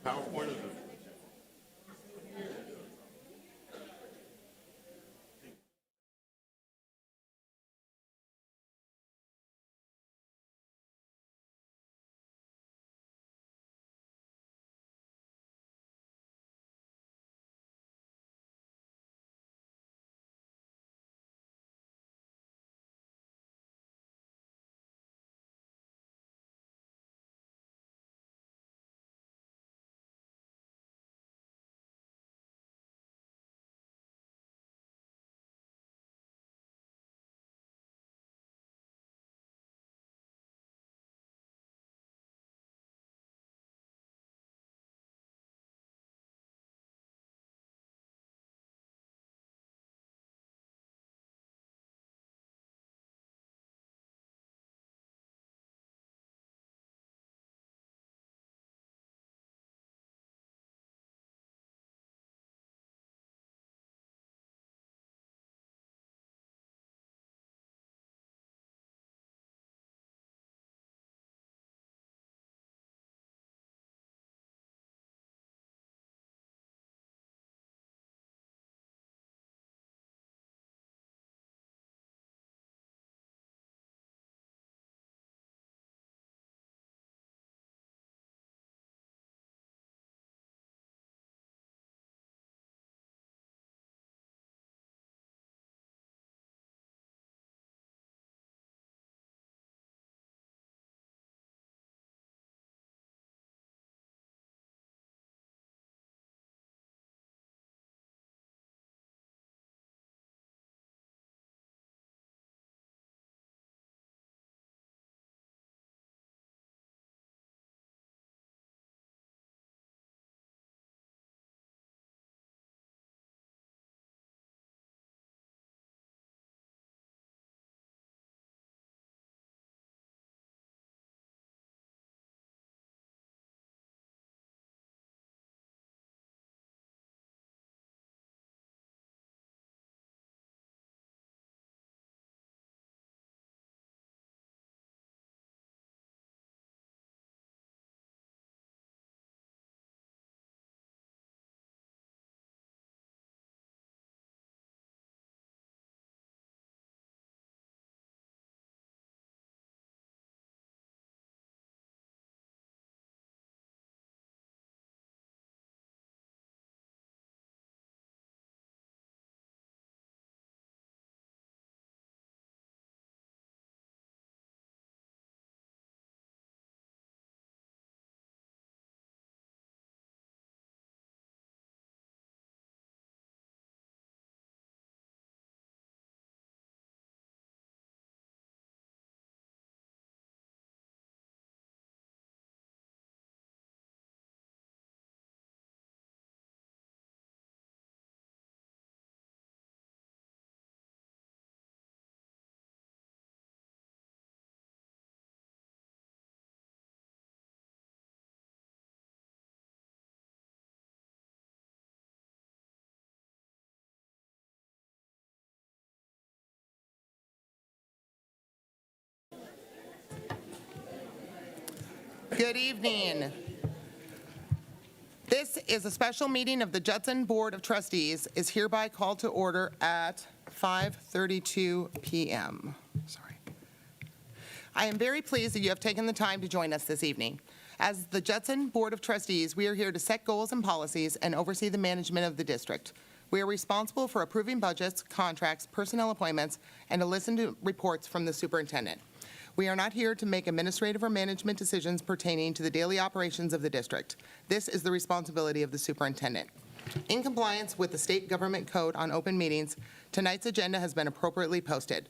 PowerPoint is Good evening. This is a special meeting of the Judson Board of Trustees is hereby called to order at 5:32 p.m. Sorry. I am very pleased that you have taken the time to join us this evening. As the Judson Board of Trustees, we are here to set goals and policies and oversee the management of the district. We are responsible for approving budgets, contracts, personnel appointments, and to listen to reports from the superintendent. We are not here to make administrative or management decisions pertaining to the daily operations of the district. This is the responsibility of the superintendent. In compliance with the State Government Code on Open Meetings, tonight's agenda has been appropriately posted.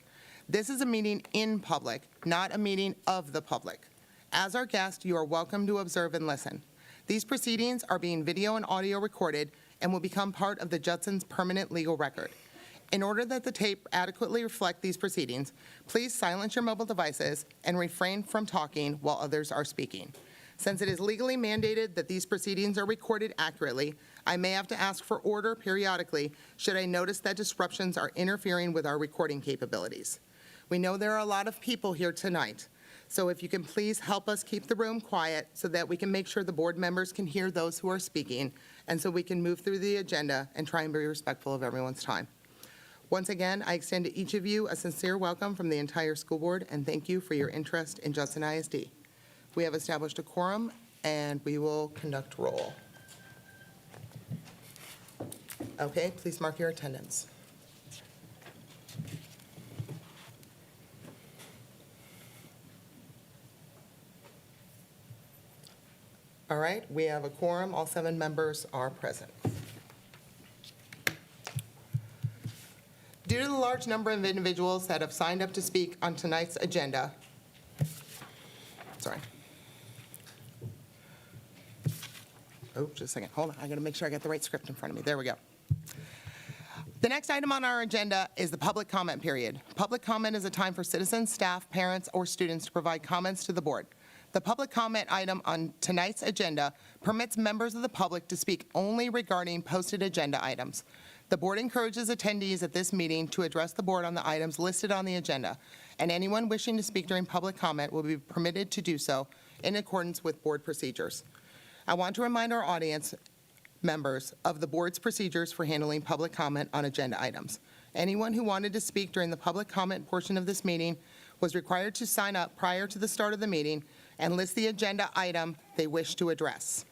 This is a meeting in public, not a meeting of the public. As our guest, you are welcome to observe and listen. These proceedings are being video and audio recorded and will become part of the Judson's permanent legal record. In order that the tape adequately reflect these proceedings, please silence your mobile devices and refrain from talking while others are speaking. Since it is legally mandated that these proceedings are recorded accurately, I may have to ask for order periodically should I notice that disruptions are interfering with our recording capabilities. We know there are a lot of people here tonight, So if you can please help us keep the room quiet so that we can make sure the board members can hear those who are speaking, and so we can move through the agenda and try and be respectful of everyone's time. Once again, I extend to each of you a sincere welcome from the entire school board, and thank you for your interest in Judson ISD. We have established a quorum, and we will conduct roll. Okay, please mark your attendance. All right, we have a quorum. All 7 members are present. Due to the large number of individuals that have signed up to speak on tonight's agenda, oh, just a second, hold on, I gotta make sure I got the right script in front of me. There we go. The next item on our agenda is the public comment period. Public comment is a time for citizens, staff, parents, or students to provide comments to the board. The public comment item on tonight's agenda permits members of the public to speak only regarding posted agenda items. The board encourages attendees at this meeting to address the board on the items listed on the agenda, and anyone wishing to speak during public comment will be permitted to do so in accordance with board procedures. I want to remind our audience members of the board's procedures for handling public comment on agenda items. Anyone who wanted to speak during the public comment portion of this meeting was required to sign up prior to the start of the meeting and list the agenda item they wish to address.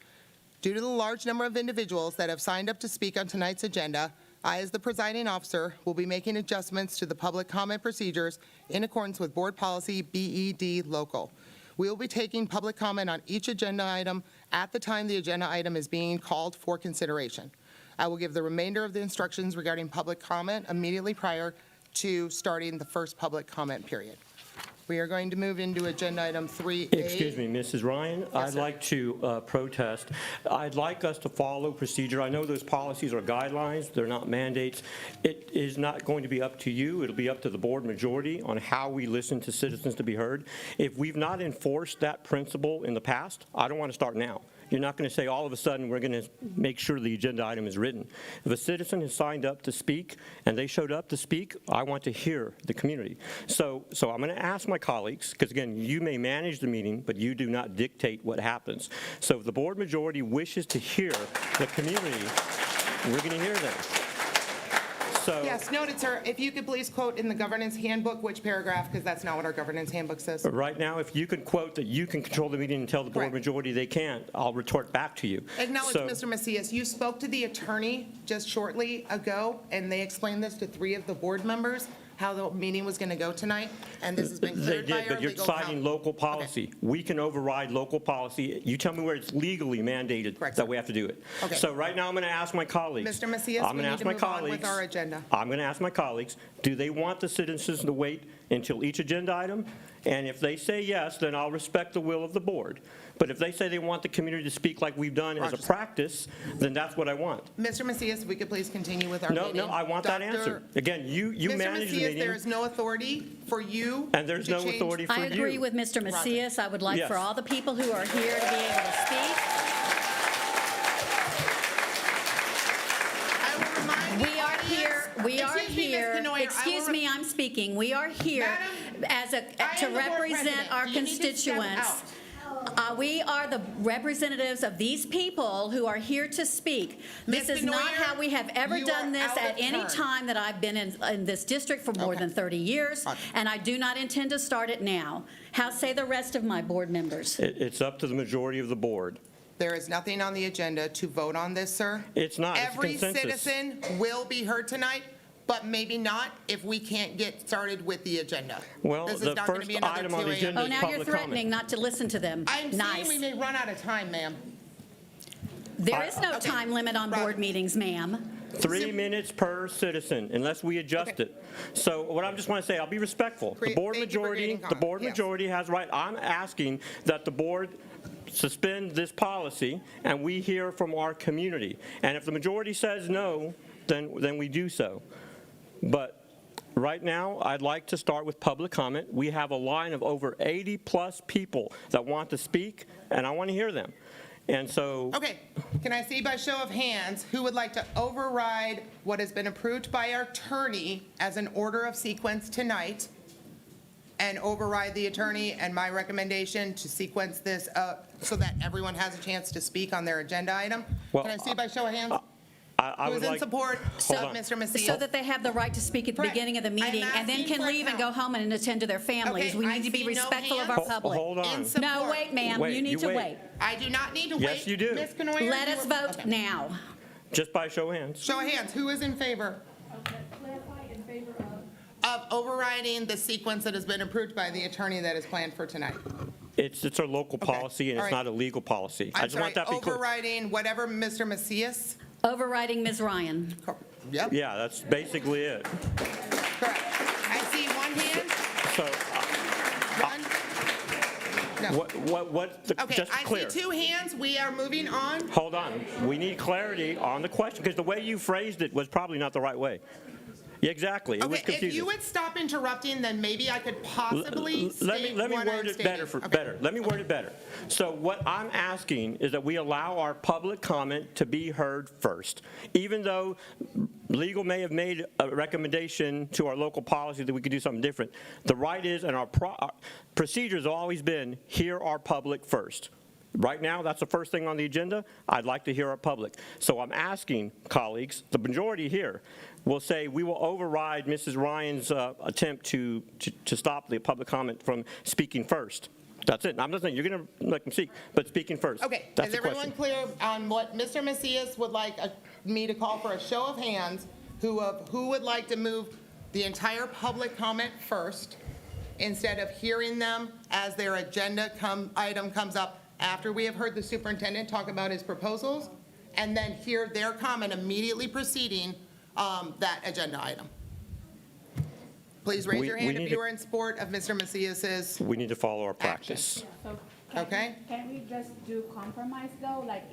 Due to the large number of individuals that have signed up to speak on tonight's agenda, I, as the presiding officer, will be making adjustments to the public comment procedures in accordance with Board Policy BED Local. We will be taking public comment on each agenda item at the time the agenda item is being called for consideration. I will give the remainder of the instructions regarding public comment immediately prior to starting the first public comment period. We are going to move into agenda item 3A. Excuse me, Mrs. Ryan, Yes, I'd sir. like to protest. I'd like us to follow procedure. I know those policies are guidelines, they're not mandates. It is not going to be up to you, it'll be up to the board majority on how we listen to citizens to be heard. If we've not enforced that principle in the past, I don't want to start now. You're not going to say all of a sudden we're going to make sure the agenda item is written. If a citizen has signed up to speak and they showed up to speak, I want to hear the community. So I'm going to ask my colleagues, because again, you may manage the meeting, but you do not dictate what happens. So if the board majority wishes to hear the community, we're going to hear them. So, Yes, noted, sir. If you could please quote in the governance handbook which paragraph, because that's not what our governance handbook says. right now, if you can quote that you can control the meeting and tell the board Correct. majority they can't, I'll retort back to you. Acknowledge, So- Mr. Macias, you spoke to the attorney just shortly ago, and they explained this to 3 of the board members, how the meeting was going to go tonight, and this has been They cleared by did, our but you're legal citing counsel. local policy. We can override local policy. You tell me where it's legally mandated Correct, that sir. we have to do it. Okay. So right now, I'm going to ask my colleagues. Mr. Macias, I'm we going to need ask to my move on with colleagues. our agenda. I'm going to ask my colleagues, do they want the citizens to wait until each agenda item? And if they say yes, then I'll respect the will of the board. But if they say they want the community to speak like we've done as a Roger. practice, then that's what I want. Mr. Macias, if we could please continue with our No, meeting. no, I want that Dr. answer. Again, you manage the Mr. Macias, there meeting, is no authority for you and there's to no change- authority for I you. agree with Mr. Macias. I would like Yes. for all the people who are here to be able to speak. I will remind the We are here, we are Excuse me, Ms. here. Kenoyer, I will Excuse me, I'm speaking. We are here as I to am the board represent president. our You need to step constituents. out. We are the representatives of these people who are here to speak. This Ms. is not Kenoyer, how we have ever you done are this out of at any turn. time that I've been in this district for more Okay. than 30 years, Roger. and I do not intend to start it now. How say the rest of my board members? It's up to the majority of the board. There is nothing on the agenda to vote on this, sir. It's not, it's Every consensus. citizen will be heard tonight, but maybe not if we can't get started with the agenda. Well, This is the not gonna first be another item on the 2 a.m. agenda Oh, is now public you're comment. threatening not to listen to them. I'm saying Nice. we may run out of time, ma'am. There is no Okay. time limit on board Roger. meetings, ma'am. 3 minutes per citizen, unless we adjust Okay. it. So what I just want to say, I'll be respectful. The board Thank you for majority, getting the comment. board Yes. majority has right. I'm asking that the board suspend this policy and we hear from our community. And if the majority says no, then we do so. But right now, I'd like to start with public comment. We have a line of over 80-plus people that want to speak, and I want to hear them. And so, Okay, can I see by show of hands who would like to override what has been approved by our attorney as an order of sequence tonight and override the attorney, and my recommendation to sequence this so that everyone has a chance to speak on their agenda item. Well, Can I see by show of hands? I Who would is in like. support Hold of on. Mr. Macias? So that they have the right to speak at the Correct. beginning of the meeting I'm and then asking can for a leave and go count. home and attend to their families. Okay, We I need to be see no respectful of our hands. public. Hold on. In support. No, wait, ma'am, Wait, you need you to wait. wait. I do not need to wait. Yes, you do. Ms. Canoyer, Let you us were- vote okay. now. Just by show of hands. Show of hands, who is in favor of overriding the sequence that has been approved by the attorney that is planned for tonight? It's a local policy, and all it's right. not a legal policy. I I'm just sorry, want that to be clear. overriding whatever Mr. Macias? Overriding Ms. Ryan. Yep, Yeah, that's basically it. correct. I see one hand, So one. No. what, just Okay, clear. I see two hands, we are moving on. Hold on. We need clarity on the question, because the way you phrased it was probably not the right way. Yeah, exactly. It was Okay, if confusing. you would stop interrupting, then maybe I could possibly Let state me what I'm word it stating. better. Okay. Better. Let me word it better. So what I'm asking is that we allow our public comment to be heard first, even though legal may have made a recommendation to our local policy that we could do something different. The right is, and our procedures have always been, hear our public first. Right now, that's the first thing on the agenda. I'd like to hear our public. So I'm asking colleagues, the majority here will say we will override Mrs. Ryan's attempt to stop the public comment from speaking first. That's it. I'm not saying you're going to let them speak, but speaking first. Okay, That's is the everyone question. clear on what Mr. Macias would like me to call for a show of hands? Who would like to move the entire public comment first instead of hearing them as their agenda item comes up after we have heard the superintendent talk about his proposals, and then hear their comment immediately preceding that agenda item? Please raise We- your we hand need if to- you are in support of Mr. Macias's. We need to follow our practice. So Okay. Can we just do compromise though? Like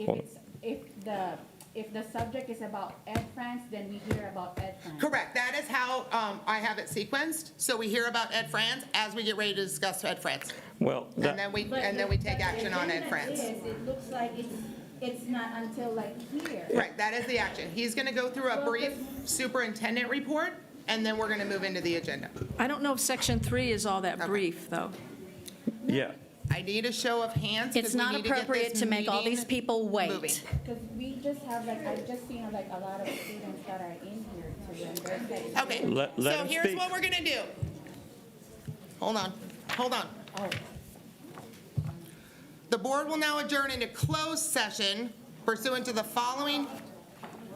Hold if the subject is about Ed France, then we hear about Ed France. Correct. That is how I have it sequenced. So we hear about Ed France as we get ready to discuss Ed France. Well, And then we take action on Ed France. It looks like it's not until like here. Right, that is the action. He's going to go through a brief superintendent report, and then we're going to move into the agenda. I don't know if Section 3 is all that brief, though. yeah. I need a show of hands. 'cause It's we not need to get appropriate this to make all meeting these people wait. moving. Because we just have like, I've just seen like a lot of students that are in here too, and they're like. Okay, Let so him here's speak. what we're going to do. Hold on. Oh. The board will now adjourn into closed session pursuant to the following,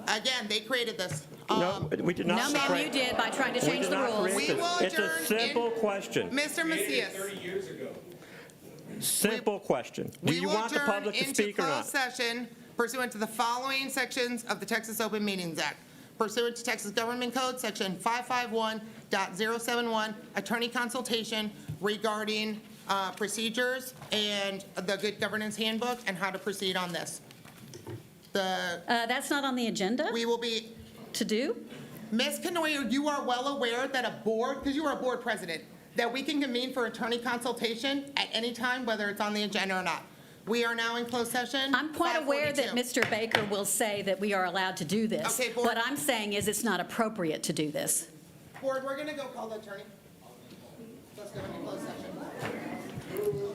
again, they created this. No, we did not. No, ma'am, create- you did by trying to we change did the not rules. create We this. will It's a adjourn simple in- question. Mr. Macias. Simple question. Do We you will want the adjourn public to into speak or closed not? session pursuant to the following sections of the Texas Open Meetings Act. Pursuant to Texas Government Code, Section 551.071, attorney consultation regarding procedures and the Good Governance Handbook and how to proceed on this. That's not on the agenda We will be, to do? Ms. Canoyer, you are well aware that a board, because you are a board president, that we can convene for attorney consultation at any time, whether it's on the agenda or not. We are now in closed session. I'm quite aware that 5:42. Mr. Baker will say that we are allowed to do this. Okay, board. What I'm saying is it's not appropriate to do this. Board, we're going to go call the attorney. Let's go into closed session.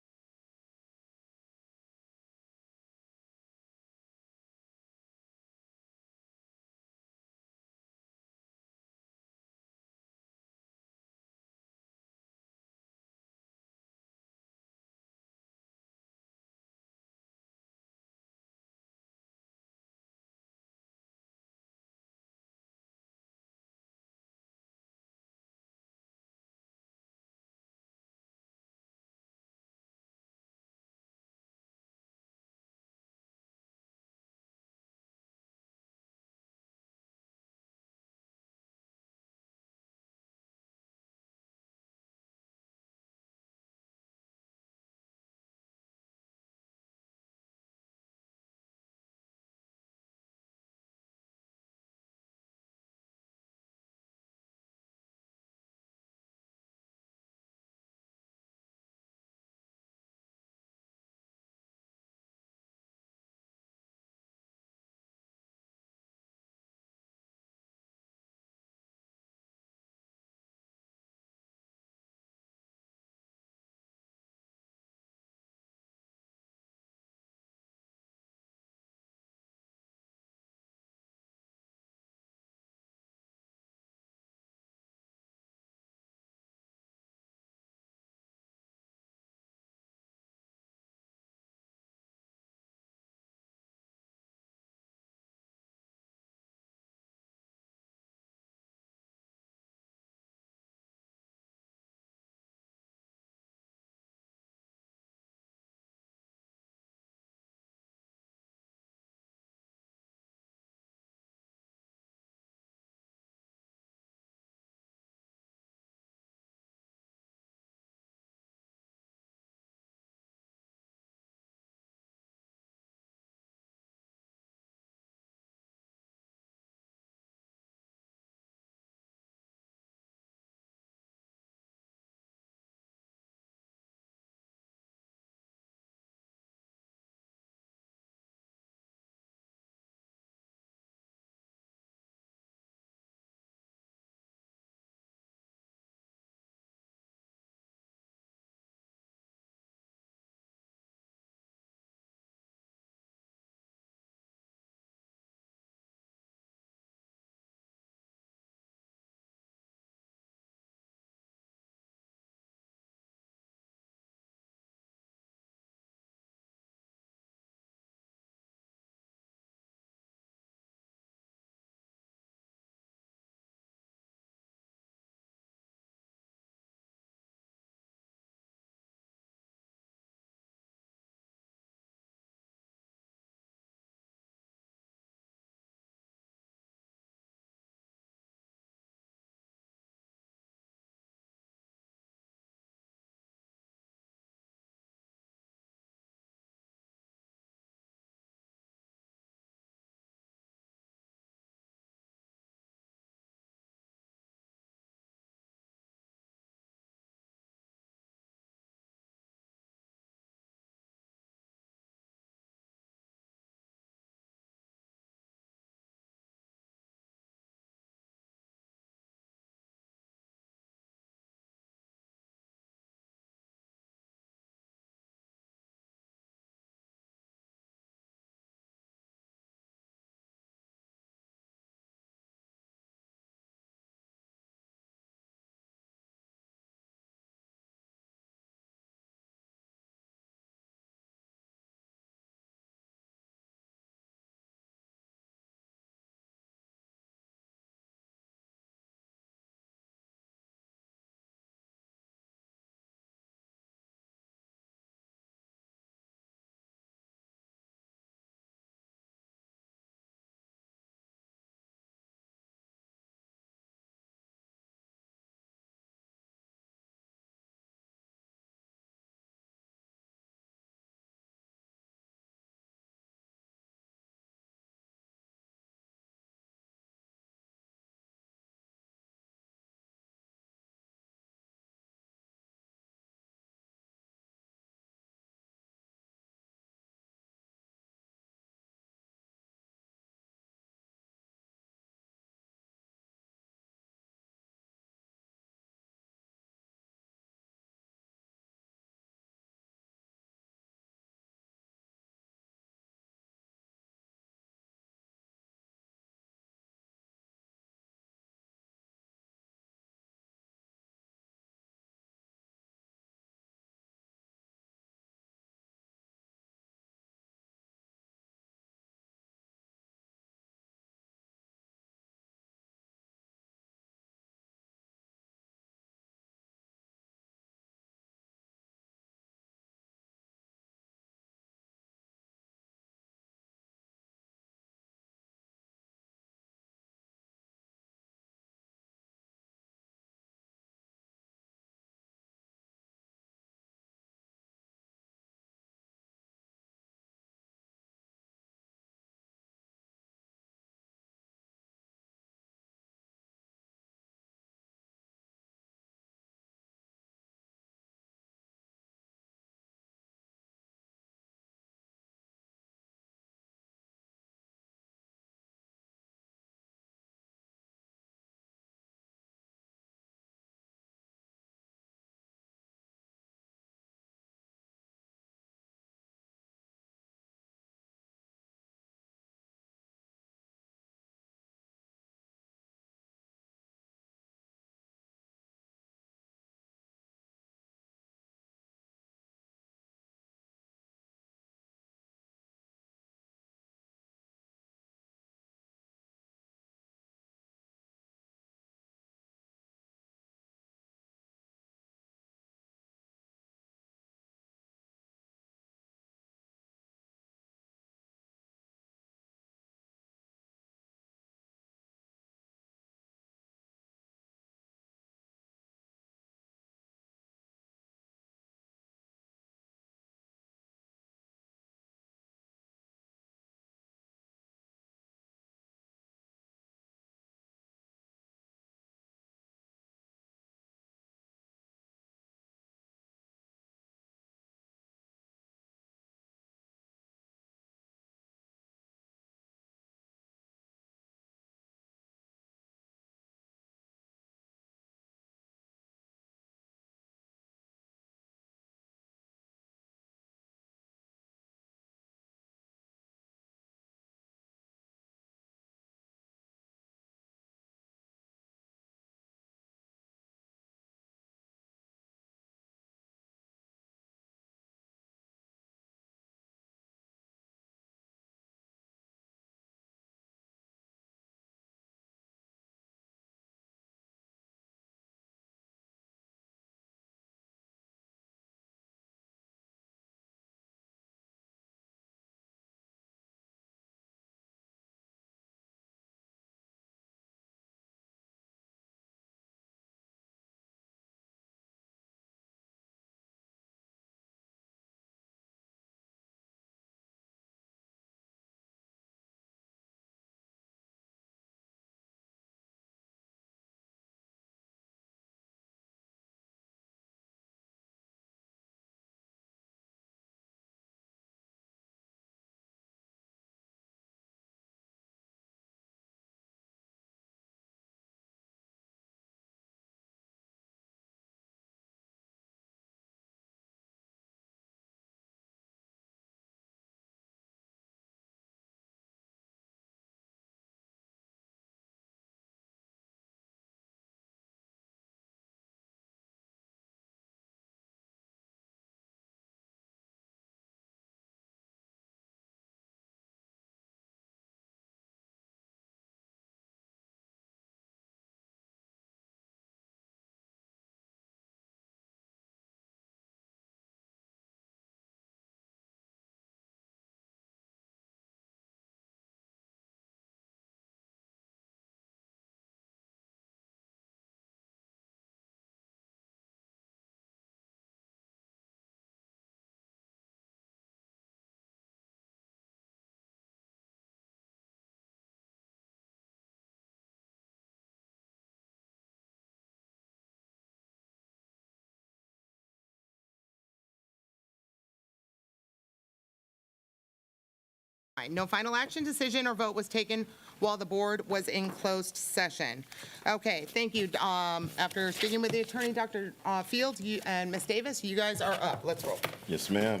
No final action, decision, or vote was taken while the board was in closed session. Okay, thank you. After speaking with the attorney, Dr. Fields and Ms. Davis, you guys are up. Let's roll. Yes, ma'am.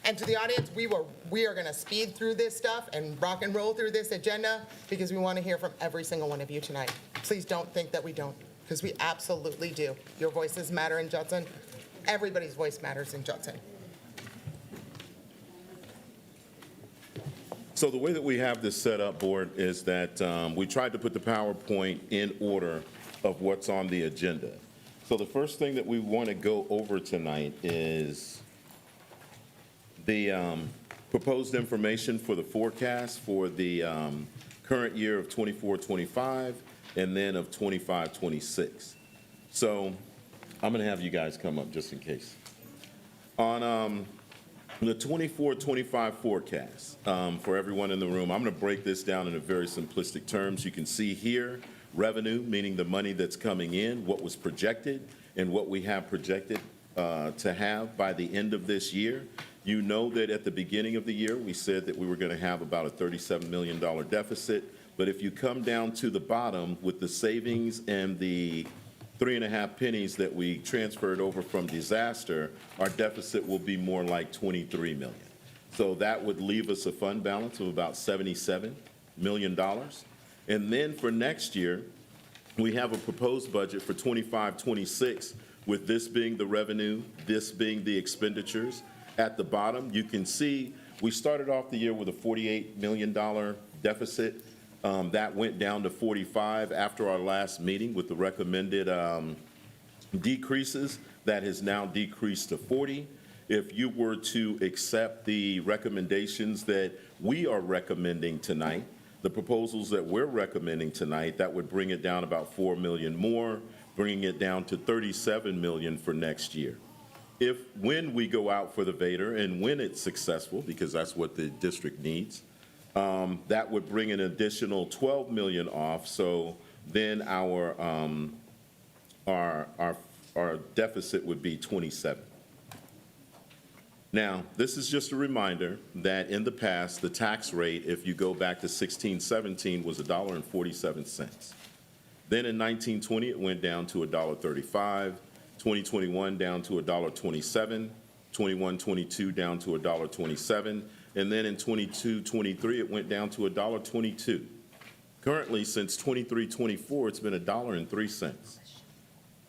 And to the audience, we are going to speed through this stuff and rock and roll through this agenda because we want to hear from every single one of you tonight. Please don't think that we don't, because we absolutely do. Your voices matter in Judson. Everybody's voice matters in Judson. So the way that we have this set up, Board, is that we tried to put the PowerPoint in order of what's on the agenda. So the first thing that we want to go over tonight is the proposed information for the forecast for the current year of 24-25 and then of 25-26. So I'm going to have you guys come up just in case. On the 24-25 forecast, for everyone in the room, I'm going to break this down in a very simplistic terms. You can see here, revenue, meaning the money that's coming in, what was projected, and what we have projected to have by the end of this year. You know that at the beginning of the year, we said that we were going to have about a $37 million deficit. But if you come down to the bottom with the savings and the 3.5 pennies that we transferred over from disaster, our deficit will be more like 23 million. So that would leave us a fund balance of about $77 million. And then for next year, we have a proposed budget for 25-26, with this being the revenue, this being the expenditures. At the bottom, you can see we started off the year with a $48 million deficit. That went down to 45 after our last meeting with the recommended decreases. That has now decreased to 40. If you were to accept the recommendations that we are recommending tonight, the proposals that we're recommending tonight, that would bring it down about 4 million more, bringing it down to 37 million for next year. When we go out for the Vader and when it's successful, because that's what the district needs, that would bring an additional 12 million off. So then our deficit would be 27. Now, this is just a reminder that in the past, the tax rate, if you go back to 16-17, was $1.47. Then in 1920, it went down to $1.35. 2021 down to $1.27. 21-22 down to $1.27. And then in 22-23, it went down to $1.22. Currently, since 23-24, it's been $1.03.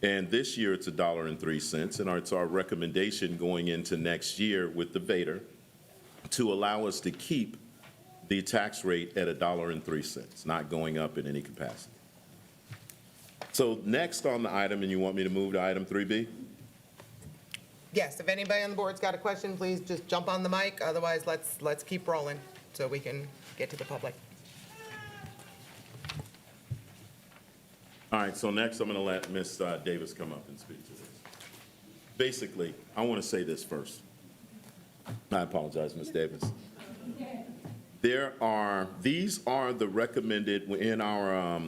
And this year, it's $1.03, and it's our recommendation going into next year with the Vader to allow us to keep the tax rate at $1.03, not going up in any capacity. So next on the item, and you want me to move to item 3B? Yes, if anybody on the board's got a question, please just jump on the mic. Otherwise, let's keep rolling so we can get to the public. All right, so next I'm going to let Ms. Davis come up and speak to this. Basically, I want to say this first. I apologize, Ms. Davis. These are the recommended, in our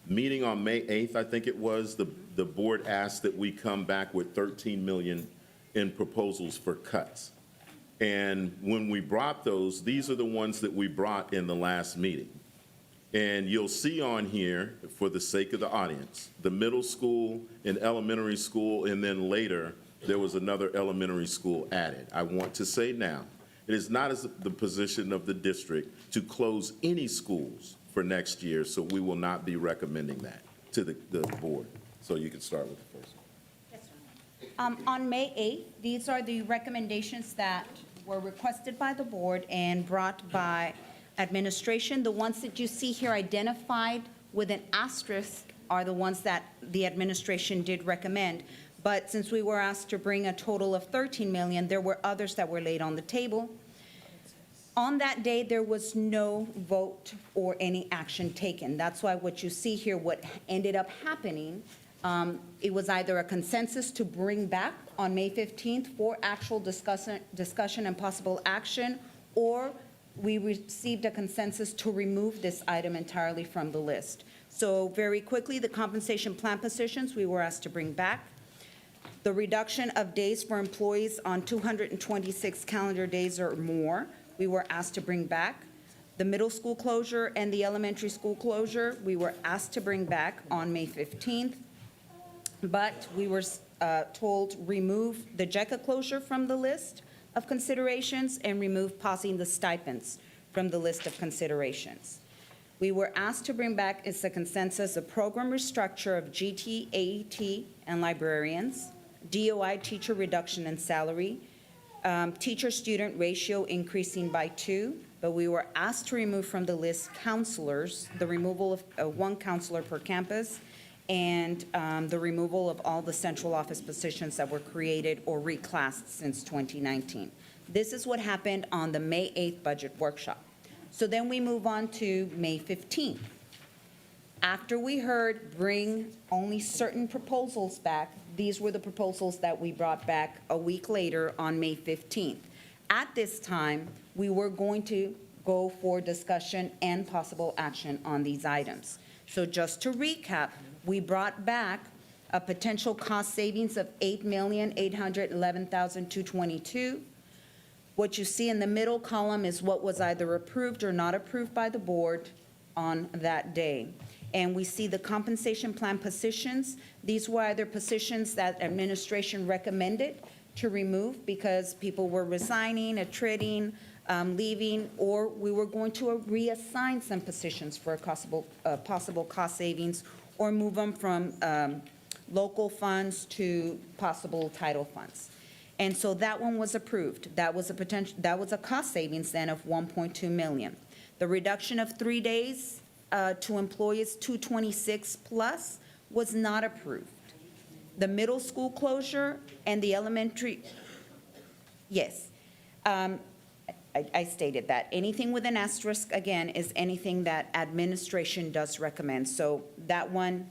meeting on May 8th, I think it was, the board asked that we come back with 13 million in proposals for cuts. And when we brought those, these are the ones that we brought in the last meeting. And you'll see on here, for the sake of the audience, the middle school and elementary school, and then later, there was another elementary school added. I want to say now, it is not as the position of the district to close any schools for next year, so we will not be recommending that to the board. So you can start with the first one. On May 8th, these are the recommendations that were requested by the board and brought by administration. The ones that you see here identified with an asterisk are the ones that the administration did recommend. But since we were asked to bring a total of 13 million, there were others that were laid on the table. On that day, there was no vote or any action taken. That's why what you see here, what ended up happening, it was either a consensus to bring back on May 15th for actual discussion and possible action, or we received a consensus to remove this item entirely from the list. So very quickly, the compensation plan positions we were asked to bring back. The reduction of days for employees on 226 calendar days or more we were asked to bring back. The middle school closure and the elementary school closure, we were asked to bring back on May 15th, but we were told remove the JECA closure from the list of considerations and remove pausing the stipends from the list of considerations. We were asked to bring back as a consensus a program restructure of GT, AET, and librarians, DOI teacher reduction in salary, teacher-student ratio increasing by 2, but we were asked to remove from the list counselors, the removal of one counselor per campus, and the removal of all the central office positions that were created or reclassed since 2019. This is what happened on the May 8th budget workshop. So then we move on to May 15th. After we heard bring only certain proposals back, these were the proposals that we brought back a week later on May 15th. At this time, we were going to go for discussion and possible action on these items. So just to recap, we brought back a potential cost savings of $8,811,222. What you see in the middle column is what was either approved or not approved by the board on that day. And we see the compensation plan positions. These were either positions that administration recommended to remove because people were resigning, attriting, leaving, or we were going to reassign some positions for a possible cost savings or move them from local funds to possible title funds. And so that one was approved. That was a cost savings then of 1.2 million. The reduction of 3 days to employees 226 plus was not approved. The middle school closure and the elementary, yes. I stated that. Anything with an asterisk, again, is anything that administration does recommend. So that one,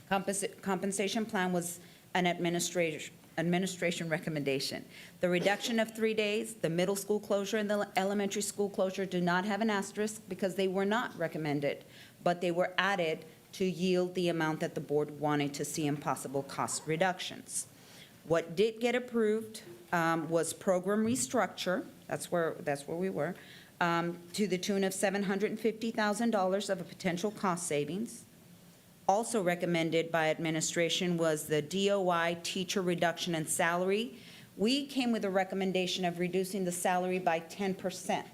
compensation plan was an administration recommendation. The reduction of 3 days, the middle school closure and the elementary school closure do not have an asterisk because they were not recommended, but they were added to yield the amount that the board wanted to see in possible cost reductions. What did get approved was program restructure. That's where we were, to the tune of $750,000 of a potential cost savings. Also recommended by administration was the DOI teacher reduction in salary. We came with a recommendation of reducing the salary by 10%.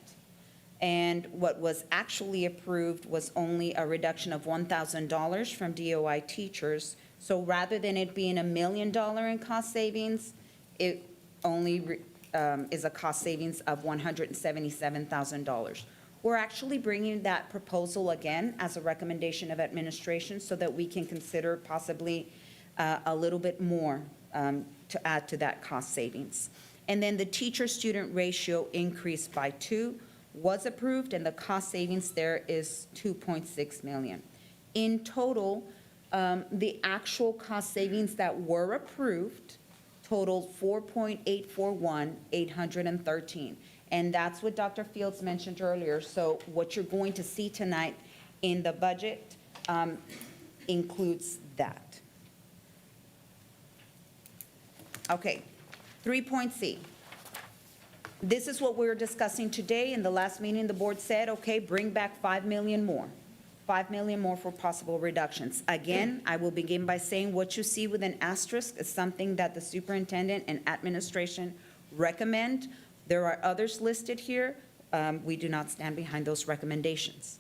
And what was actually approved was only a reduction of $1,000 from DOI teachers. So rather than it being $1 million in cost savings, it only is a cost savings of $177,000. We're actually bringing that proposal again as a recommendation of administration so that we can consider possibly a little bit more to add to that cost savings. And then the teacher-student ratio increased by 2 was approved, and the cost savings there is $2.6 million. In total, the actual cost savings that were approved totaled $4.841,813. And that's what Dr. Fields mentioned earlier. So what you're going to see tonight in the budget includes that. Okay, 3.C. This is what we're discussing today. In the last meeting, the board said, okay, bring back 5 million more. 5 million more for possible reductions. Again, I will begin by saying what you see with an asterisk is something that the superintendent and administration recommend. There are others listed here. We do not stand behind those recommendations.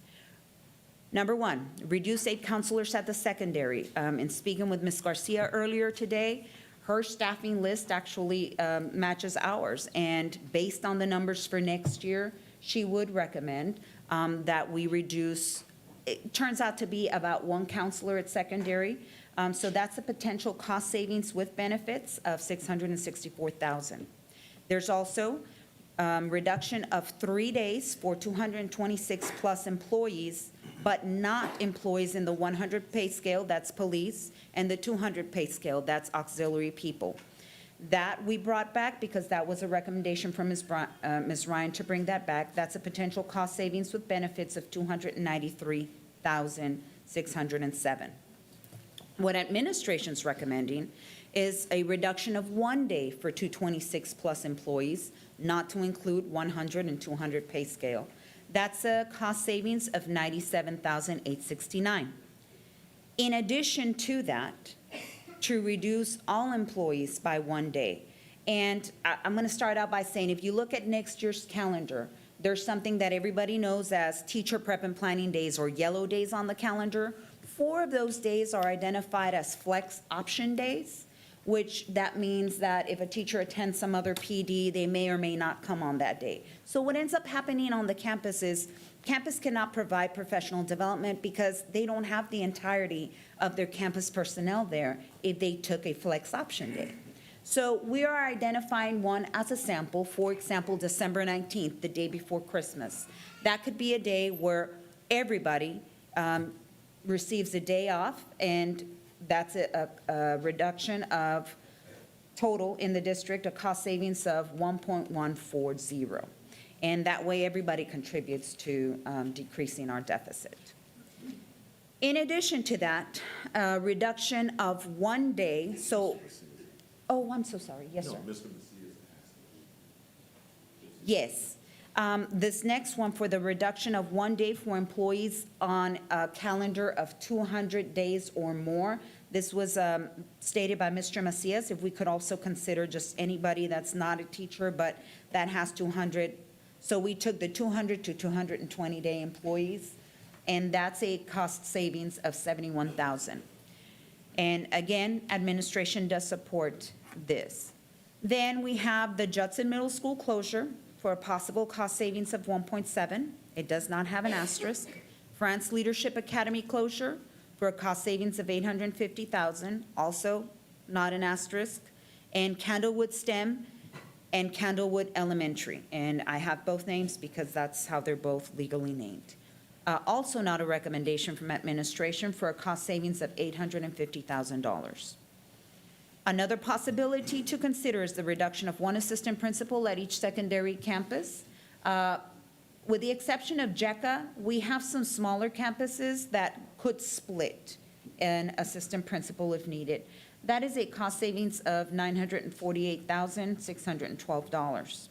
Number 1, reduce 8 counselors at the secondary. In speaking with Ms. Garcia earlier today, her staffing list actually matches ours. And based on the numbers for next year, she would recommend that we reduce, it turns out to be about 1 counselor at secondary. So that's a potential cost savings with benefits of $664,000. There's also reduction of 3 days for 226 plus employees, but not employees in the 100 pay scale, that's police, and the 200 pay scale, that's auxiliary people. That we brought back because that was a recommendation from Ms. Ryan to bring that back. That's a potential cost savings with benefits of $293,607. What administration's recommending is a reduction of 1 day for 226-plus employees, not to include 100 and 200 pay scale. That's a cost savings of $97,869. In addition to that, to reduce all employees by 1 day. And I'm going to start out by saying, if you look at next year's calendar, there's something that everybody knows as teacher prep and planning days or yellow days on the calendar. 4 of those days are identified as flex option days, which that means that if a teacher attends some other PD, they may or may not come on that day. So what ends up happening on the campus is campus cannot provide professional development because they don't have the entirety of their campus personnel there if they took a flex option day. So we are identifying one as a sample, for example, December 19th, the day before Christmas. That could be a day where everybody receives a day off, and that's a reduction of total in the district, a cost savings of 1.140. And that way, everybody contributes to decreasing our deficit. In addition to that, a reduction of 1 day, so, oh, I'm so sorry, yes, sir. Yes. This next one for the reduction of 1 day for employees on a calendar of 200 days or more. This was stated by Mr. Macias, if we could also consider just anybody that's not a teacher, but that has 200. So we took the 200 to 220 day employees, and that's a cost savings of $71,000. And again, administration does support this. Then we have the Judson Middle School closure for a possible cost savings of 1.7. It does not have an asterisk. France Leadership Academy closure for a cost savings of $850,000, also not an asterisk. And Candlewood STEM and Candlewood Elementary. And I have both names because that's how they're both legally named. Also not a recommendation from administration for a cost savings of $850,000. Another possibility to consider is the reduction of 1 assistant principal at each secondary campus. With the exception of JECA, we have some smaller campuses that could split an assistant principal if needed. That is a cost savings of $948,612.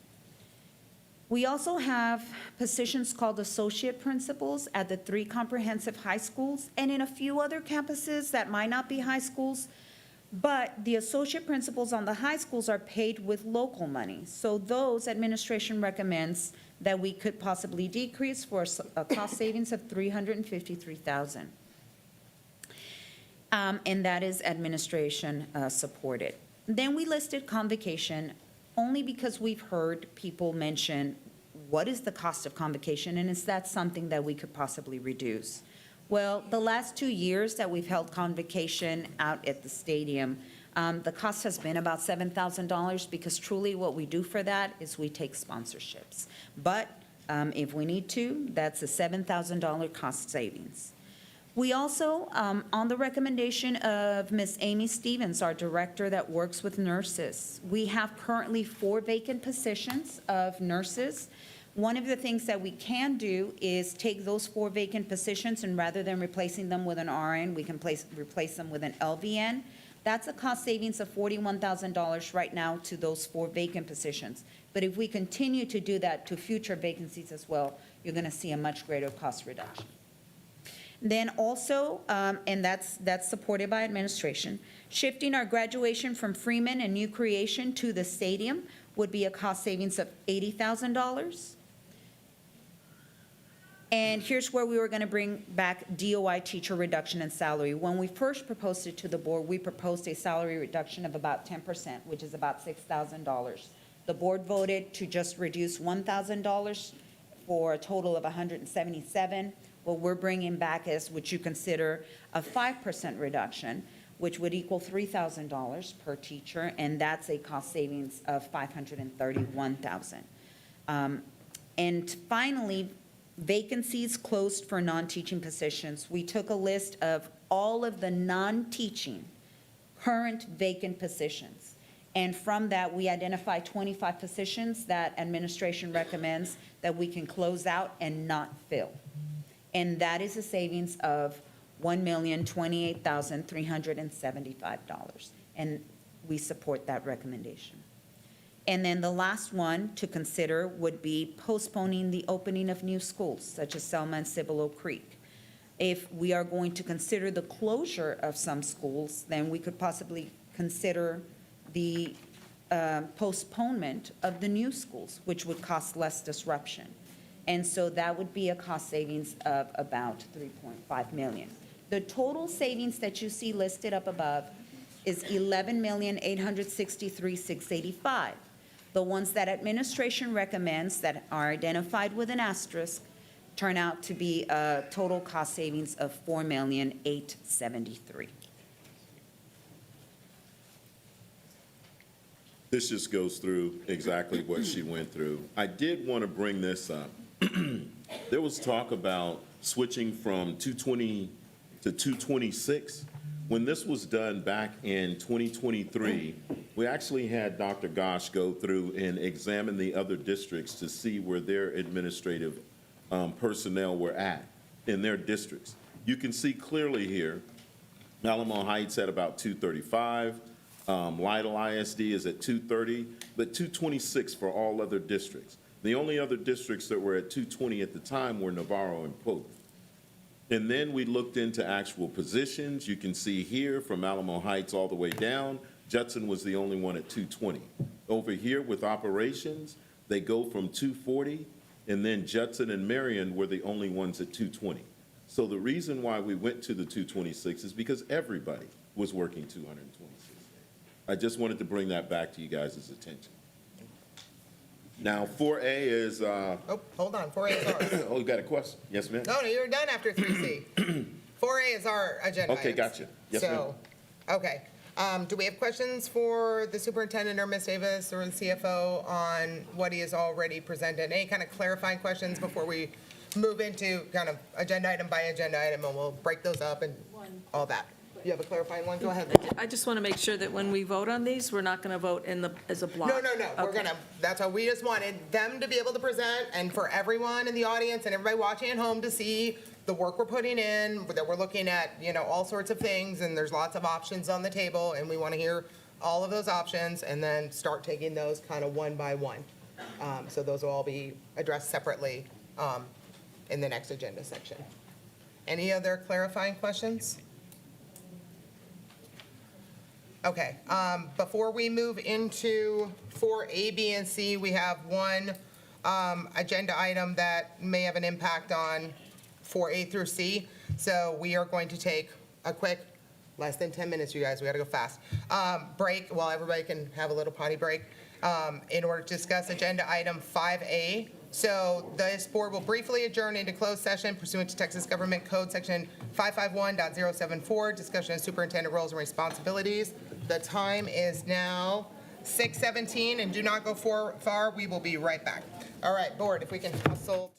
We also have positions called associate principals at the 3 comprehensive high schools and in a few other campuses that might not be high schools, but the associate principals on the high schools are paid with local money. So those administration recommends that we could possibly decrease for a cost savings of $353,000. And that is administration supported. Then we listed convocation only because we've heard people mention what is the cost of convocation, and is that something that we could possibly reduce? Well, the last 2 years that we've held convocation out at the stadium, the cost has been about $7,000 because truly what we do for that is we take sponsorships. But if we need to, that's a $7,000 cost savings. We also, on the recommendation of Ms. Amy Stevens, our director that works with nurses, we have currently 4 vacant positions of nurses. One of the things that we can do is take those 4 vacant positions, and rather than replacing them with an RN, we can replace them with an LVN. That's a cost savings of $41,000 right now to those 4 vacant positions. But if we continue to do that to future vacancies as well, you're going to see a much greater cost reduction. Then also, and that's supported by administration, shifting our graduation from Freeman and New Creation to the stadium would be a cost savings of $80,000. And here's where we were going to bring back DOI teacher reduction in salary. When we first proposed it to the board, we proposed a salary reduction of about 10%, which is about $6,000. The board voted to just reduce $1,000 for a total of $177,000. What we're bringing back is what you consider a 5% reduction, which would equal $3,000 per teacher, and that's a cost savings of $531,000. And finally, vacancies closed for non-teaching positions. We took a list of all of the non-teaching current vacant positions. And from that, we identified 25 positions that administration recommends that we can close out and not fill. And that is a savings of $1,028,375. And we support that recommendation. And then the last one to consider would be postponing the opening of new schools, such as Selma and Cibolo Creek. If we are going to consider the closure of some schools, then we could possibly consider the postponement of the new schools, which would cost less disruption. And so that would be a cost savings of about 3.5 million. The total savings that you see listed up above is 11,863,685. The ones that administration recommends that are identified with an asterisk turn out to be a total cost savings of 4,873. This just goes through exactly what she went through. I did want to bring this up. There was talk about switching from 220 to 226. When this was done back in 2023, we actually had Dr. Gosh go through and examine the other districts to see where their administrative personnel were at in their districts. You can see clearly here, Alamo Heights at about 235, Lytle ISD is at 230, but 226 for all other districts. The only other districts that were at 220 at the time were Navarro and Polk. And then we looked into actual positions. You can see here from Alamo Heights all the way down, Judson was the only one at 220. Over here with operations, they go from 240, and then Judson and Marion were the only ones at 220. So the reason why we went to the 226 is because everybody was working 226. I just wanted to bring that back to you guys' attention. Now, 4A is, Oh, hold on, 4A is ours. oh, you got a question? Yes, ma'am? No, you're done after 3C. 4A is our agenda Okay, items. gotcha. Yes, ma'am. So, okay. Do we have questions for the superintendent or Ms. Davis or the CFO on what he has already presented? Any kind of clarifying questions before we move into kind of agenda item by agenda item, and we'll break those up and all that? You have a clarifying one? Go ahead. I just want to make sure that when we vote on these, we're not going to vote as a block. No, we're Okay. gonna, that's how we just wanted them to be able to present and for everyone in the audience and everybody watching at home to see the work we're putting in, that we're looking at, all sorts of things, and there's lots of options on the table, and we want to hear all of those options and then start taking those kind of one by one. So those will all be addressed separately in the next agenda section. Any other clarifying questions? Okay, before we move into 4A, B, and C, we have one agenda item that may have an impact on 4A through C. So we are going to take a quick, less than 10 minutes, you guys, we gotta go fast, break while everybody can have a little potty break in order to discuss agenda item 5A. So this board will briefly adjourn into closed session pursuant to Texas Government Code Section 551.074, discussion of superintendent roles and responsibilities. The time is now 6:17, and do not go far. We will be right back. All right, board, if we can hustle.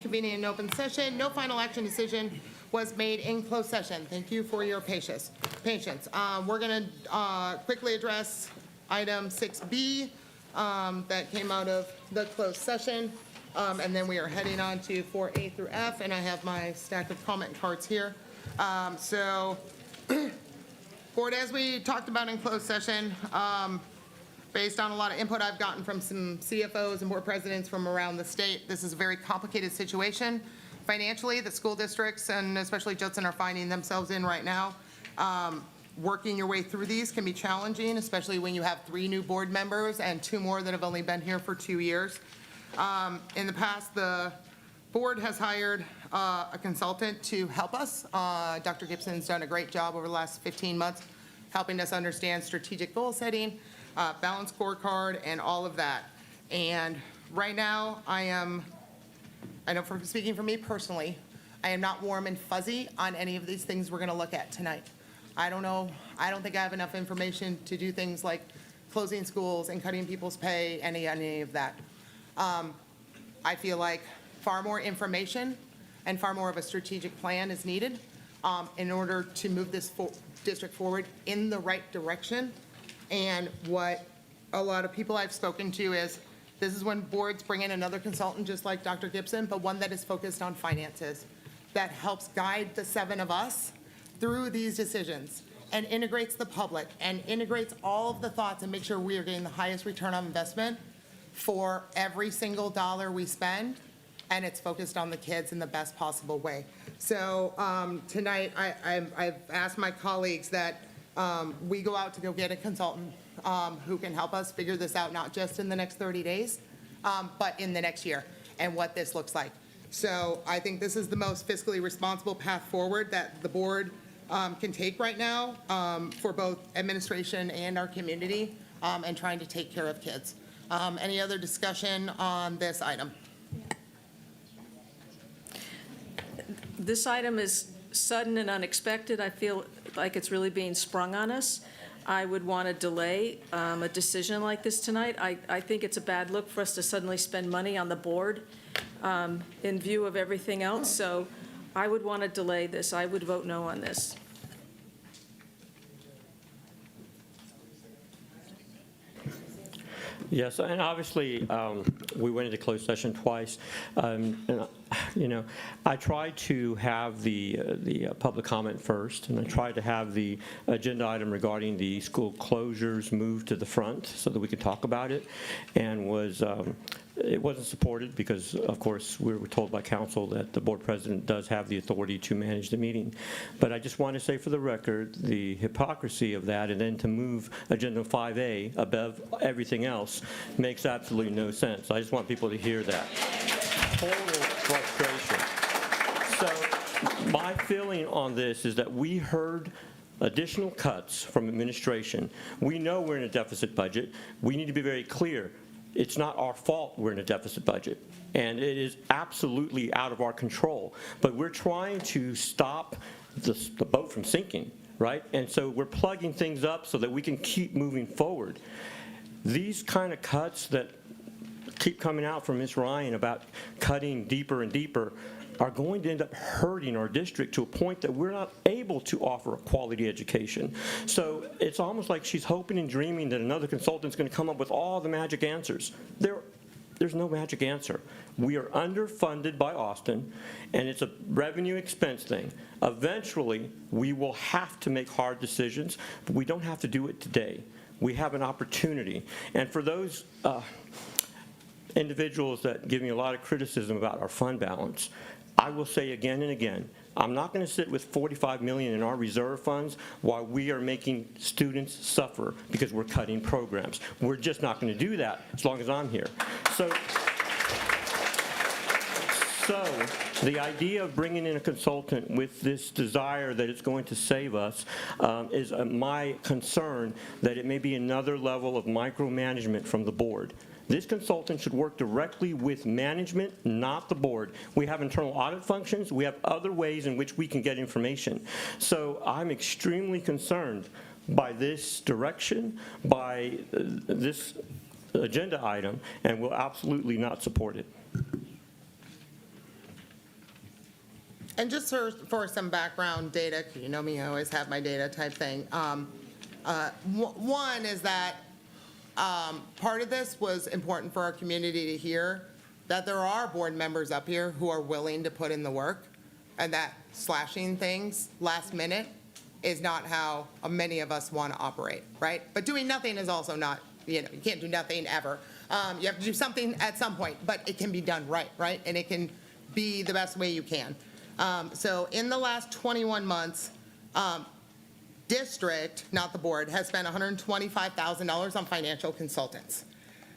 Convening an open session. No final action decision was made in closed session. Thank you for your patience. We're going to quickly address item 6B that came out of the closed session. And then we are heading on to 4A through F, and I have my stack of comment cards here. Board, as we talked about in closed session, based on a lot of input I've gotten from some CFOs and board presidents from around the state, this is a very complicated situation. Financially, the school districts, and especially Judson, are finding themselves in right now. Working your way through these can be challenging, especially when you have 3 new board members and 2 more that have only been here for 2 years. In the past, the board has hired a consultant to help us. Dr. Gibson's done a great job over the last 15 months, helping us understand strategic goal setting, balanced scorecard, and all of that. And right now, I know from speaking for me personally, I am not warm and fuzzy on any of these things we're going to look at tonight. I don't know. I don't think I have enough information to do things like closing schools and cutting people's pay, any of that. I feel like far more information and far more of a strategic plan is needed in order to move this district forward in the right direction. And what a lot of people I've spoken to is, this is when boards bring in another consultant just like Dr. Gibson, but one that is focused on finances, that helps guide the 7 of us through these decisions and integrates the public and integrates all of the thoughts and make sure we are getting the highest return on investment for every single dollar we spend, and it's focused on the kids in the best possible way. So tonight, I've asked my colleagues that we go out to go get a consultant who can help us figure this out, not just in the next 30 days, but in the next year, and what this looks like. So I think this is the most fiscally responsible path forward that the board can take right now for both administration and our community, and trying to take care of kids. Any other discussion on this item? This item is sudden and unexpected. I feel like it's really being sprung on us. I would want to delay a decision like this tonight. I think it's a bad look for us to suddenly spend money on the board in view of everything else, so I would want to delay this. I would vote no on this. Yes, and obviously, we went into closed session twice. I tried to have the public comment first, and I tried to have the agenda item regarding the school closures moved to the front so that we could talk about it, and it wasn't supported because, of course, we were told by council that the board president does have the authority to manage the meeting. But I just want to say for the record, the hypocrisy of that, and then to move agenda 5A above everything else makes absolutely no sense. I just want people to hear that. Total frustration. So my feeling on this is that we heard additional cuts from administration. We know we're in a deficit budget. We need to be very clear. It's not our fault we're in a deficit budget, and it is absolutely out of our control. But we're trying to stop the boat from sinking, right? And so we're plugging things up so that we can keep moving forward. These kind of cuts that keep coming out from Ms. Ryan about cutting deeper and deeper are going to end up hurting our district to a point that we're not able to offer a quality education. So it's almost like she's hoping and dreaming that another consultant's going to come up with all the magic answers. There's no magic answer. We are underfunded by Austin, and it's a revenue expense thing. Eventually, we will have to make hard decisions, but we don't have to do it today. We have an opportunity. And for those individuals that give me a lot of criticism about our fund balance, I will say again and again, I'm not going to sit with $45 million in our reserve funds while we are making students suffer because we're cutting programs. We're just not going to do that as long as I'm here. So the idea of bringing in a consultant with this desire that it's going to save us is my concern that it may be another level of micromanagement from the board. This consultant should work directly with management, not the board. We have internal audit functions. We have other ways in which we can get information. So I'm extremely concerned by this direction, by this agenda item, and will absolutely not support it. And just for some background data, 'cause you know me, I always have my data type thing. One is that part of this was important for our community to hear, that there are board members up here who are willing to put in the work, and that slashing things last minute is not how many of us want to operate, right? But doing nothing is also not, you can't do nothing ever. You have to do something at some point, but it can be done right? And it can be the best way you can. So in the last 21 months, district, not the board, has spent $125,000 on financial consultants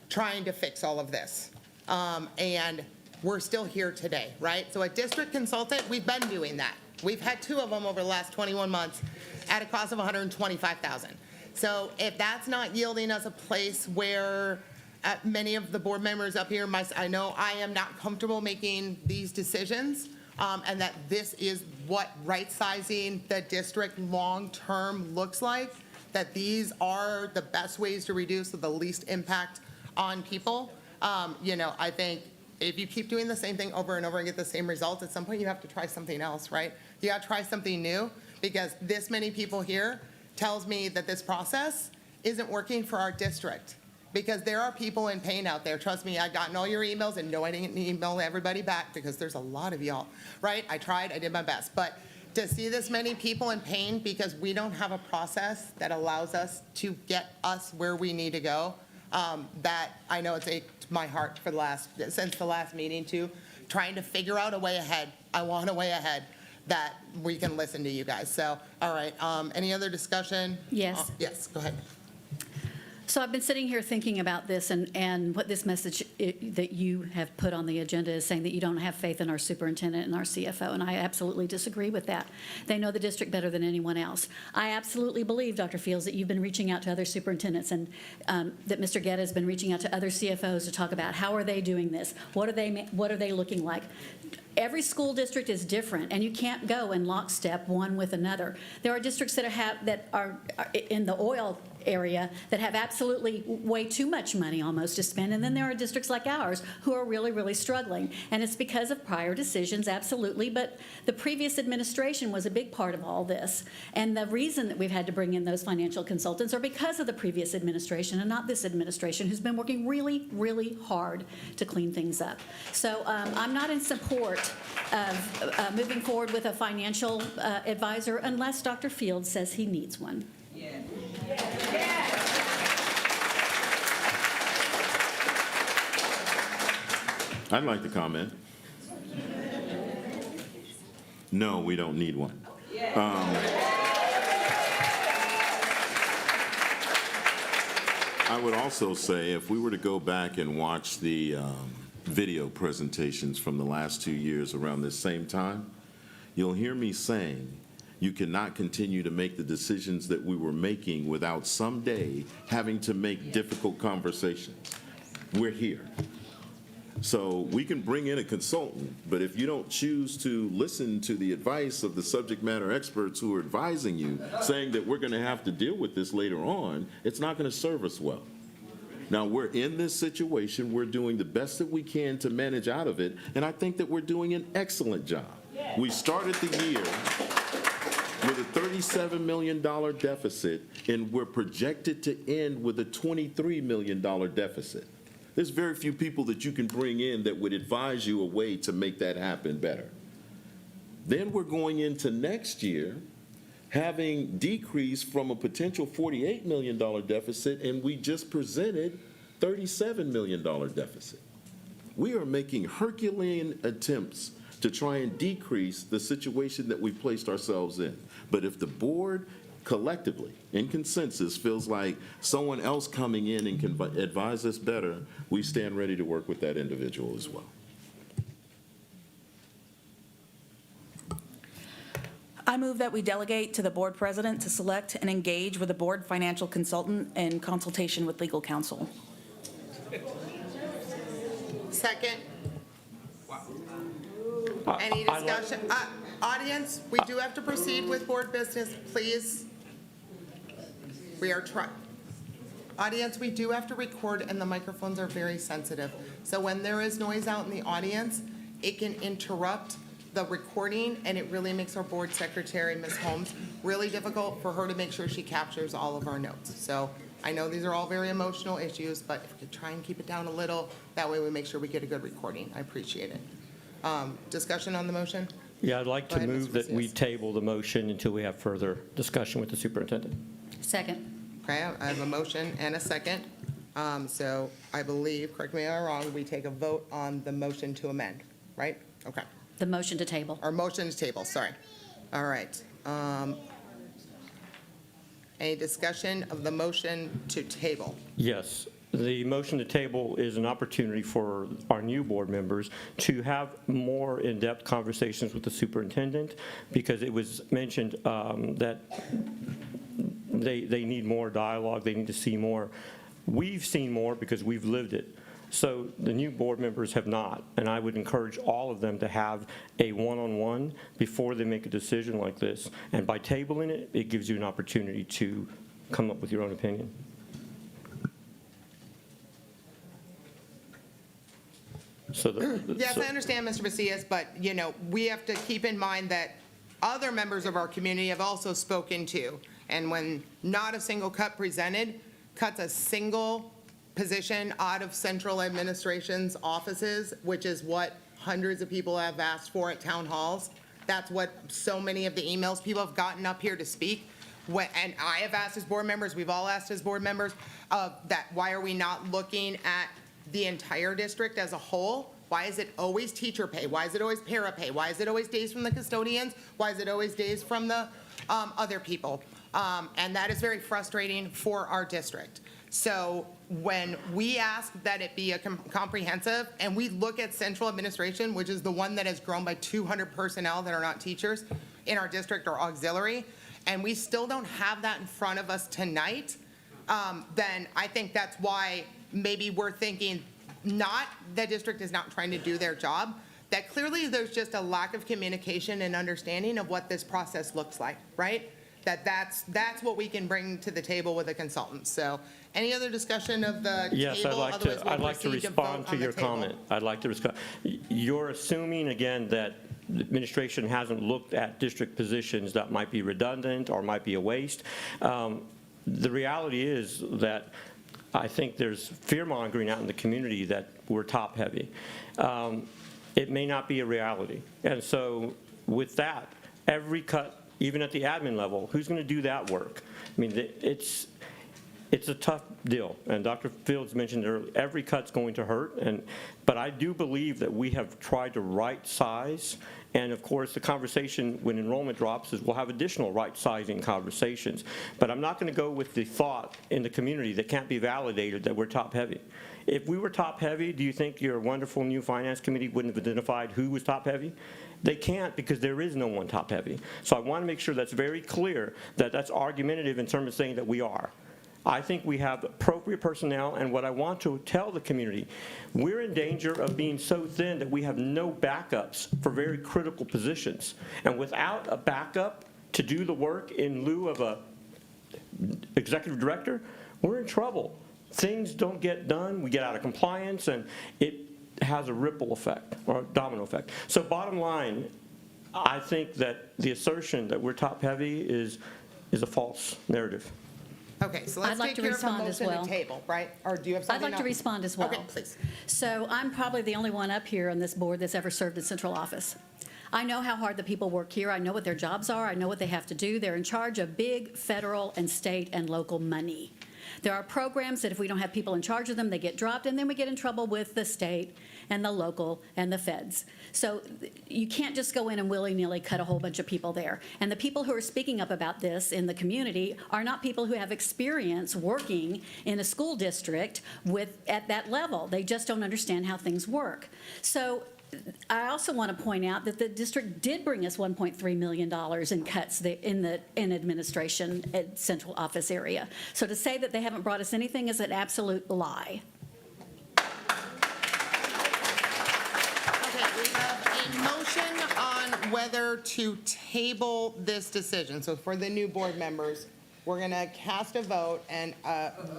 trying to fix all of this. And we're still here today, right? So a district consultant, we've been doing that. We've had 2 of them over the last 21 months at a cost of $125,000. So if that's not yielding us a place where many of the board members up here, I know I am not comfortable making these decisions, and that this is what right-sizing the district long-term looks like, that these are the best ways to reduce the least impact on people. I think if you keep doing the same thing over and over and get the same results, at some point you have to try something else, right? You got to try something new, because this many people here tells me that this process isn't working for our district, because there are people in pain out there. Trust me, I've gotten all your emails, and no, I didn't email everybody back because there's a lot of y'all, right? I tried, I did my best. But to see this many people in pain because we don't have a process that allows us to get us where we need to go, that I know it's ached my heart for since the last meeting too, trying to figure out a way ahead. I want a way ahead that we can listen to you guys. So, all right, any other discussion? Yes. Yes, go ahead. So I've been sitting here thinking about this, and what this message that you have put on the agenda is saying that you don't have faith in our superintendent and our CFO, and I absolutely disagree with that. They know the district better than anyone else. I absolutely believe, Dr. Fields, that you've been reaching out to other superintendents, and that Mr. Guetta has been reaching out to other CFOs to talk about how are they doing this? What are they looking like? Every school district is different, and you can't go in lockstep one with another. There are districts that are in the oil area that have absolutely way too much money almost to spend, and then there are districts like ours who are really, really struggling. And it's because of prior decisions, absolutely, but the previous administration was a big part of all this. And the reason that we've had to bring in those financial consultants are because of the previous administration and not this administration, who's been working really, really hard to clean things up. So I'm not in support of moving forward with a financial advisor unless Dr. Fields says he needs one. I'd like to comment. No, we don't need one. I would also say, if we were to go back and watch the video presentations from the last 2 years around this same time, you'll hear me saying you cannot continue to make the decisions that we were making without someday having to make difficult conversations. We're here. So we can bring in a consultant, but if you don't choose to listen to the advice of the subject matter experts who are advising you, saying that we're going to have to deal with this later on, it's not going to serve us well. Now, we're in this situation. We're doing the best that we can to manage out of it, and I think that we're doing an excellent job. We started the year with a $37 million deficit, and we're projected to end with a $23 million deficit. There's very few people that you can bring in that would advise you a way to make that happen better. Then we're going into next year having decreased from a potential $48 million deficit, and we just presented $37 million deficit. We are making Herculean attempts to try and decrease the situation that we placed ourselves in. But if the board collectively, in consensus, feels like someone else coming in and can advise us better, we stand ready to work with that individual as well. I move that we delegate to the board president to select and engage with a board financial consultant in consultation with legal counsel. Second. Any discussion? Audience, we do have to proceed with board business, please. We are trying. Audience, we do have to record, and the microphones are very sensitive. So when there is noise out in the audience, it can interrupt the recording, and it really makes our board secretary, Ms. Holmes, really difficult for her to make sure she captures all of our notes. So I know these are all very emotional issues, but if we could try and keep it down a little, that way we make sure we get a good recording. I appreciate it. Discussion on the motion? Yeah, I'd like Go to ahead, move Mr. that we Macias. table the motion until we have further discussion with the superintendent. Second. Okay, I have a motion and a second. So I believe, correct me if I'm wrong, we take a vote on the motion to amend, right? Okay. The motion to table. Or motion to table, sorry. All right. Any discussion of the motion to table? Yes. The motion to table is an opportunity for our new board members to have more in-depth conversations with the superintendent, because it was mentioned that they need more dialogue, they need to see more. We've seen more because we've lived it. So the new board members have not, and I would encourage all of them to have a one-on-one before they make a decision like this. And by tabling it, it gives you an opportunity to come up with your own opinion. So Yes, I understand, Mr. Macias, but, we have to keep in mind that other members of our community have also spoken to. And when not a single cut presented, cuts a single position out of central administration's offices, which is what hundreds of people have asked for at town halls. That's what so many of the emails people have gotten up here to speak. And I have asked as board members, we've all asked as board members, that why are we not looking at the entire district as a whole? Why is it always teacher pay? Why is it always para pay? Why is it always days from the custodians? Why is it always days from the other people? And that is very frustrating for our district. So when we ask that it be a comprehensive, and we look at central administration, which is the one that has grown by 200 personnel that are not teachers in our district or auxiliary, and we still don't have that in front of us tonight, then I think that's why maybe we're thinking not the district is not trying to do their job, that clearly there's just a lack of communication and understanding of what this process looks like, right? That's what we can bring to the table with a consultant. So any other discussion of the Yes, table? Otherwise, we'll I'd like to proceed respond vote to on the your table. comment. I'd like to respond. You're assuming, again, that the administration hasn't looked at district positions that might be redundant or might be a waste. The reality is that I think there's fear-mongering out in the community that we're top-heavy. It may not be a reality. And so with that, every cut, even at the admin level, who's going to do that work? I mean, it's a tough deal. And Dr. Fields mentioned earlier, every cut's going to hurt. But I do believe that we have tried to right size. And of course, the conversation when enrollment drops is we'll have additional right sizing conversations. But I'm not going to go with the thought in the community that can't be validated that we're top heavy. If we were top heavy, do you think your wonderful new finance committee wouldn't have identified who was top heavy? They can't, because there is no one top heavy. So I want to make sure that's very clear that that's argumentative in terms of saying that we are. I think we have appropriate personnel, and what I want to tell the community, we're in danger of being so thin that we have no backups for very critical positions. And without a backup to do the work in lieu of a executive director, we're in trouble. Things don't get done, we get out of compliance, and it has a ripple effect or a domino effect. So bottom line, I think that the assertion that we're top heavy is a false narrative. Okay, so let's I'd like take to care of the respond as motion well. to table, right? Or do you have I'd something like to else? respond as well. Okay, please. So I'm probably the only one up here on this board that's ever served in central office. I know how hard the people work here. I know what their jobs are. I know what they have to do. They're in charge of big federal and state and local money. There are programs that if we don't have people in charge of them, they get dropped, and then we get in trouble with the state and the local and the feds. So you can't just go in and willy-nilly cut a whole bunch of people there. And the people who are speaking up about this in the community are not people who have experience working in a school district at that level. They just don't understand how things work. So I also want to point out that the district did bring us $1.3 million in cuts in administration at central office area. So to say that they haven't brought us anything is an absolute lie. Okay, we have a motion on whether to table this decision. So for the new board members, we're going to cast a vote, and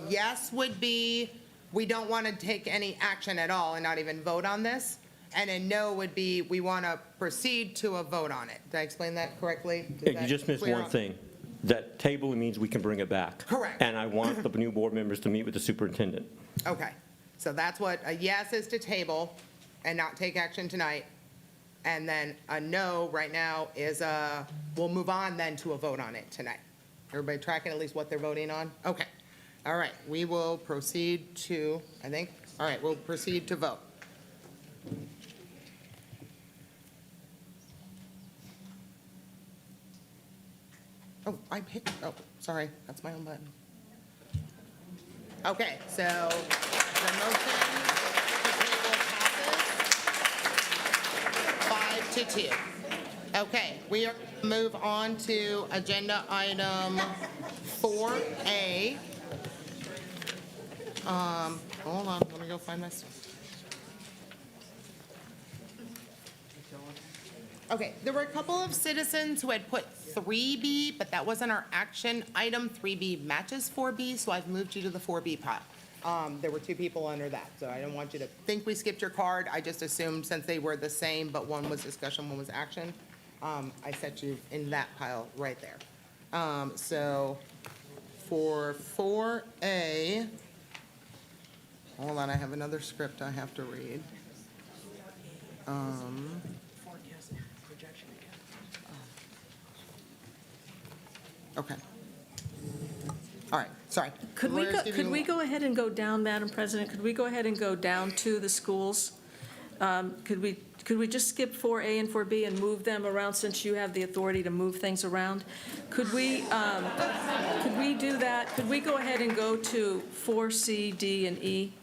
yes would be we don't want to take any action at all and not even vote on this. And a no would be, we want to proceed to a vote on it. Did I explain that correctly? Is You that just missed clear one on- thing. That table means we can bring it back. Correct. And I want the new board members to meet with the superintendent. Okay, so that's what a yes is to table and not take action tonight. And then a no right now is we'll move on then to a vote on it tonight. Everybody tracking at least what they're voting on? Okay. All right, we will proceed to, I think, all right, we'll proceed to vote. Oh, I hit, oh, sorry, that's my own button. Okay, so the motion to table passes 5-2. Okay, we are going to move on to agenda item 4A. Hold on, let me go find my stuff. Okay, there were a couple of citizens who had put 3B, but that wasn't our action item. 3B matches 4B, so I've moved you to the 4B pile. There were two people under that, so I don't want you to think we skipped your card. I just assumed since they were the same, but one was discussion, one was action, I set you in that pile right there. So for 4A, hold on, I have another script I have to read. Okay. All right, sorry. Could we, Lawyers go- give could you- we go ahead and go down, Madam President? Could we go ahead and go down to the schools? Could we just skip 4A and 4B and move them around since you have the authority to move things around? Could we do that? Could we go ahead and go to 4C, D, and E?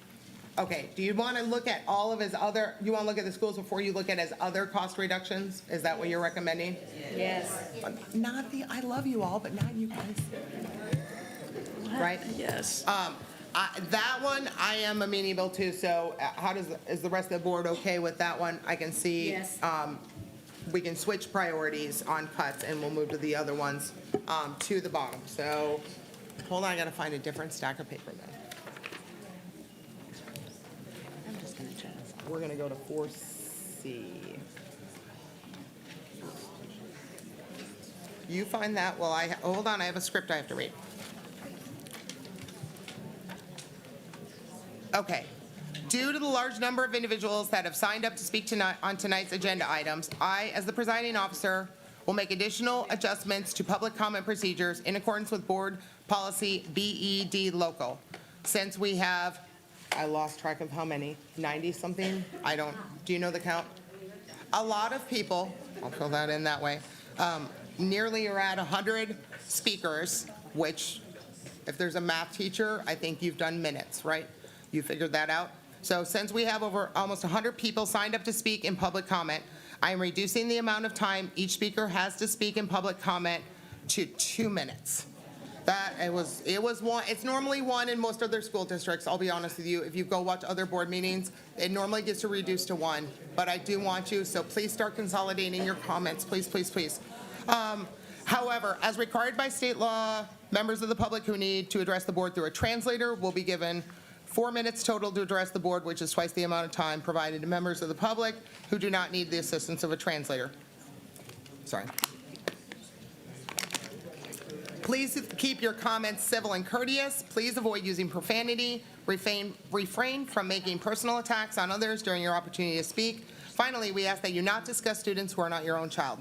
Okay, do you want to look at all of his other, you want to look at the schools before you look at his other cost reductions? Is that what you're recommending? Yes. Not the, I love you all, but not you guys. Right? Yes. That one, I am amenable to, so how does, is the rest of the board okay with that one? I can see. Yes. We can switch priorities on cuts, and we'll move to the other ones to the bottom. So, hold on, I gotta find a different stack of paper then. We're gonna go to 4C. You find that while hold on, I have a script I have to read. Okay. Due to the large number of individuals that have signed up to speak tonight on tonight's agenda items, I, as the presiding officer, will make additional adjustments to public comment procedures in accordance with board policy BED local. Since we have, I lost track of how many, 90-something? Do you know the count? A lot of people, I'll fill that in that way. Nearly you're at 100 speakers, which, if there's a math teacher, I think you've done minutes, right? You figured that out? So since we have over almost 100 people signed up to speak in public comment, I am reducing the amount of time each speaker has to speak in public comment to 2 minutes. It's normally one in most other school districts, I'll be honest with you. If you go watch other board meetings, it normally gets reduced to 1. But I do want you, so please start consolidating your comments, please, please, please. However, as required by state law, members of the public who need to address the board through a translator will be given 4 minutes total to address the board, which is twice the amount of time provided to members of the public who do not need the assistance of a translator. Sorry. Please keep your comments civil and courteous. Please avoid using profanity. Refrain from making personal attacks on others during your opportunity to speak. Finally, we ask that you not discuss students who are not your own child.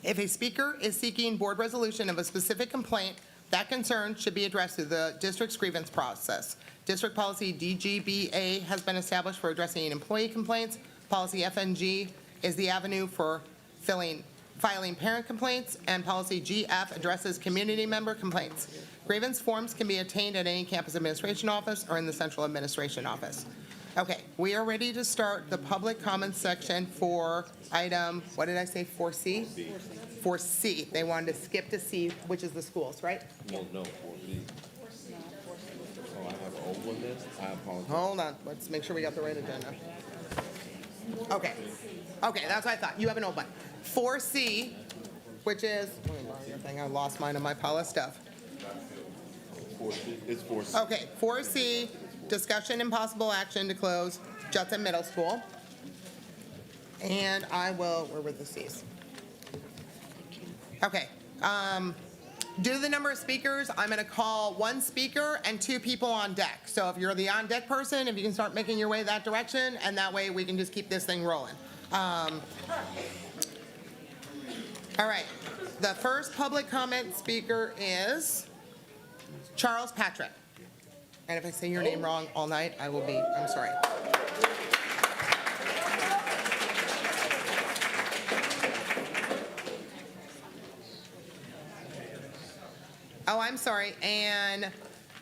If a speaker is seeking board resolution of a specific complaint, that concern should be addressed through the district's grievance process. District policy DGBA has been established for addressing employee complaints. Policy FNG is the avenue for filing parent complaints, and policy GF addresses community member complaints. Grievance forms can be obtained at any campus administration office or in the central administration office. Okay, we are ready to start the public comments section for item, what did I say, 4C? 4C. They wanted to skip to C, which is the schools, right? Well, no, 4B. Oh, I have an old one then? I apologize. Hold on, let's make sure we got the right agenda. Okay, that's what I thought. You have an old one. 4C, which is, let me borrow your thing, I lost mine in my pile of stuff. 4C, it's 4C. Okay, 4C, discussion and possible action to close Judson Middle School. And I will, where were the Cs? Okay. Due to the number of speakers, I'm going to call one speaker and two people on deck. So if you're the on-deck person, if you can start making your way that direction, and that way we can just keep this thing rolling. All right. The first public comment speaker is Charles Patrick. And if I say your name wrong all night, I'm sorry. Oh, I'm sorry. And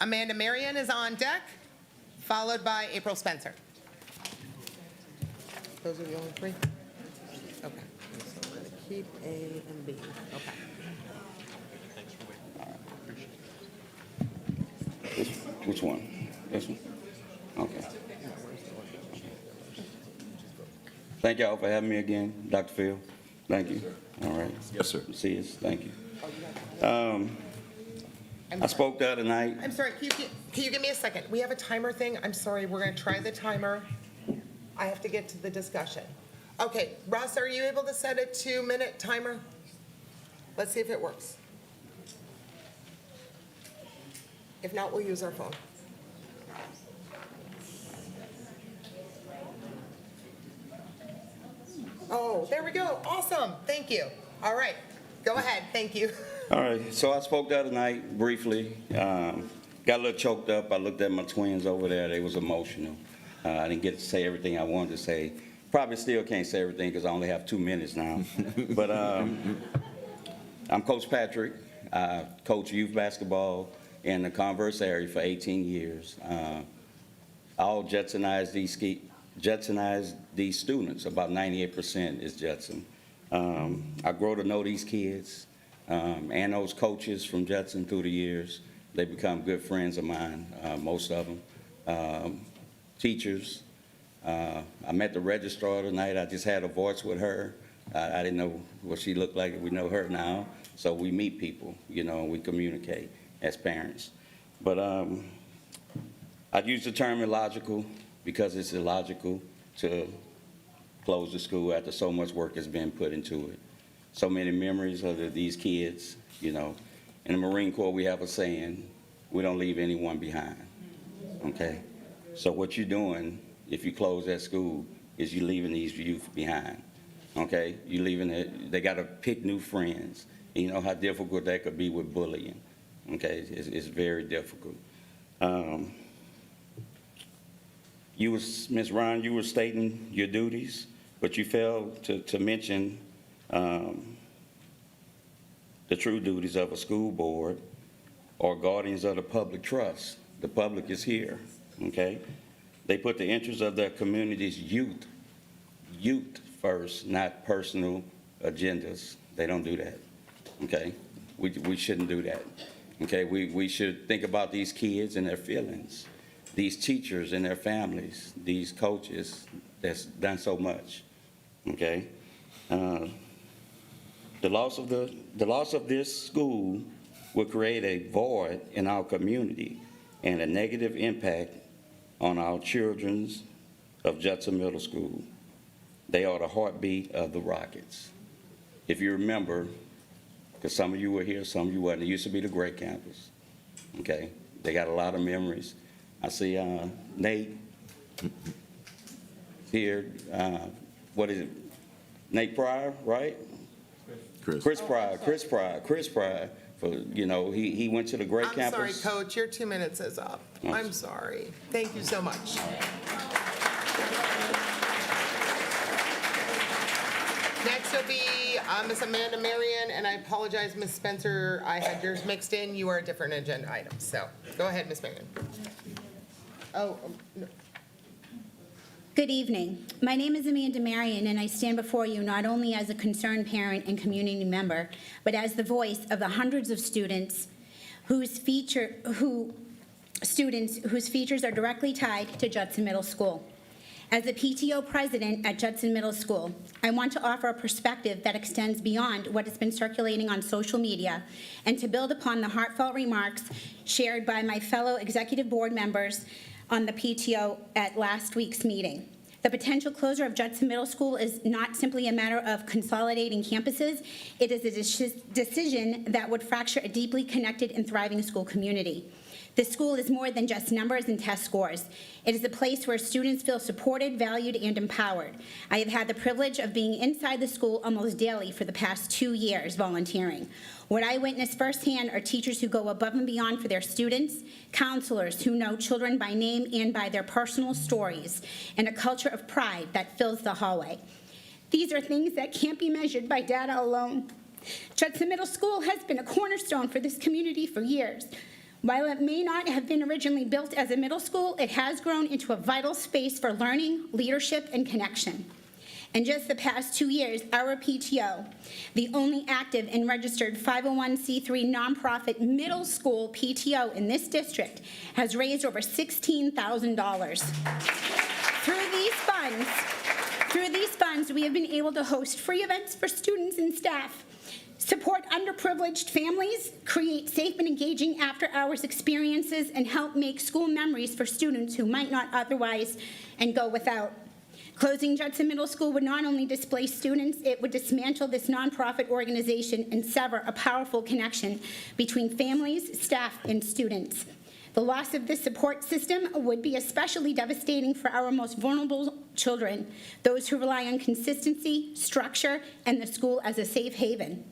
Amanda Marion is on deck, followed by April Spencer. Those are the only three? Okay. So we're going to keep A and B. Okay. Which one? This one? Okay. Thank y'all for having me again, Dr. Phil. Thank you. All right. Yes, sir. See us. Thank you. I spoke the other night. I'm sorry, can you give me a second? We have a timer thing. I'm sorry, we're going to try the timer. I have to get to the discussion. Okay, Russ, are you able to set a 2-minute timer? Let's see if it works. If not, we'll use our phone. Oh, there we go. Awesome. Thank you. All right. Go ahead. Thank you. All right, so I spoke the other night briefly. Got a little choked up. I looked at my twins over there. They was emotional. I didn't get to say everything I wanted to say. Probably still can't say everything because I only have 2 minutes now. But I'm Coach Patrick. I coach youth basketball in the Converse area for 18 years. I'll Jetsonize these students. About 98% is Jetson. I grow to know these kids. And those coaches from Jetson through the years. They become good friends of mine, most of them. Teachers. I met the registrar tonight. I just had a voice with her. I didn't know what she looked like. We know her now. So we meet people, and we communicate as parents. But I'd use the term illogical because it's illogical to close the school after so much work has been put into it. So many memories of these kids, In the Marine Corps, we have a saying, we don't leave anyone behind, okay? So what you're doing, if you close that school, is you're leaving these youth behind, okay? You're leaving it, they got to pick new friends. And you know how difficult that could be with bullying, okay? It's very difficult. Ms. Ryan, you were stating your duties, but you failed to mention the true duties of a school board or guardians of the public trust. The public is here, okay? They put the interests of their community's youth first, not personal agendas. They don't do that, okay? We shouldn't do that, okay? We should think about these kids and their feelings, these teachers and their families, these coaches that's done so much, okay? The loss of this school will create a void in our community and a negative impact on our children of Judson Middle School. They are the heartbeat of the Rockets. If you remember, because some of you were here, some of you weren't, it used to be the great campus, okay? They got a lot of memories. I see Nate here. What is it? Nate Pryor, right? Chris Pryor, for, he went to the great I'm campus. sorry, Coach, your 2 minutes is up. Oh. I'm sorry. Thank you so much. Next will be Miss Amanda Marion, and I apologize, Miss Spencer, I had yours mixed in. You are a different agenda item, so go ahead, Miss Marion. Oh, no. Good evening. My name is Amanda Marion, and I stand before you not only as a concerned parent and community member, but as the voice of the hundreds of students whose features are directly tied to Judson Middle School. As the PTO president at Judson Middle School, I want to offer a perspective that extends beyond what has been circulating on social media and to build upon the heartfelt remarks shared by my fellow executive board members on the PTO at last week's meeting. The potential closure of Judson Middle School is not simply a matter of consolidating campuses. It is a decision that would fracture a deeply connected and thriving school community. This school is more than just numbers and test scores. It is a place where students feel supported, valued, and empowered. I have had the privilege of being inside the school almost daily for the past 2 years volunteering. What I witness firsthand are teachers who go above and beyond for their students, counselors who know children by name and by their personal stories, and a culture of pride that fills the hallway. These are things that can't be measured by data alone. Judson Middle School has been a cornerstone for this community for years. While it may not have been originally built as a middle school, it has grown into a vital space for learning, leadership, and connection. In just the past 2 years, our PTO, the only active and registered 501c3 nonprofit middle school PTO in this district, has raised over $16,000. Through these funds, we have been able to host free events for students and staff, support underprivileged families, create safe and engaging after-hours experiences, and help make school memories for students who might not otherwise and go without. Closing Judson Middle School would not only displace students, it would dismantle this nonprofit organization and sever a powerful connection between families, staff, and students. The loss of this support system would be especially devastating for our most vulnerable children, those who rely on consistency, structure, and the school as a safe haven.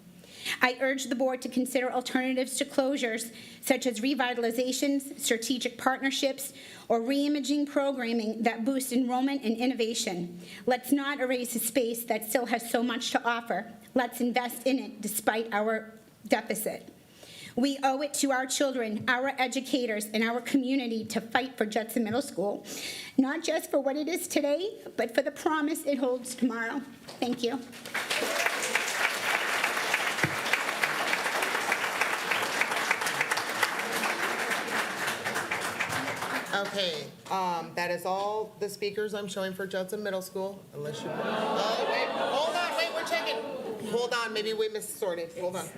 I urge the board to consider alternatives to closures, such as revitalizations, strategic partnerships, or reimaging programming that boost enrollment and innovation. Let's not erase a space that still has so much to offer. Let's invest in it despite our deficit. We owe it to our children, our educators, and our community to fight for Judson Middle School, not just for what it is today, but for the promise it holds tomorrow. Thank you. Okay, that is all the speakers I'm showing for Judson Middle School, unless you, oh, wait, hold on, wait, we're checking. Hold on, maybe we missorted, hold on.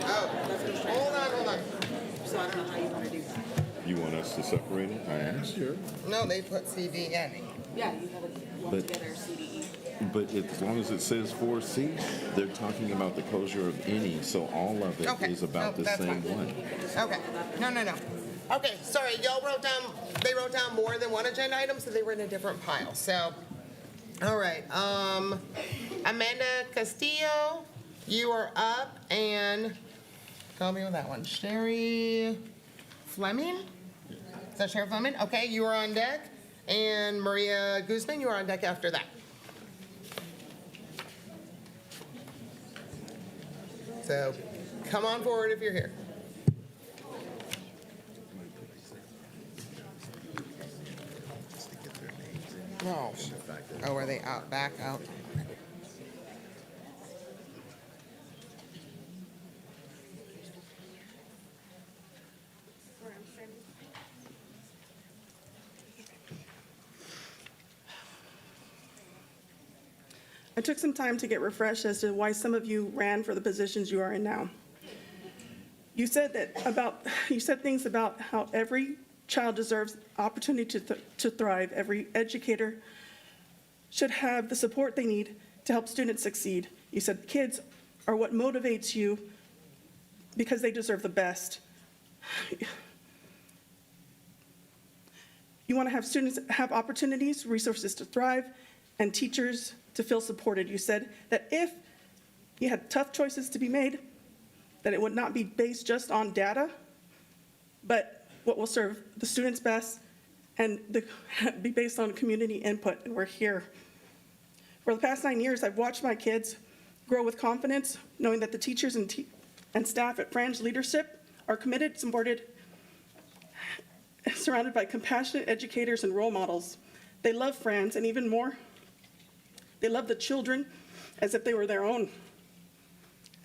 Oh, hold on. So I don't know how you want to do that. You want us to separate it? I asked you. No, they put CDN. Yeah, you have a But- together CDE. But as long as it says 4C, they're talking about the closure of any, so all of it Okay. is about No, the that's same fine. one. Okay, no. Okay, sorry, they wrote down more than one agenda item, so they were in a different pile, so. All right, Amanda Castillo, you are up, and help me with that one. Sherry Fleming? Is that Sherry Fleming? Okay, you are on deck. And Maria Guzman, you are on deck after that. So come on forward if you're here. No. Oh, are they out, back out? I took some time to get refreshed as to why some of you ran for the positions you are in now. You said things about how every child deserves opportunity to thrive. Every educator should have the support they need to help students succeed. You said kids are what motivates you because they deserve the best. You want to have students have opportunities, resources to thrive, and teachers to feel supported. You said that if you had tough choices to be made, that it would not be based just on data, but what will serve the students best and be based on community input, and we're here. For the past 9 years, I've watched my kids grow with confidence, knowing that the teachers and staff at Fran's leadership are committed, supported, surrounded by compassionate educators and role models. They love Fran's, and even more, they love the children as if they were their own.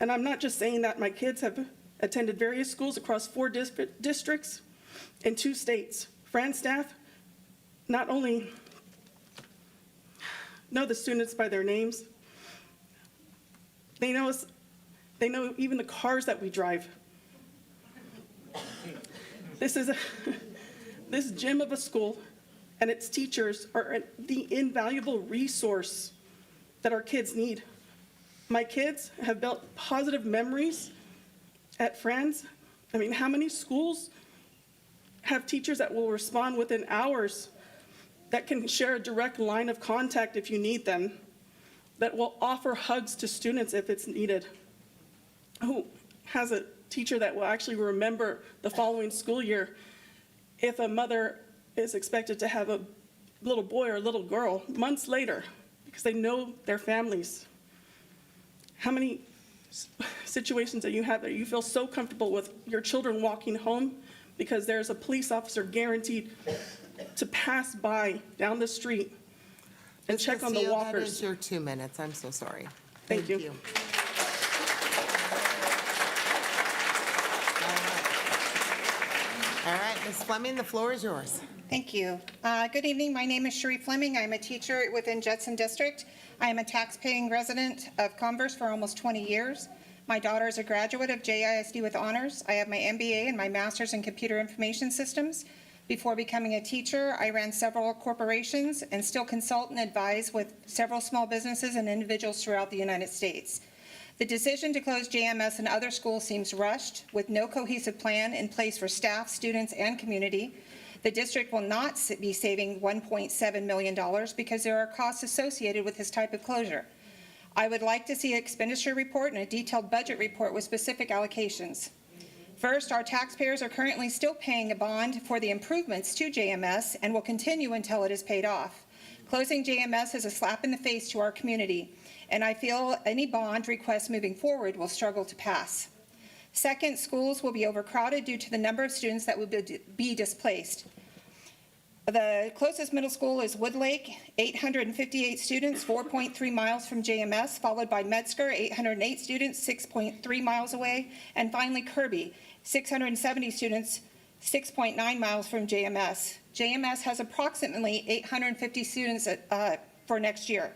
And I'm not just saying that. My kids have attended various schools across 4 districts in 2 states. Fran's staff not only know the students by their names, they know even the cars that we drive. This this gem of a school and its teachers are the invaluable resource that our kids need. My kids have built positive memories at Friends. I mean, how many schools have teachers that will respond within hours, that can share a direct line of contact if you need them, that will offer hugs to students if it's needed? Who has a teacher that will actually remember the following school year if a mother is expected to have a little boy or a little girl months later because they know their families? How many situations that you have that you feel so comfortable with your children walking home because there's a police officer guaranteed to pass by down the street and Ms. check on the Castillo, That walkers? is your 2 minutes. I'm so sorry. Thank you. All right, Ms. Fleming, the floor is yours. Thank you. Good evening. My name is Cherie Fleming. I'm a teacher within Judson District. I am a tax-paying resident of Converse for almost 20 years. My daughter is a graduate of JISD with honors. I have my MBA and my master's in computer information systems. Before becoming a teacher, I ran several corporations and still consult and advise with several small businesses and individuals throughout the United States. The decision to close JMS and other schools seems rushed, with no cohesive plan in place for staff, students, and community. The district will not be saving $1.7 million because there are costs associated with this type of closure. I would like to see an expenditure report and a detailed budget report with specific allocations. First, our taxpayers are currently still paying a bond for the improvements to JMS and will continue until it is paid off. Closing JMS is a slap in the face to our community, and I feel any bond request moving forward will struggle to pass. Second, schools will be overcrowded due to the number of students that will be displaced. The closest middle school is Woodlake, 858 students, 4.3 miles from JMS, followed by Metzger, 808 students, 6.3 miles away, and finally Kirby, 670 students, 6.9 miles from JMS. JMS has approximately 850 students for next year.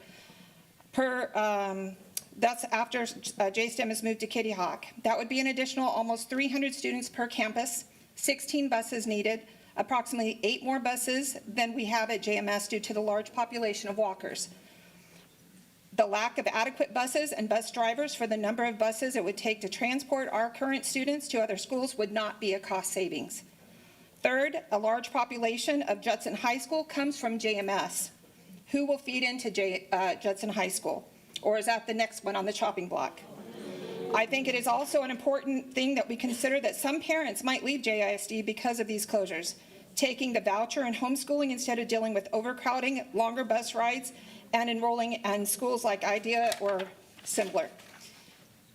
That's after JSTEM has moved to Kitty Hawk. That would be an additional almost 300 students per campus, 16 buses needed, approximately 8 more buses than we have at JMS due to the large population of walkers. The lack of adequate buses and bus drivers for the number of buses it would take to transport our current students to other schools would not be a cost savings. Third, a large population of Judson High School comes from JMS. Who will feed into Judson High School? Or is that the next one on the chopping block? I think it is also an important thing that we consider that some parents might leave JISD because of these closures, taking the voucher and homeschooling instead of dealing with overcrowding, longer bus rides, and enrolling in schools like IDEA or similar.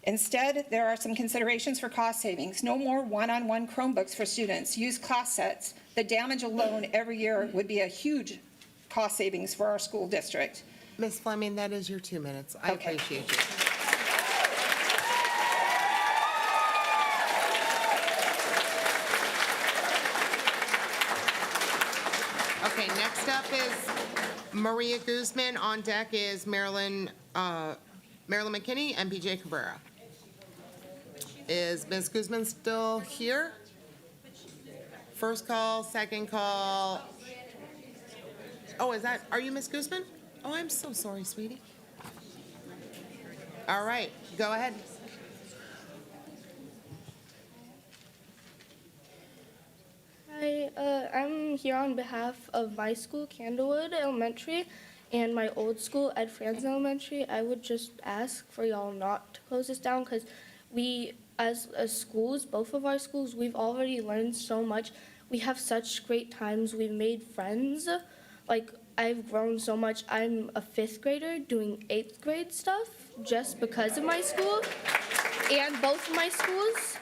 Instead, there are some considerations for cost savings. No more one-on-one Chromebooks for students. Use class sets. The damage alone every year would be a huge cost savings for our school district. Ms. Fleming, that is your 2 minutes. I Okay. appreciate you. Okay, next up is Maria Guzman. On deck is Marilyn McKinney and PJ Cabrera. Is Ms. Guzman still here? First call, second call. Oh, are you Ms. Guzman? Oh, I'm so sorry, sweetie. All right, go ahead. Hi, I'm here on behalf of my school, Candlewood Elementary, and my old school, Ed Franz Elementary. I would just ask for y'all not to close this down because we, as schools, both of our schools, we've already learned so much. We have such great times. We've made friends. Like, I've grown so much. I'm a 5th grader doing 8th grade stuff just because of my school and both of my schools.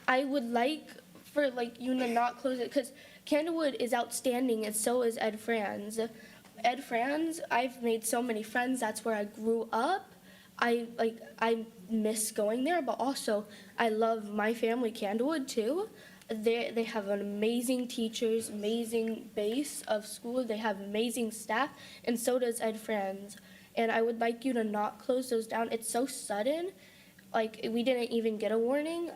I would like for you to not close it because Candlewood is outstanding and so is Ed Franz. Ed Franz, I've made so many friends. That's where I grew up. I miss going there, but also I love my family, Candlewood, too. They have an amazing teachers, amazing base of school. They have amazing staff, and so does Ed Franz. And I would like you to not close those down. It's so sudden. We didn't even get a warning.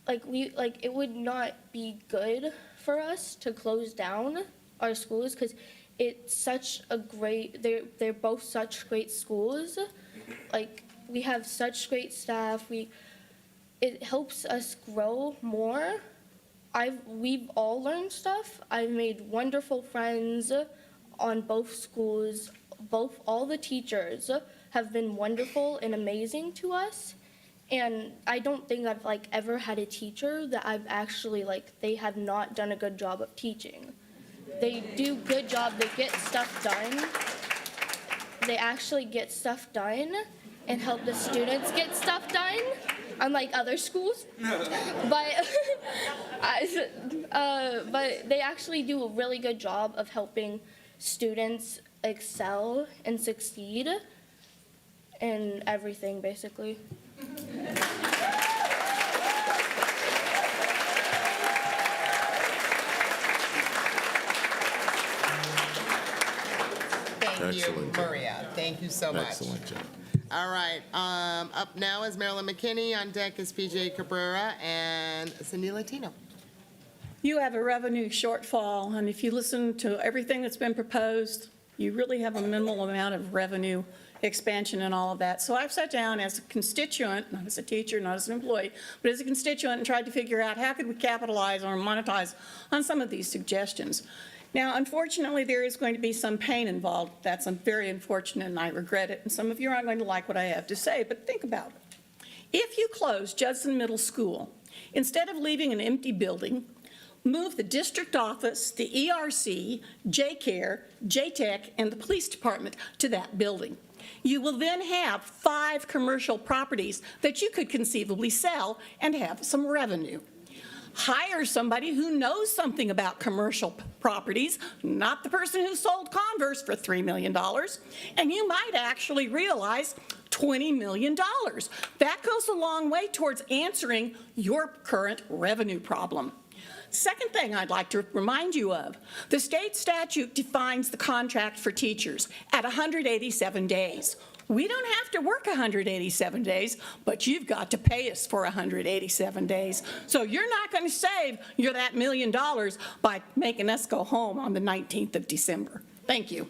It would not be good for for us to close down our schools because it's such a great, they're both such great schools. Like, we have such great staff. It helps us grow more. We've all learned stuff. I've made wonderful friends on both schools. All the teachers have been wonderful and amazing to us. And I don't think I've ever had a teacher that I've actually they have not done a good job of teaching. They do good job, they get stuff done. They actually get stuff done and help the students get stuff done, unlike other schools. But but they actually do a really good job of helping students excel and succeed in everything, basically. Thank you, Excellent job. Maria. Thank you so much. Excellent job. All right, up now is Marilyn McKinney. On deck is PJ Cabrera and Cindy Latino. You have a revenue shortfall, and if you listen to everything that's been proposed, you really have a minimal amount of revenue expansion and all of that. So I've sat down as a constituent, not as a teacher, not as an employee, but as a constituent and tried to figure out how could we capitalize or monetize on some of these suggestions. Now, unfortunately, there is going to be some pain involved. That's very unfortunate, and I regret it, and some of you aren't going to like what I have to say, but think about it. If you close Judson Middle School, instead of leaving an empty building, move the district office, the ERC, J-Care, J-Tech, and the police department to that building. You will then have 5 commercial properties that you could conceivably sell and have some revenue. Hire somebody who knows something about commercial properties, not the person who sold Converse for $3 million, and you might actually realize $20 million. That goes a long way towards answering your current revenue problem. Second thing I'd like to remind you of, the state statute defines the contract for teachers at 187 days. We don't have to work 187 days, but you've got to pay us for 187 days. So you're not going to save that $1 million by making us go home on the 19th of December. Thank you.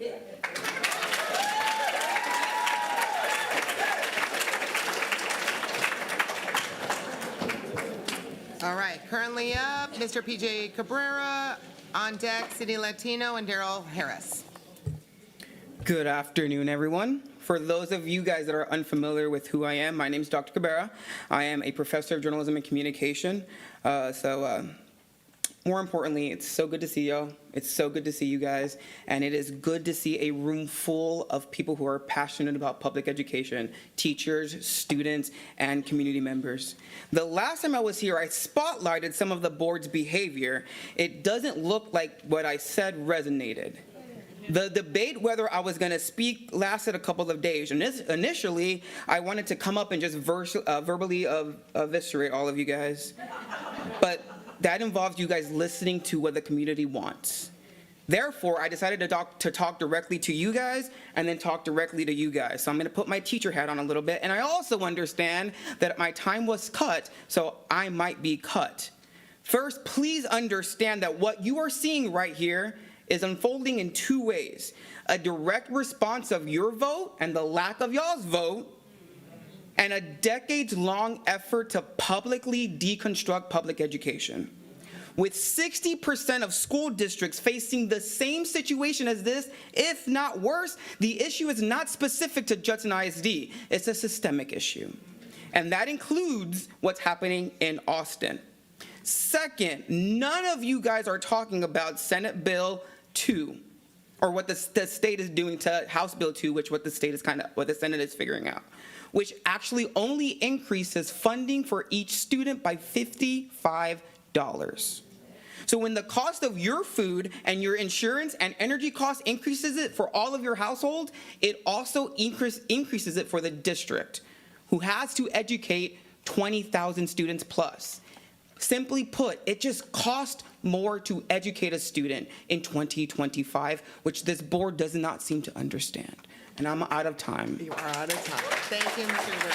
All right, currently up, Mr. PJ Cabrera. On deck, Cindy Latino and Daryl Harris. Good afternoon, everyone. For those of you guys that are unfamiliar with who I am, my name is Dr. Cabrera. I am a professor of journalism and communication. More importantly, it's so good to see y'all. It's so good to see you guys. And it is good to see a room full of people who are passionate about public education, teachers, students, and community members. The last time I was here, I spotlighted some of the board's behavior. It doesn't look like what I said resonated. The debate whether I was going to speak lasted a couple of days. And initially, I wanted to come up and just verbally eviscerate all of you guys. But that involves you guys listening to what the community wants. Therefore, I decided to talk directly to you guys and then talk directly to you guys. So I'm going to put my teacher hat on a little bit. And I also understand that my time was cut, so I might be cut. First, please understand that what you are seeing right here is unfolding in 2 ways: a direct response of your vote and the lack of y'all's vote, and a decades-long effort to publicly deconstruct public education. With 60% of school districts facing the same situation as this, if not worse, the issue is not specific to Judson ISD. It's a systemic issue. And that includes what's happening in Austin. Second, none of you guys are talking about Senate Bill 2, or what the state is doing to House Bill 2, which what the state is what the Senate is figuring out, which actually only increases funding for each student by $55. So when the cost of your food and your insurance and energy costs increases it for all of your household, it also increases it for the district, who has to educate 20,000 students plus. Simply put, it just costs more to educate a student in 2025, which this board does not seem to understand. And I'm out of time. You are out of time. Thank you, Mr. Rivera.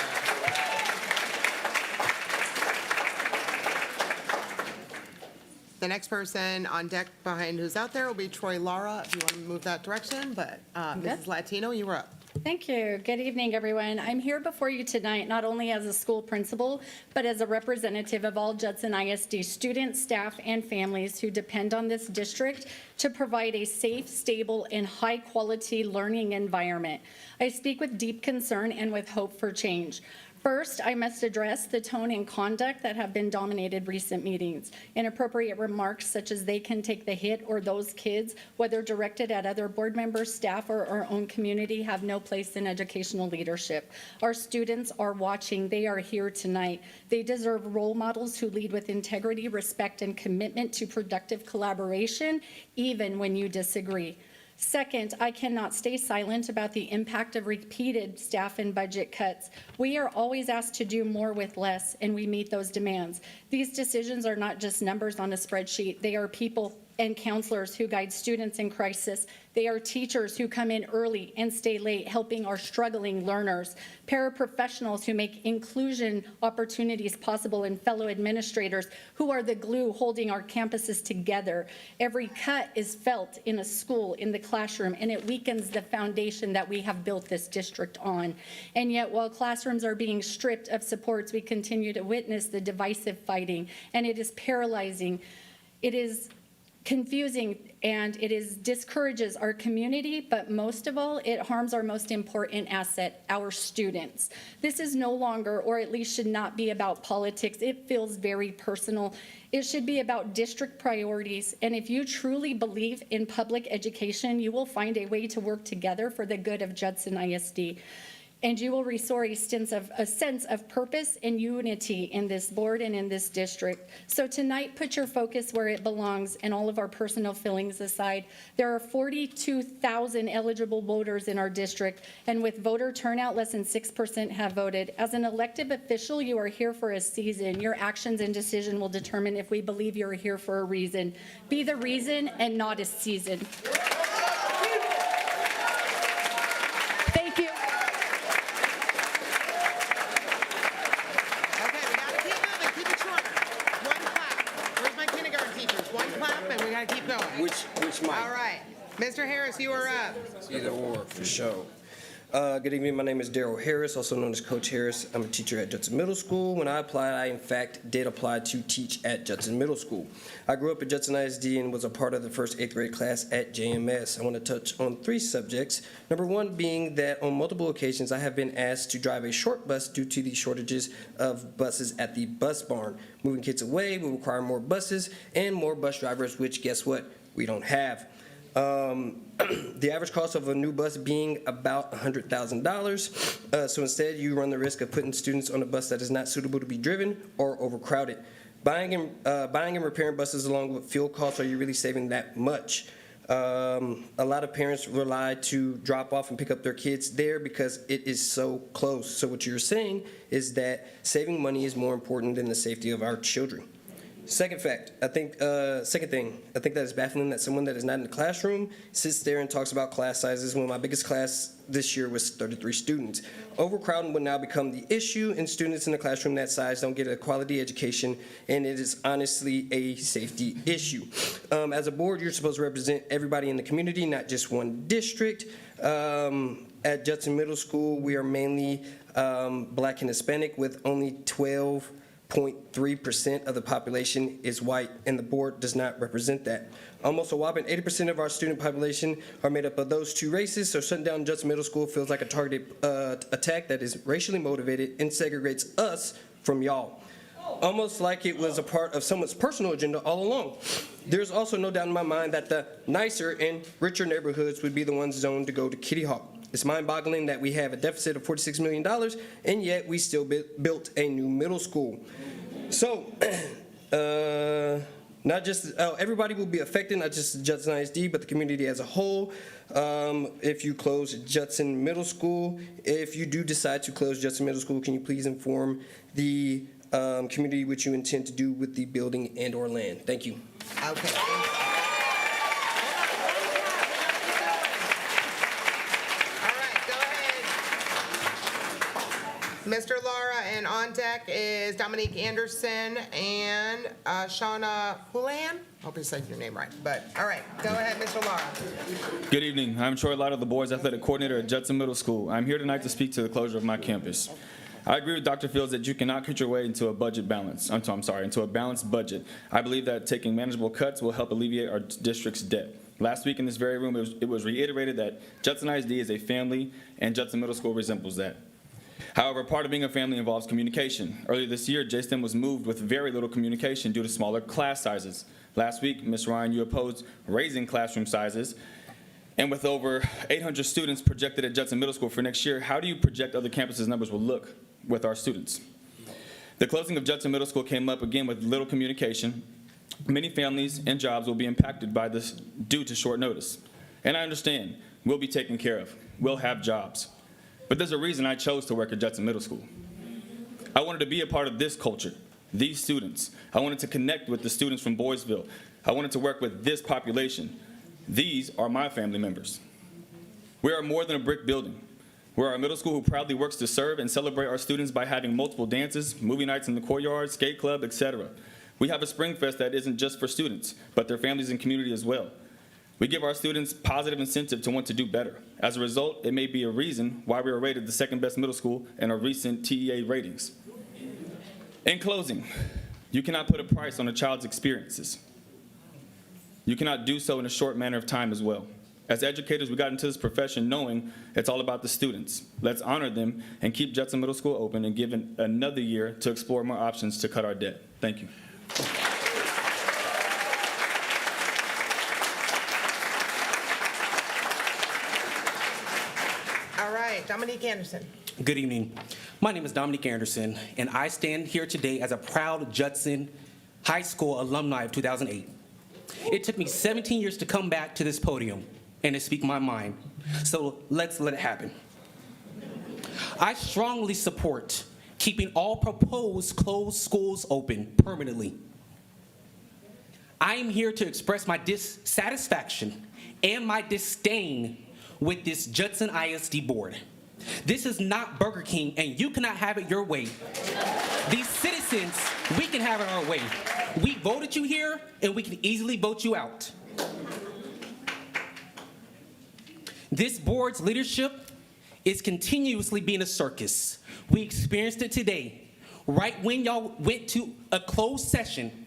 The next person on deck behind who's out there will be Troy Lara, if you want to move that direction, but Mrs. Latino, you were up. Thank you. Good evening, everyone. I'm here before you tonight not only as a school principal, but as a representative of all Judson ISD students, staff, and families who depend on this district to provide a safe, stable, and high-quality learning environment. I speak with deep concern and with hope for change. First, I must address the tone and conduct that have been dominated recent meetings. Inappropriate remarks such as "they can take the hit" or "those kids," whether directed at other board members, staff, or our own community, have no place in educational leadership. Our students are watching. They are here tonight. They deserve role models who lead with integrity, respect, and commitment to productive collaboration, even when you disagree. Second, I cannot stay silent about the impact of repeated staff and budget cuts. We are always asked to do more with less, and we meet those demands. These decisions are not just numbers on a spreadsheet. They are people and counselors who guide students in crisis. They are teachers who come in early and stay late, helping our struggling learners. Paraprofessionals who make inclusion opportunities possible, and fellow administrators who are the glue holding our campuses together. Every cut is felt in a school, in the classroom, and it weakens the foundation that we have built this district on. And yet, while classrooms are being stripped of supports, we continue to witness the divisive fighting, and it is paralyzing. It is confusing, and it discourages our community, but most of all, it harms our most important asset, our students. This is no longer, or at least should not be, about politics. It feels very personal. It should be about district priorities, and if you truly believe in public education, you will find a way to work together for the good of Judson ISD. And you will restore a sense of purpose and unity in this board and in this district. So tonight, put your focus where it belongs, and all of our personal feelings aside. There are 42,000 eligible voters in our district, and with voter turnout, less than 6% have voted. As an elected official, you are here for a season. Your actions and decision will determine if we believe you're here for a reason. Be the reason and not a season. Thank you. Keep going. Which mic? All right. Mr. Harris, you are up. Either or, for sure. Good evening. My name is Daryl Harris, also known as Coach Harris. I'm a teacher at Judson Middle School. When I applied, I in fact did apply to teach at Judson Middle School. I grew up at Judson ISD and was a part of the first 8th grade class at JMS. I want to touch on 3 subjects. Number 1 being that on multiple occasions I have been asked to drive a short bus due to the shortages of buses at the bus barn. Moving kids away will require more buses and more bus drivers, which guess what? We don't have. The average cost of a new bus being about $100,000. So instead, you run the risk of putting students on a bus that is not suitable to be driven or overcrowded. Buying and repairing buses along with fuel costs, are you really saving that much? A lot of parents rely to drop off and pick up their kids there because it is so close. So what you're saying is that saving money is more important than the safety of our children. Second thing, I think that is baffling that someone that is not in the classroom sits there and talks about class sizes when my biggest class this year was 33 students. Overcrowding will now become the issue, and students in the classroom that size don't get a quality education, and it is honestly a safety issue. As a board, you're supposed to represent everybody in the community, not just one district. At Judson Middle School, we are mainly Black and Hispanic, with only 12.3% of the population is white, and the board does not represent that. Almost a whopping 80% of our student population are made up of those 2 races, so shutting down Judson Middle School feels like a targeted attack that is racially motivated and segregates us from y'all. Almost like it was a part of someone's personal agenda all along. There's also no doubt in my mind that the nicer and richer neighborhoods would be the ones zoned to go to Kitty Hawk. It's mind-boggling that we have a deficit of $46 million, and yet we still built a new middle school. So, not just everybody will be affected, not just Judson ISD, but the community as a whole. If you close Judson Middle School, if you do decide to close Judson Middle School, can you please inform the community what you intend to do with the building and/or land? Thank you. Okay. Mr. Lara and on deck is Dominique Anderson and Shauna Houlihan. Hope I said your name right, but all right, go ahead, Mr. Lara. Good evening. I'm Troy Lott, the Boys Athletic Coordinator at Judson Middle School. I'm here tonight to speak to the closure of my campus. I agree with Dr. Fields that you cannot cut your way into a budget balance. Into a balanced budget. I believe that taking manageable cuts will help alleviate our district's debt. Last week in this very room, it was reiterated that Judson ISD is a family, and Judson Middle School resembles that. However, part of being a family involves communication. Earlier this year, JSTEM was moved with very little communication due to smaller class sizes. Last week, Ms. Ryan, you opposed raising classroom sizes. And with over 800 students projected at Judson Middle School for next year, how do you project other campuses' numbers will look with our students? The closing of Judson Middle School came up again with little communication. Many families and jobs will be impacted by this due to short notice. And I understand, we'll be taken care of. We'll have jobs. But there's a reason I chose to work at Judson Middle School. I wanted to be a part of this culture, these students. I wanted to connect with the students from Boysville. I wanted to work with this population. These are my family members. We are more than a brick building. We're a middle school who proudly works to serve and celebrate our students by having multiple dances, movie nights in the courtyard, skate club, etc. We have a Spring Fest that isn't just for students, but their families and community as well. We give our students positive incentive to want to do better. As a result, it may be a reason why we were rated the second best middle school in our recent TEA ratings. In closing, you cannot put a price on a child's experiences. You cannot do so in a short manner of time as well. As educators, we got into this profession knowing it's all about the students. Let's honor them and keep Judson Middle School open and give another year to explore more options to cut our debt. Thank you. All right, Dominique Anderson. Good evening. My name is Dominique Anderson, and I stand here today as a proud Judson High School alumni of 2008. It took me 17 years to come back to this podium and to speak my mind, so let's let it happen. I strongly support keeping all proposed closed schools open permanently. I am here to express my dissatisfaction and my disdain with this Judson ISD board. This is not Burger King, and you cannot have it your way. These citizens, we can have it our way. We voted you here, and we can easily vote you out. This board's leadership is continuously being a circus. We experienced it today. Right when y'all went to a closed session,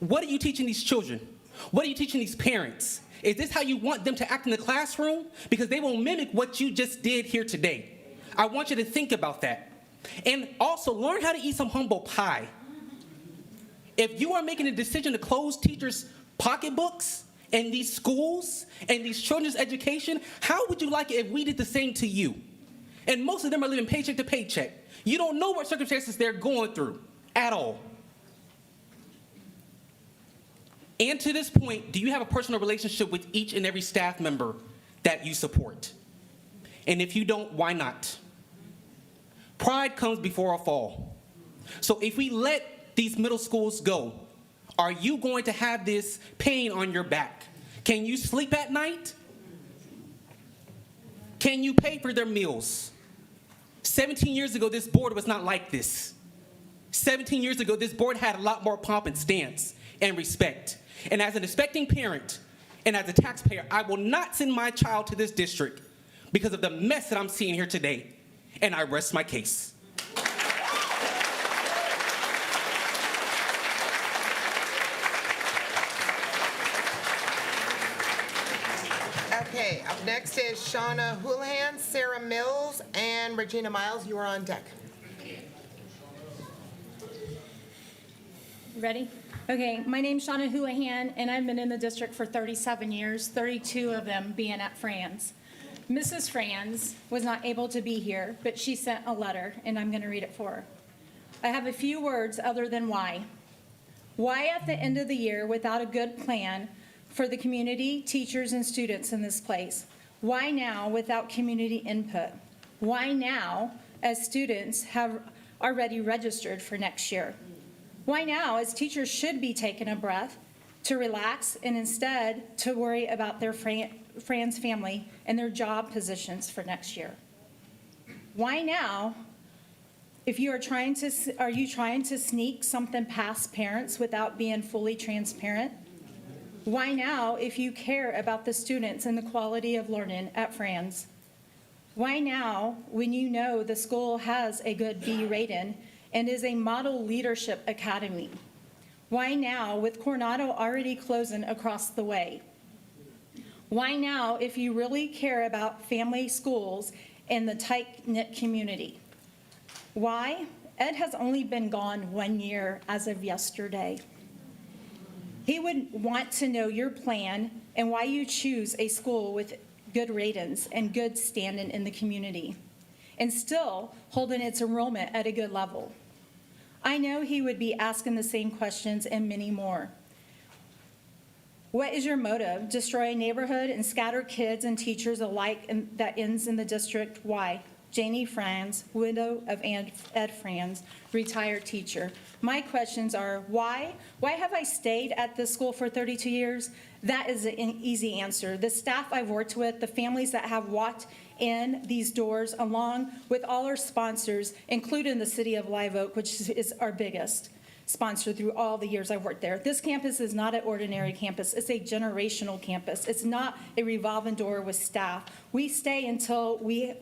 what are you teaching these children? What are you teaching these parents? Is this how you want them to act in the classroom? Because they will mimic what you just did here today. I want you to think about that. And also learn how to eat some humble pie. If you are making a decision to close teachers' pocketbooks in these schools and these children's education, how would you like it if we did the same to you? And most of them are living paycheck to paycheck. You don't know what circumstances they're going through at all. And to this point, do you have a personal relationship with each and every staff member that you support? And if you don't, why not? Pride comes before a fall. So if we let these middle schools go, are you going to have this pain on your back? Can you sleep at night? Can you pay for their meals? 17 years ago, this board was not like this. 17 years ago, this board had a lot more pomp and stance and respect. And as an expecting parent and as a taxpayer, I will not send my child to this district because of the mess that I'm seeing here today. And I rest my case. Okay, up next is Shauna Houlihan, Sarah Mills, and Regina Miles. You are on deck. Ready? Okay, my name's Shauna Houlihan, and I've been in the district for 37 years, 32 of them being at Franz. Mrs. Franz was not able to be here, but she sent a letter, and I'm going to read it for her. I have a few words other than why. Why at the end of the year without a good plan for the community, teachers, and students in this place? Why now without community input? Why now as students have already registered for next year? Why now as teachers should be taking a breath to relax and instead to worry about their Franz family and their job positions for next year? Why now If you are trying to, are you trying to sneak something past parents without being fully transparent? Why now if you care about the students and the quality of learning at Franz? Why now when you know the school has a good B rating and is a model leadership academy? Why now with Coronado already closing across the way? Why now if you really care about family schools and the tight-knit community? Why? Ed has only been gone 1 year as of yesterday. He would want to know your plan and why you choose a school with good ratings and good standing in the community, and still holding its enrollment at a good level. I know he would be asking the same questions and many more. What is your motive? Destroy a neighborhood and scatter kids and teachers alike that ends in the district? Why? Janie Franz, widow of Ed Franz, retired teacher. My questions are, why? Why have I stayed at this school for 32 years? That is an easy answer. The staff I've worked with, the families that have walked in these doors, along with all our sponsors, including the City of Live Oak, which is our biggest sponsor through all the years I've worked there. This campus is not an ordinary campus. It's a generational campus. It's not a revolving door with staff. We stay until we're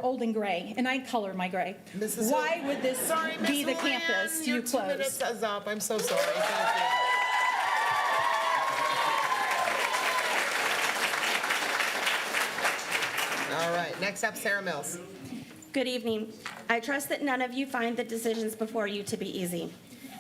old and gray, and I color my gray. Why would this be the campus you Your 2 minutes close? is up. I'm so sorry. Thank you. All right, next up, Sarah Mills. Good evening. I trust that none of you find the decisions before you to be easy.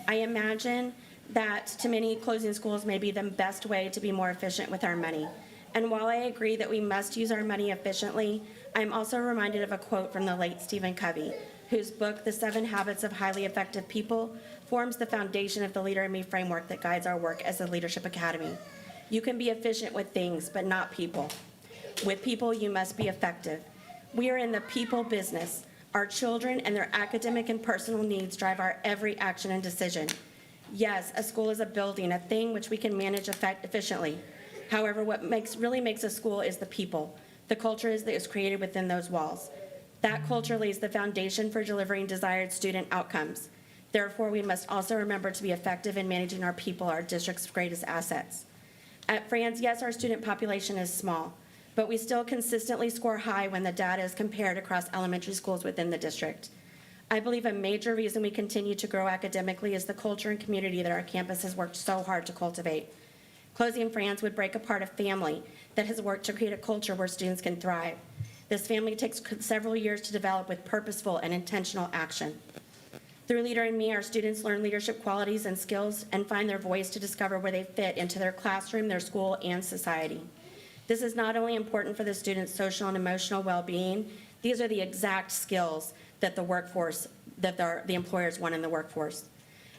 I imagine that to many, closing schools may be the best way to be more efficient with our money. And while I agree that we must use our money efficiently, I'm also reminded of a quote from the late Stephen Covey, whose book, The 7 Habits of Highly Effective People, forms the foundation of the Leader in Me framework that guides our work as a leadership academy. You can be efficient with things, but not people. With people, you must be effective. We are in the people business. Our children and their academic and personal needs drive our every action and decision. Yes, a school is a building, a thing which we can manage efficiently. However, what really makes a school is the people. The culture that is created within those walls. That culture lays the foundation for delivering desired student outcomes. Therefore, we must also remember to be effective in managing our people, our district's greatest assets. At Franz, yes, our student population is small, but we still consistently score high when the data is compared across elementary schools within the district. I believe a major reason we continue to grow academically is the culture and community that our campus has worked so hard to cultivate. Closing Franz would break apart a family that has worked to create a culture where students can thrive. This family takes several years to develop with purposeful and intentional action. Through Leader in Me, our students learn leadership qualities and skills and find their voice to discover where they fit into their classroom, their school, and society. This is not only important for the students' social and emotional well-being, these are the exact skills that the employers want in the workforce.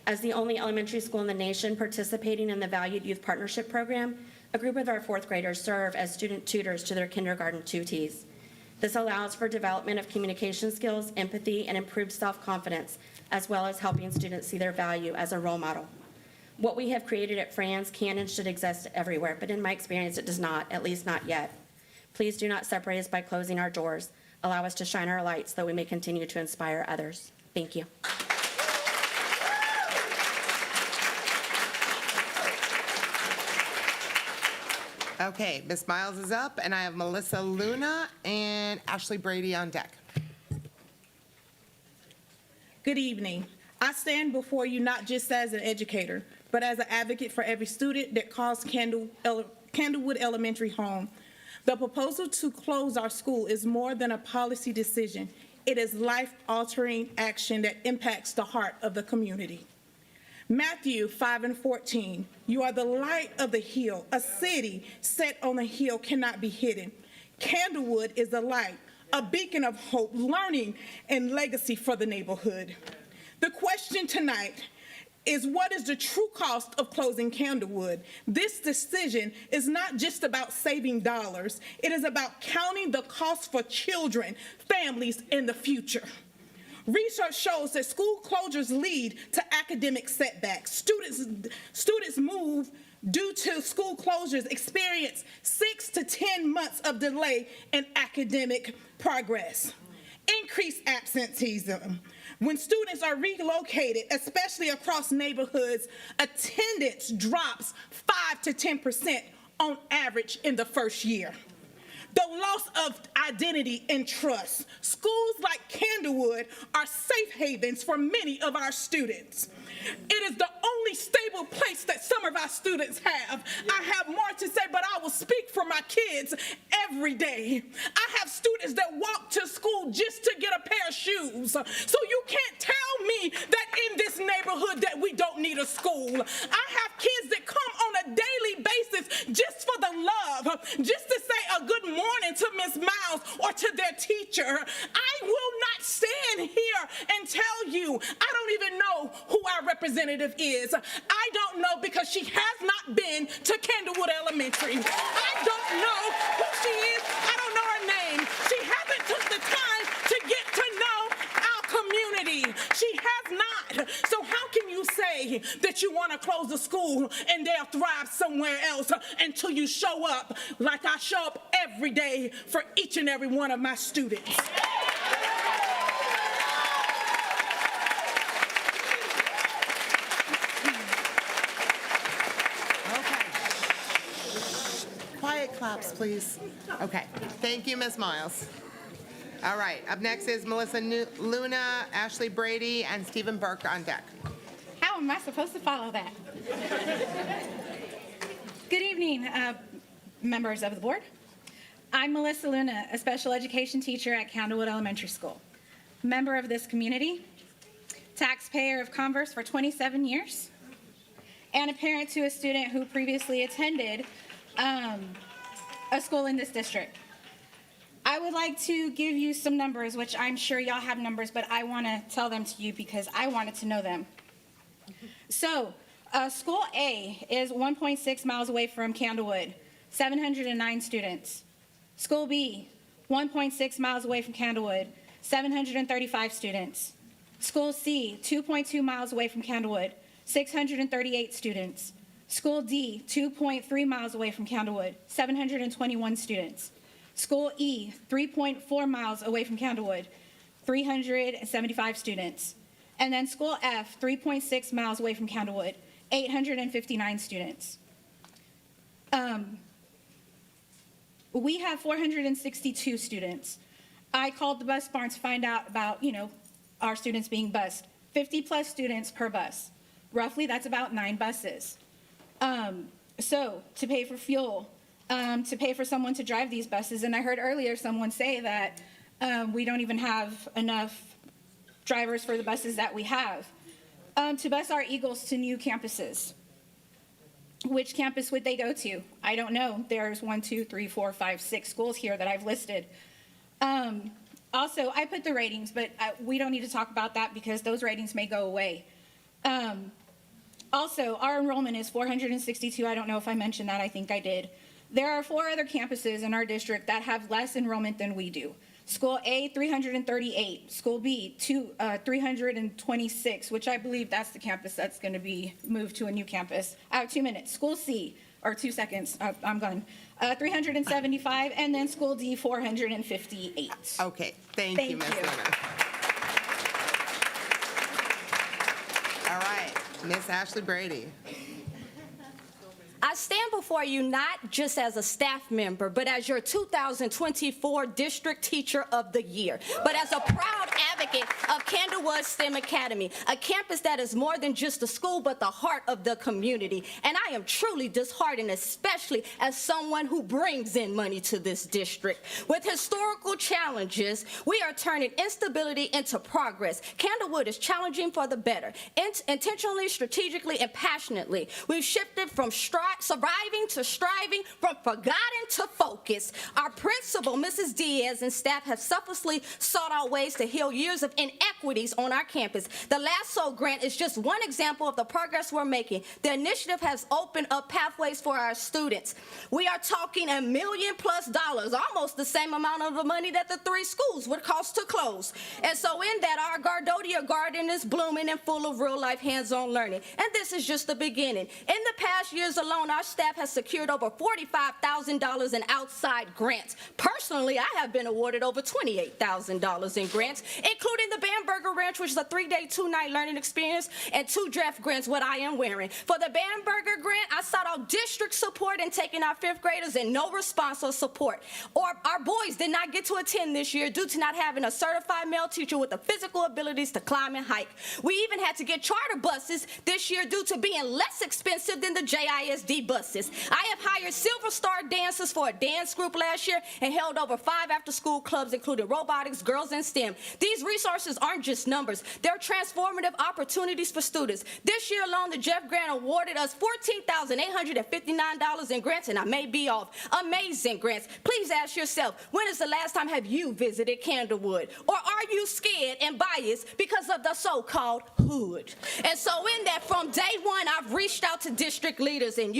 As the only elementary school in the nation participating in the Valued Youth Partnership Program, a group of our 4th graders serve as student tutors to their kindergarten tutees. This allows for development of communication skills, empathy, and improved self-confidence, as well as helping students see their value as a role model. What we have created at Franz can and should exist everywhere, but in my experience, it does not, at least not yet. Please do not separate us by closing our doors. Allow us to shine our lights so that we may continue to inspire others. Thank you. Okay, Ms. Miles is up, and I have Melissa Luna and Ashley Brady on deck. Good evening. I stand before you not just as an educator, but as an advocate for every student that calls Candlewood Elementary home. The proposal to close our school is more than a policy decision. It is life-altering action that impacts the heart of the community. Matthew 5:14, you are the light of the hill. A city set on a hill cannot be hidden. Candlewood is a light, a beacon of hope, learning, and legacy for the neighborhood. The question tonight is, what is the true cost of closing Candlewood? This decision is not just about saving dollars. It is about counting the cost for children, families, and the future. Research shows that school closures lead to academic setbacks. Students move due to school closures experience 6 to 10 months of delay in academic progress. increased absenteeism. When students are relocated, especially across neighborhoods, attendance drops 5 to 10% on average in the first year. The loss of identity and trust. Schools like Candlewood are safe havens for many of our students. It is the only stable place that some of our students have. I have more to say, but I will speak for my kids every day. I have students that walk to school just to get a pair of shoes. So you can't tell me that in this neighborhood that we don't need a school. I have kids that come on a daily basis just for the love, just to say a good morning to Miss Miles or to their teacher. I will not stand here and tell you I don't even know who our representative is. I don't know because she has not been to Candlewood Elementary. I don't know who she is. I don't know her name. She hasn't took the time to get to know our community. She has not. So how can you say that you want to close the school and they'll thrive somewhere else until you show up like I show up every day for each and every one of my students? Quiet claps, please. Okay. Thank you, Ms. Miles. All right. Up next is Melissa Luna, Ashley Brady, and Stephen Burke on deck. How am I supposed to follow that? Good evening, members of the board. I'm Melissa Luna, a special education teacher at Candlewood Elementary School, member of this community, taxpayer of Converse for 27 years, and a parent to a student who previously attended a school in this district. I would like to give you some numbers, which I'm sure y'all have numbers, but I want to tell them to you because I wanted to know them. So, School A is 1.6 miles away from Candlewood, 709 students. School B, 1.6 miles away from Candlewood, 735 students. School C, 2.2 miles away from Candlewood, 638 students. School D, 2.3 miles away from Candlewood, 721 students. School E, 3.4 miles away from Candlewood, 375 students. And then School F, 3.6 miles away from Candlewood, 859 students. We have 462 students. I called the bus barn to find out about, our students being bused. 50 plus students per bus. Roughly, that's about 9 buses. So to pay for fuel, to pay for someone to drive these buses, and I heard earlier someone say that we don't even have enough drivers for the buses that we have. To bus our Eagles to new campuses. Which campus would they go to? I don't know. There's 1, 2, 3, 4, 5, 6 schools here that I've listed. Also, I put the ratings, but we don't need to talk about that because those ratings may go away. Also, our enrollment is 462. I don't know if I mentioned that. I think I did. There are 4 other campuses in our district that have less enrollment than we do. School A, 338. School B, 326, which I believe that's the campus that's going to be moved to a new campus. I have 2 minutes. School C, or 2 seconds, I'm gone. 375, and then School D, 458. Okay, thank you, Ms. Luna. All right, Ms. Ashley Brady. I stand before you not just as a staff member, but as your 2024 District Teacher of the Year, but as a proud advocate of Candlewood STEM Academy, a campus that is more than just a school, but the heart of the community. And I am truly disheartened, especially as someone who brings in money to this district. With historical challenges, we are turning instability into progress. Candlewood is challenging for the better, intentionally, strategically, and passionately. We've shifted from surviving to striving, from forgotten to focus. Our principal, Mrs. Diaz, and staff have selflessly sought out ways to heal years of inequities on our campus. The LASSO grant is just one example of the progress we're making. The initiative has opened up pathways for our students. We are talking $1 million+, almost the same amount of the money that the 3 schools would cost to close. And so in that, our Gardodia garden is blooming and full of real-life hands-on learning. And this is just the beginning. In the past years alone, our staff has secured over $45,000 in outside grants. Personally, I have been awarded over $28,000 in grants, including the Bamberger Ranch, which is a 3-day, 2-night learning experience, and 2 draft grants, what I am wearing. For the Bamberger grant, I sought out district support in taking our 5th graders and no response or support. Or our boys did not get to attend this year due to not having a certified male teacher with the physical abilities to climb and hike. We even had to get charter buses this year due to being less expensive than the JISD buses. I have hired Silver Star dancers for a dance group last year and held over 5 after-school clubs, including robotics, girls in STEM. These resources aren't just numbers. They're transformative opportunities for students. This year alone, the Jeff Grant awarded us $14,859 in grants, and I may be off. Amazing grants. Please ask yourself, when is the last time have you visited Candlewood? Or are you scared and biased because of the so-called hood? And so in that, from day one, I've reached out to district leaders and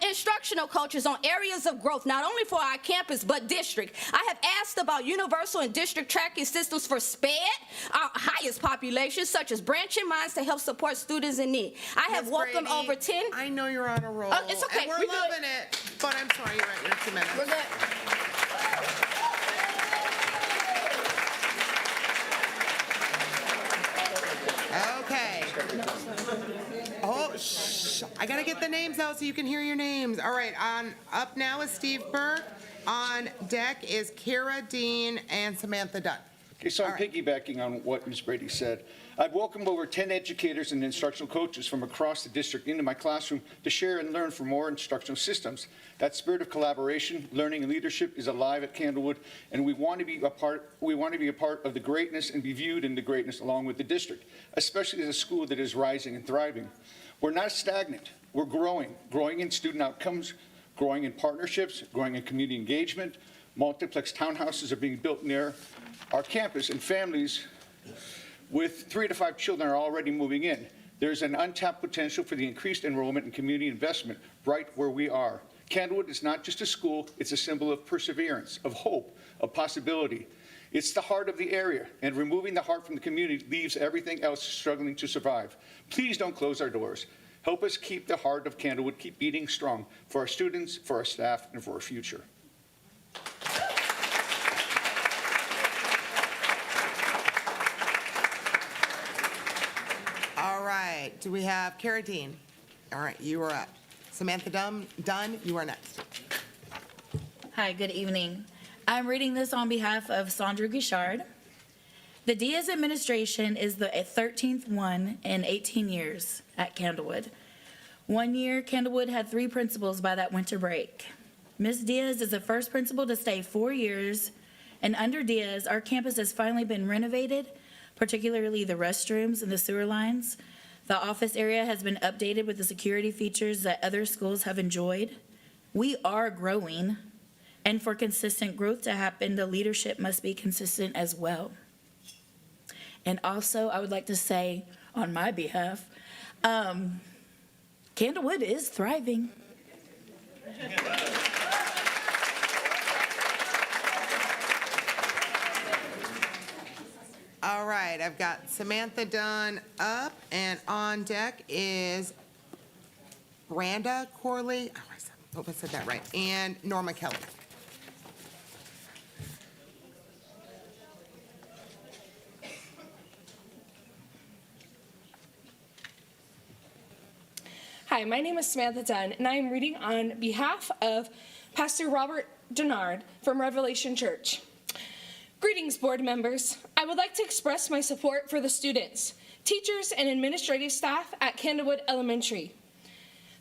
instructional coaches on areas of growth, not only for our campus, but district. I have asked about universal and district tracking systems for SPED, our highest populations, such as branching minds to help support students in need. I have welcomed over 10. I know you're on a roll. Oh, it's okay. And we're loving it, but I'm sorry, you're at your 2 minutes. We're good. Okay. Oh, shh. I gotta get the names out so you can hear your names. All right, up now is Steve Burke. On deck is Kara Dean and Samantha Dunn. Okay, so I'm piggybacking on what Ms. Brady said. I've welcomed over 10 educators and instructional coaches from across the district into my classroom to share and learn from more instructional systems. That spirit of collaboration, learning, and leadership is alive at Candlewood, and we want to be a part of the greatness and be viewed in the greatness along with the district, especially as a school that is rising and thriving. We're not stagnant. We're growing in student outcomes, growing in partnerships, growing in community engagement. Multiplex townhouses are being built near our campus, and families with 3 to 5 children are already moving in. There's an untapped potential for the increased enrollment and community investment right where we are. Candlewood is not just a school, it's a symbol of perseverance, of hope, of possibility. It's the heart of the area, and removing the heart from the community leaves everything else struggling to survive. Please don't close our doors. Help us keep the heart of Candlewood keep beating strong for our students, for our staff, and for our future. All right, do we have Kara Dean? All right, you are up. Samantha Dunn, you are next. Hi, good evening. I'm reading this on behalf of Sandra Guichard. The Diaz administration is the 13th one in 18 years at Candlewood. One year, Candlewood had 3 principals by that winter break. Ms. Diaz is the first principal to stay 4 years, and under Diaz, our campus has finally been renovated, particularly the restrooms and the sewer lines. The office area has been updated with the security features that other schools have enjoyed. We are growing, and for consistent growth to happen, the leadership must be consistent as well. And also, I would like to say, on my behalf, Candlewood is thriving. All right, I've got Samantha Dunn up, and on deck is Randa Corley, I hope I said that right, and Norma Kelly. Hi, my name is Samantha Dunn, and I am reading on behalf of Pastor Robert Denard from Revelation Church. Greetings, board members. I would like to express my support for the students, teachers, and administrative staff at Candlewood Elementary.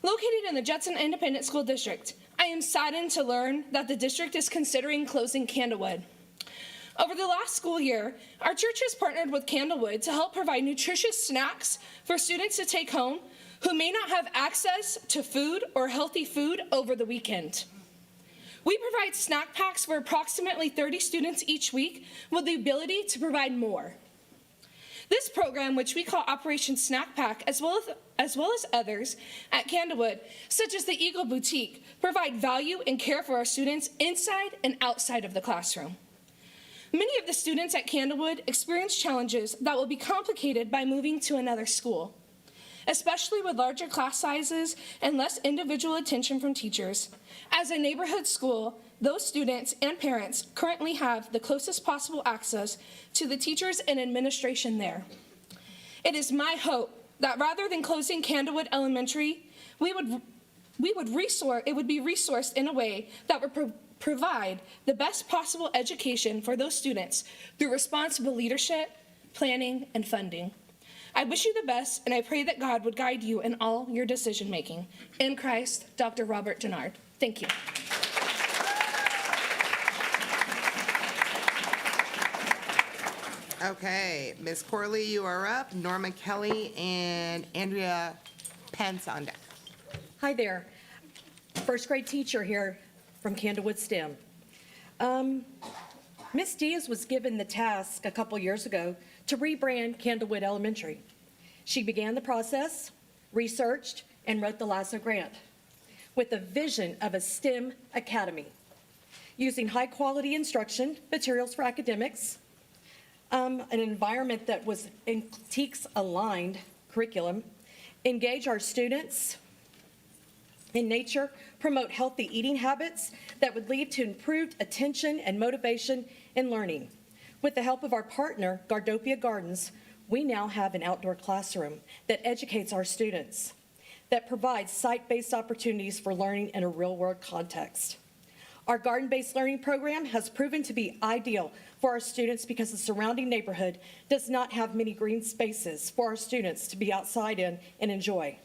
Located in the Judson Independent School District, I am saddened to learn that the district is considering closing Candlewood. Over the last school year, our church has partnered with Candlewood to help provide nutritious snacks for students to take home who may not have access to food or healthy food over the weekend. We provide snack packs for approximately 30 students each week with the ability to provide more. This program, which we call Operation Snack Pack, as well as others at Candlewood, such as the Eagle Boutique, provide value and care for our students inside and outside of the classroom. Many of the students at Candlewood experience challenges that will be complicated by moving to another school. especially with larger class sizes and less individual attention from teachers. As a neighborhood school, those students and parents currently have the closest possible access to the teachers and administration there. It is my hope that rather than closing Candlewood Elementary, it would be resourced in a way that would provide the best possible education for those students through responsible leadership, planning, and funding. I wish you the best, and I pray that God would guide you in all your decision-making. In Christ, Dr. Robert Denard. Thank you. Okay, Ms. Corley, you are up. Norma Kelly and Andrea Pence on deck. Hi there. First grade teacher here from Candlewood STEM. Ms. Diaz was given the task a couple years ago to rebrand Candlewood Elementary. She began the process, researched, and wrote the LASSO grant with a vision of a STEM academy using high-quality instruction, materials for academics, an environment that was TEKS-aligned curriculum, engage our students in nature, promote healthy eating habits that would lead to improved attention and motivation in learning. With the help of our partner, Gardopia Gardens, we now have an outdoor classroom that educates our students, that provides site-based opportunities for learning in a real-world context. Our garden-based learning program has proven to be ideal for our students because the surrounding neighborhood does not have many green spaces for our students to be outside in and enjoy.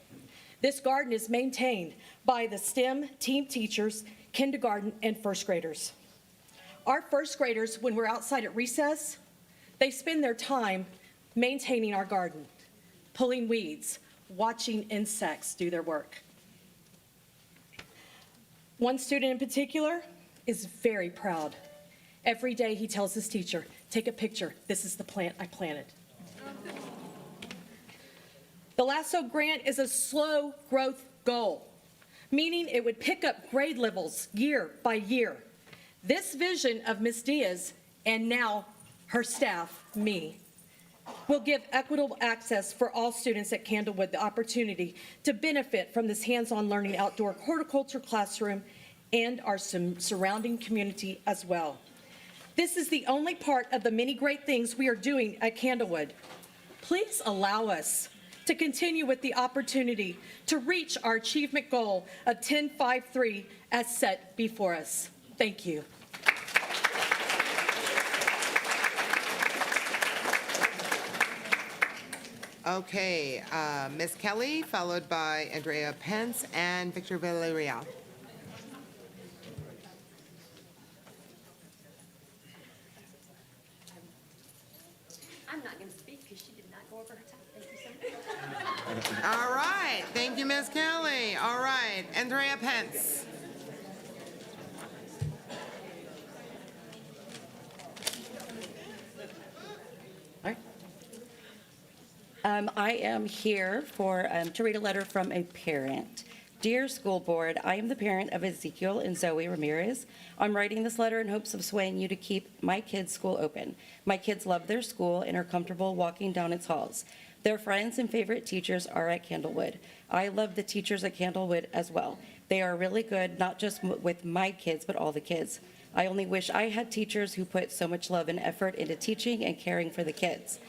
This garden is maintained by the STEM team teachers, kindergarten, and first graders. Our first graders, when we're outside at recess, they spend their time maintaining our garden, pulling weeds, watching insects do their work. One student in particular is very proud. Every day he tells his teacher, "Take a picture. This is the plant I planted." The LASSO grant is a slow growth goal, meaning it would pick up grade levels year by year. This vision of Ms. Diaz, and now her staff, me, will give equitable access for all students at Candlewood the opportunity to benefit from this hands-on learning outdoor horticulture classroom and our surrounding community as well. This is the only part of the many great things we are doing at Candlewood. Please allow us to continue with the opportunity to reach our achievement goal of 10.53 as set before us. Thank you. Okay, Ms. Kelly, followed by Andrea Pence and Victor Villarreal. I'm not going to speak because she did not go over her time. Thank you so much. All right, thank you, Ms. Kelly. All right, Andrea Pence. I am here to read a letter from a parent. Dear School Board, I am the parent of Ezekiel and Zoe Ramirez. I'm writing this letter in hopes of swaying you to keep my kids' school open. My kids love their school and are comfortable walking down its halls. Their friends and favorite teachers are at Candlewood. I love the teachers at Candlewood as well. They are really good, not just with my kids, but all the kids. I only wish I had teachers who put so much love and effort into teaching and caring for the kids.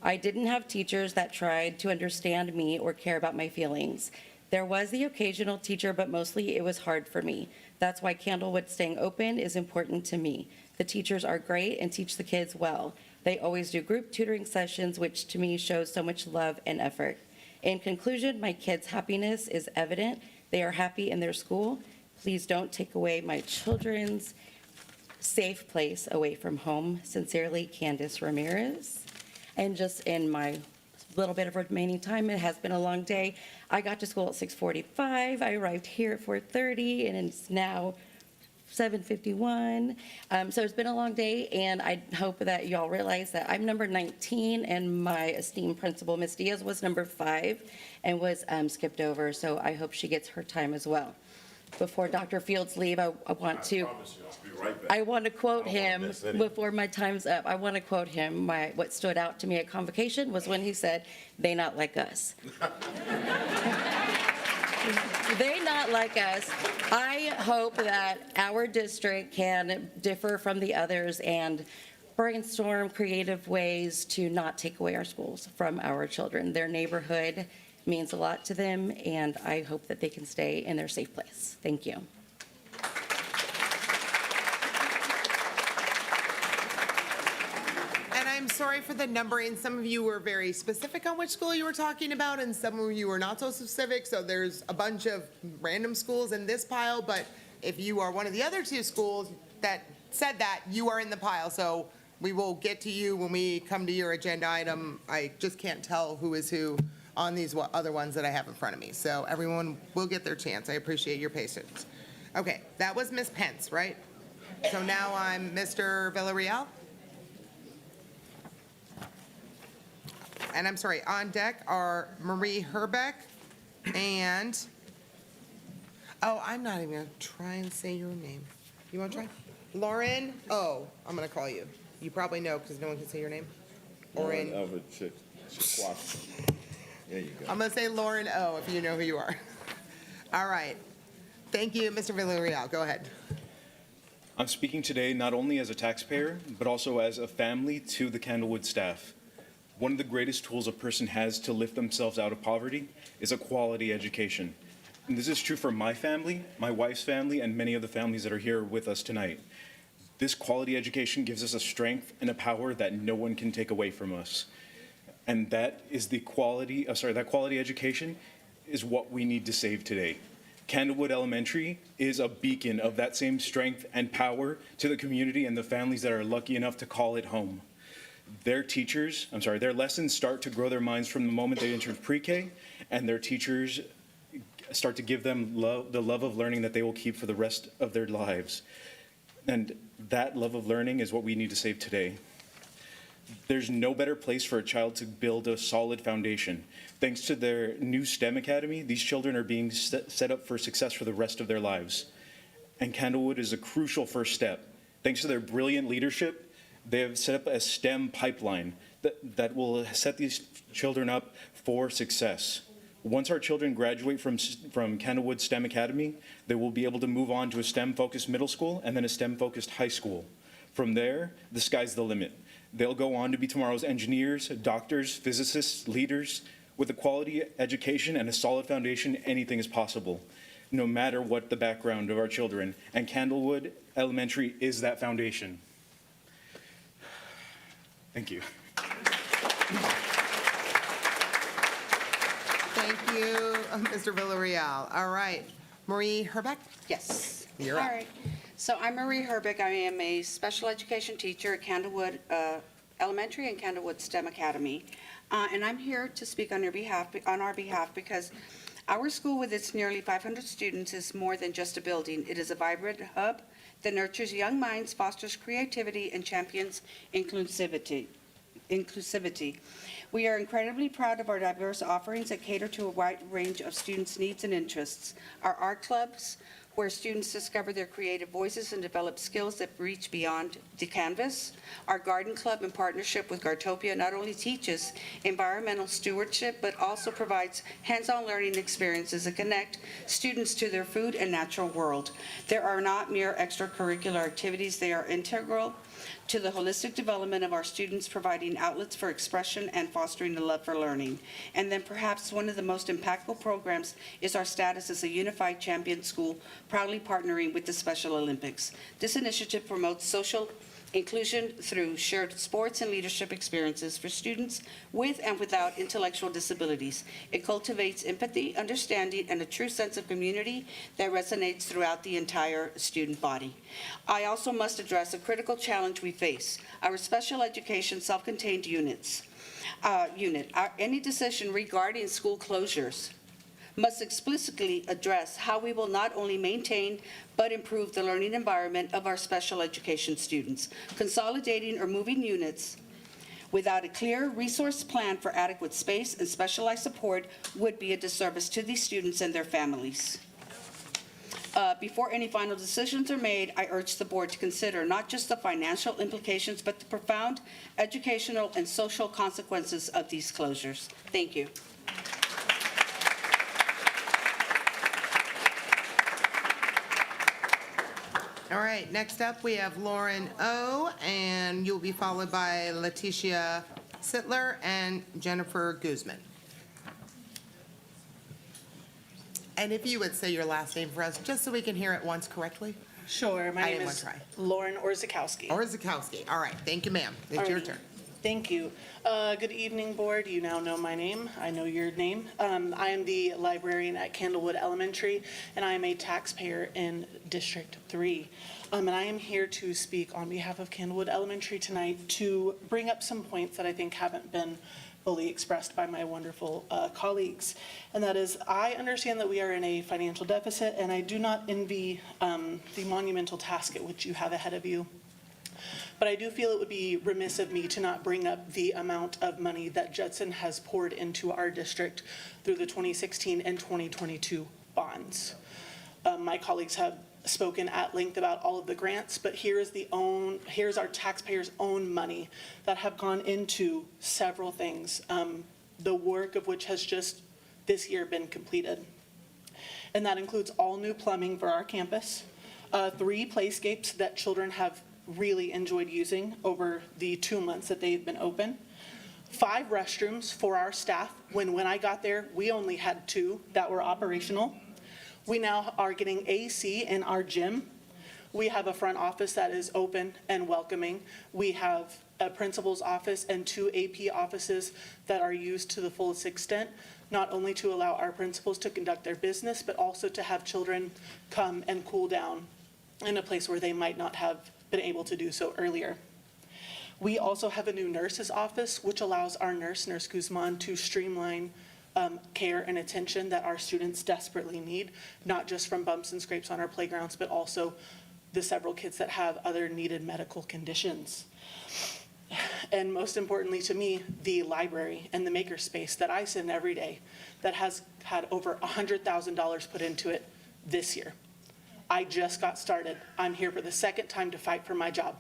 I didn't have teachers that tried to understand me or care about my feelings. There was the occasional teacher, but mostly it was hard for me. That's why Candlewood staying open is important to me. The teachers are great and teach the kids well. They always do group tutoring sessions, which to me shows so much love and effort. In conclusion, my kids' happiness is evident. They are happy in their school. Please don't take away my children's safe place away from home. Sincerely, Candace Ramirez. And just in my little bit of remaining time, it has been a long day. I got to school at 6:45. I arrived here at 4:30, and it's now 7:51. So it's been a long day, and I hope that y'all realize that I'm number 19, and my esteemed principal, Ms. Diaz, was number 5 and was skipped over. So I hope she gets her time as well. before Dr. Fields leave, I want to. promise you, I'll be right back. I want to quote I don't wanna him miss any. before my time's up. I want to quote him. What stood out to me at convocation was when he said, "They not like us." They not like us. I hope that our district can differ from the others and brainstorm creative ways to not take away our schools from our children. Their neighborhood means a lot to them, and I hope that they can stay in their safe place. Thank you. And I'm sorry for the numbering. Some of you were very specific on which school you were talking about, and some of you were not so specific. So there's a bunch of random schools in this pile, but if you are one of the other two schools that said that, you are in the pile. So we will get to you when we come to your agenda item. I just can't tell who is who on these other ones that I have in front of me. So everyone will get their chance. I appreciate your patience. Okay, that was Ms. Pence, right? So now I'm Mr. Villarreal. And I'm sorry, on deck are Marie Herbeck and, oh, I'm not even gonna try and say your name. You wanna try? Lauren O. I'm gonna call you. You probably know because no one can say your name. Lauren There you go. I'm gonna say Lauren O. if you know who you are. All right. Thank you, Mr. Villarreal. Go ahead. I'm speaking today not only as a taxpayer, but also as a family to the Candlewood staff. One of the greatest tools a person has to lift themselves out of poverty is a quality education. And this is true for my family, my wife's family, and many of the families that are here with us tonight. This quality education gives us a strength and a power that no one can take away from us. And that is that quality education is what we need to save today. Candlewood Elementary is a beacon of that same strength and power to the community and the families that are lucky enough to call it home. Their lessons start to grow their minds from the moment they enter pre-K, and their teachers start to give them the love of learning that they will keep for the rest of their lives. And that love of learning is what we need to save today. There's no better place for a child to build a solid foundation. Thanks to their new STEM Academy, these children are being set up for success for the rest of their lives. And Candlewood is a crucial first step. Thanks to their brilliant leadership, they have set up a STEM pipeline that will set these children up for success. Once our children graduate from Candlewood STEM Academy, they will be able to move on to a STEM-focused middle school and then a STEM-focused high school. From there, the sky's the limit. They'll go on to be tomorrow's engineers, doctors, physicists, leaders. With a quality education and a solid foundation, anything is possible, no matter what the background of our children. And Candlewood Elementary is that foundation. Thank you. Thank you, Mr. Villarreal. All right. Marie Herbeck? Yes. You're All up. right. So I'm Marie Herbeck. I am a special education teacher at Candlewood Elementary and Candlewood STEM Academy. And I'm here to speak on our behalf because our school with its nearly 500 students is more than just a building. It is a vibrant hub that nurtures young minds, fosters creativity, and champions inclusivity. We are incredibly proud of our diverse offerings that cater to a wide range of students' needs and interests. Our art clubs, where students discover their creative voices and develop skills that reach beyond the canvas. Our garden club, in partnership with Gartopia, not only teaches environmental stewardship, but also provides hands-on learning experiences that connect students to their food and natural world. There are not mere extracurricular activities. They are integral to the holistic development of our students, providing outlets for expression and fostering the love for learning. And then perhaps one of the most impactful programs is our status as a unified champion school, proudly partnering with the Special Olympics. This initiative promotes social inclusion through shared sports and leadership experiences for students with and without intellectual disabilities. It cultivates empathy, understanding, and a true sense of community that resonates throughout the entire student body. I also must address a critical challenge we face, our special education self-contained unit. Any decision regarding school closures must explicitly address how we will not only maintain but improve the learning environment of our special education students. Consolidating or moving units without a clear resource plan for adequate space and specialized support would be a disservice to these students and their families. Before any final decisions are made, I urge the board to consider not just the financial implications, but the profound educational and social consequences of these closures. Thank you. All right, next up, we have Lauren O., and you'll be followed by Leticia Sittler and Jennifer Guzman. And if you would say your last name for us, just so we can hear it once correctly? Sure. My I name didn't is wanna try. Lauren Orzakowski. Orzakowski. All right, thank you, ma'am. It's your Alrighty. turn. Thank you. Good evening, board. You now know my name. I know your name. I am the librarian at Candlewood Elementary, and I am a taxpayer in District 3. And I am here to speak on behalf of Candlewood Elementary tonight to bring up some points that I think haven't been fully expressed by my wonderful colleagues. And that is, I understand that we are in a financial deficit, and I do not envy the monumental task at which you have ahead of you. But I do feel it would be remiss of me to not bring up the amount of money that Judson has poured into our district through the 2016 and 2022 bonds. My colleagues have spoken at length about all of the grants, but here's our taxpayers' own money that have gone into several things, the work of which has just this year been completed. And that includes all new plumbing for our campus, 3 playscapes that children have really enjoyed using over the 2 months that they've been open, 5 restrooms for our staff, when I got there, we only had 2 that were operational. We now are getting AC in our gym. We have a front office that is open and welcoming. We have a principal's office and 2 AP offices that are used to the fullest extent, not only to allow our principals to conduct their business, but also to have children come and cool down in a place where they might not have been able to do so earlier. We also have a new nurse's office, which allows our nurse, Nurse Guzman, to streamline care and attention that our students desperately need, not just from bumps and scrapes on our playgrounds, but also the several kids that have other needed medical conditions. And most importantly to me, the library and the makerspace that I sit in every day that has had over $100,000 put into it this year. I just got started. I'm here for the second time to fight for my job.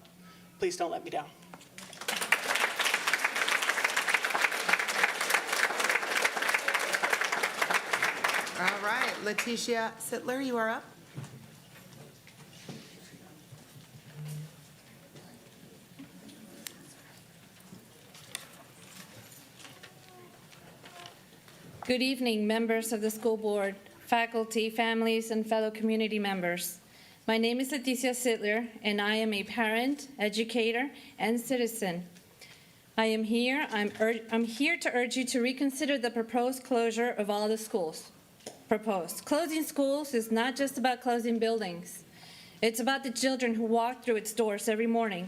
Please don't let me down. All right, Leticia Sittler, you are up. Good evening, members of the school board, faculty, families, and fellow community members. My name is Leticia Sittler, and I am a parent, educator, and citizen. I'm here to urge you to reconsider the proposed closure of all the schools. Closing schools is not just about closing buildings. It's about the children who walk through its doors every morning.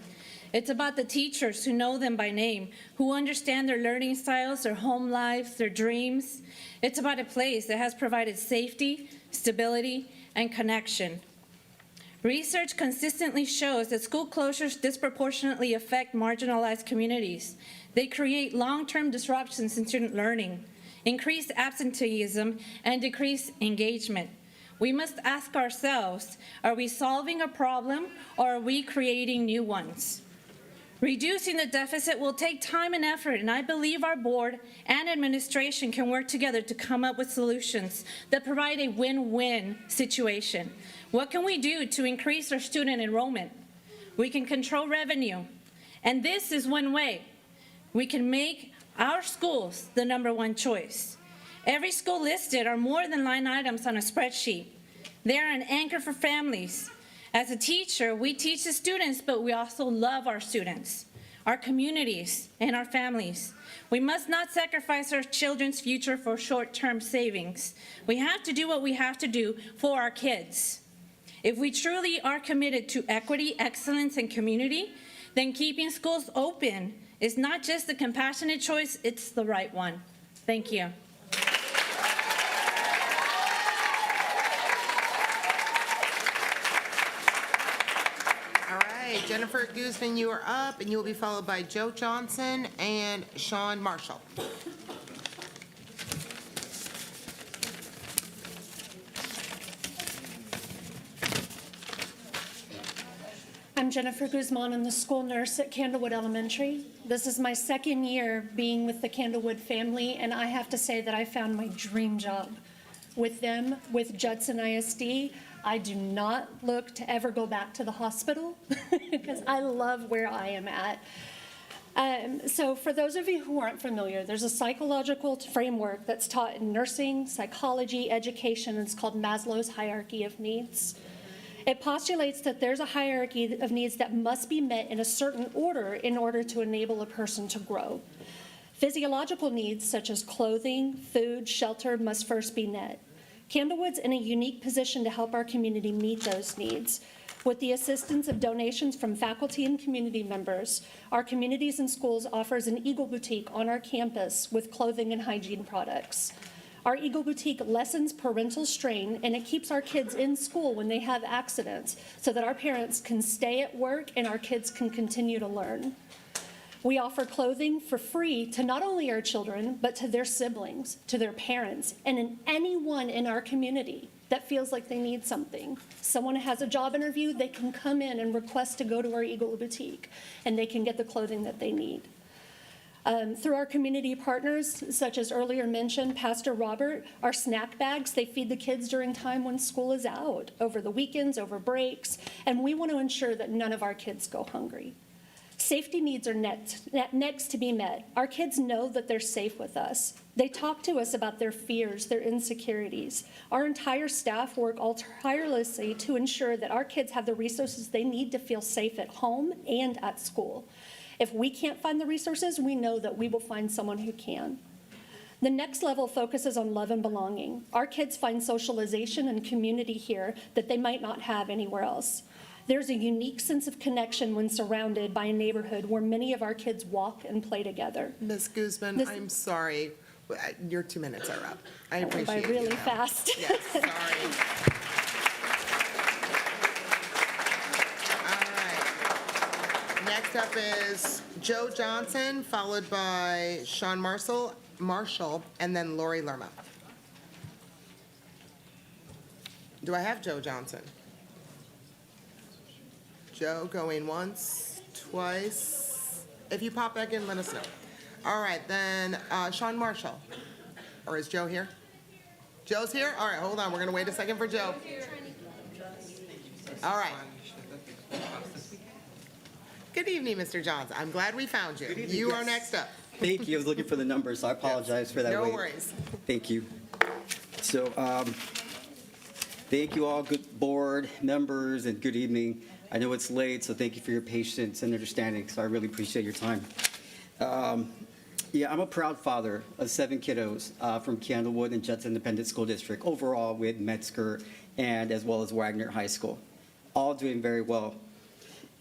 It's about the teachers who know them by name, who understand their learning styles, their home lives, their dreams. It's about a place that has provided safety, stability, and connection. Research consistently shows that school closures disproportionately affect marginalized communities. They create long-term disruptions in student learning, increased absenteeism, and decreased engagement. We must ask ourselves, are we solving a problem or are we creating new ones? Reducing the deficit will take time and effort, and I believe our board and administration can work together to come up with solutions that provide a win-win situation. What can we do to increase our student enrollment? We can control revenue, and this is one way. We can make our schools the #1 choice. Every school listed are more than line items on a spreadsheet. They're an anchor for families. As a teacher, we teach the students, but we also love our students, our communities, and our families. We must not sacrifice our children's future for short-term savings. We have to do what we have to do for our kids. If we truly are committed to equity, excellence, and community, then keeping schools open is not just a compassionate choice, it's the right one. Thank you. Jennifer Guzman, you are up, and you will be followed by Joe Johnson and Sean Marshall. Jennifer Guzman. I'm the school nurse at Candlewood Elementary. This is my second year being with the Candlewood family, and I have to say that I found my dream job with them, with Judson ISD. I do not look to ever go back to the hospital because I love where I am at. So for those of you who aren't familiar, there's a psychological framework that's taught in nursing, psychology, education, and it's called Maslow's hierarchy of needs. It postulates that there's a hierarchy of needs that must be met in a certain order in order to enable a person to grow. Physiological needs such as clothing, food, shelter must first be met. Candlewood's in a unique position to help our community meet those needs. With the assistance of donations from faculty and community members, our Communities and Schools offers an Eagle Boutique on our campus with clothing and hygiene products. Our Eagle Boutique lessens parental strain, and it keeps our kids in school when they have accidents so that our parents can stay at work and our kids can continue to learn. We offer clothing for free to not only our children, but to their siblings, to their parents, and anyone in our community that feels like they need something. Someone has a job interview, they can come in and request to go to our Eagle Boutique, and they can get the clothing that they need. Through our community partners, such as earlier mentioned, Pastor Robert, our snack bags, they feed the kids during time when school is out, over the weekends, over breaks, and we want to ensure that none of our kids go hungry. Safety needs are next to be met. Our kids know that they're safe with us. They talk to us about their fears, their insecurities. Our entire staff work all tirelessly to ensure that our kids have the resources they need to feel safe at home and at school. If we can't find the resources, we know that we will find someone who can. The next level focuses on love and belonging. Our kids find socialization and community here that they might not have anywhere else. There's a unique sense of connection when surrounded by a neighborhood where many of our kids walk and play together. Ms. Guzman, I'm sorry. Your 2 minutes are up. I appreciate it. By really fast. Yes, sorry. All right. Next up is Joe Johnson, followed by Sean Marshall, and then Lori Lerma. Do I have Joe Johnson? Joe going once, twice. If you pop back in, let us know. All right, then Sean Marshall. Or is Joe here? Joe's here? All right, hold on. We're going to wait a second for Joe. All right. Good evening, Mr. Johnson. I'm glad we found you. You are next up. Thank you. I was looking for the numbers, so I apologize for that No wait. worries. Thank you. So, thank you all, good board members, and good evening. I know it's late, so thank you for your patience and understanding, so I really appreciate your time. Yeah, I'm a proud father of 7 kiddos from Candlewood and Judson Independent School District, overall with Metzger and as well as Wagner High School, all doing very well.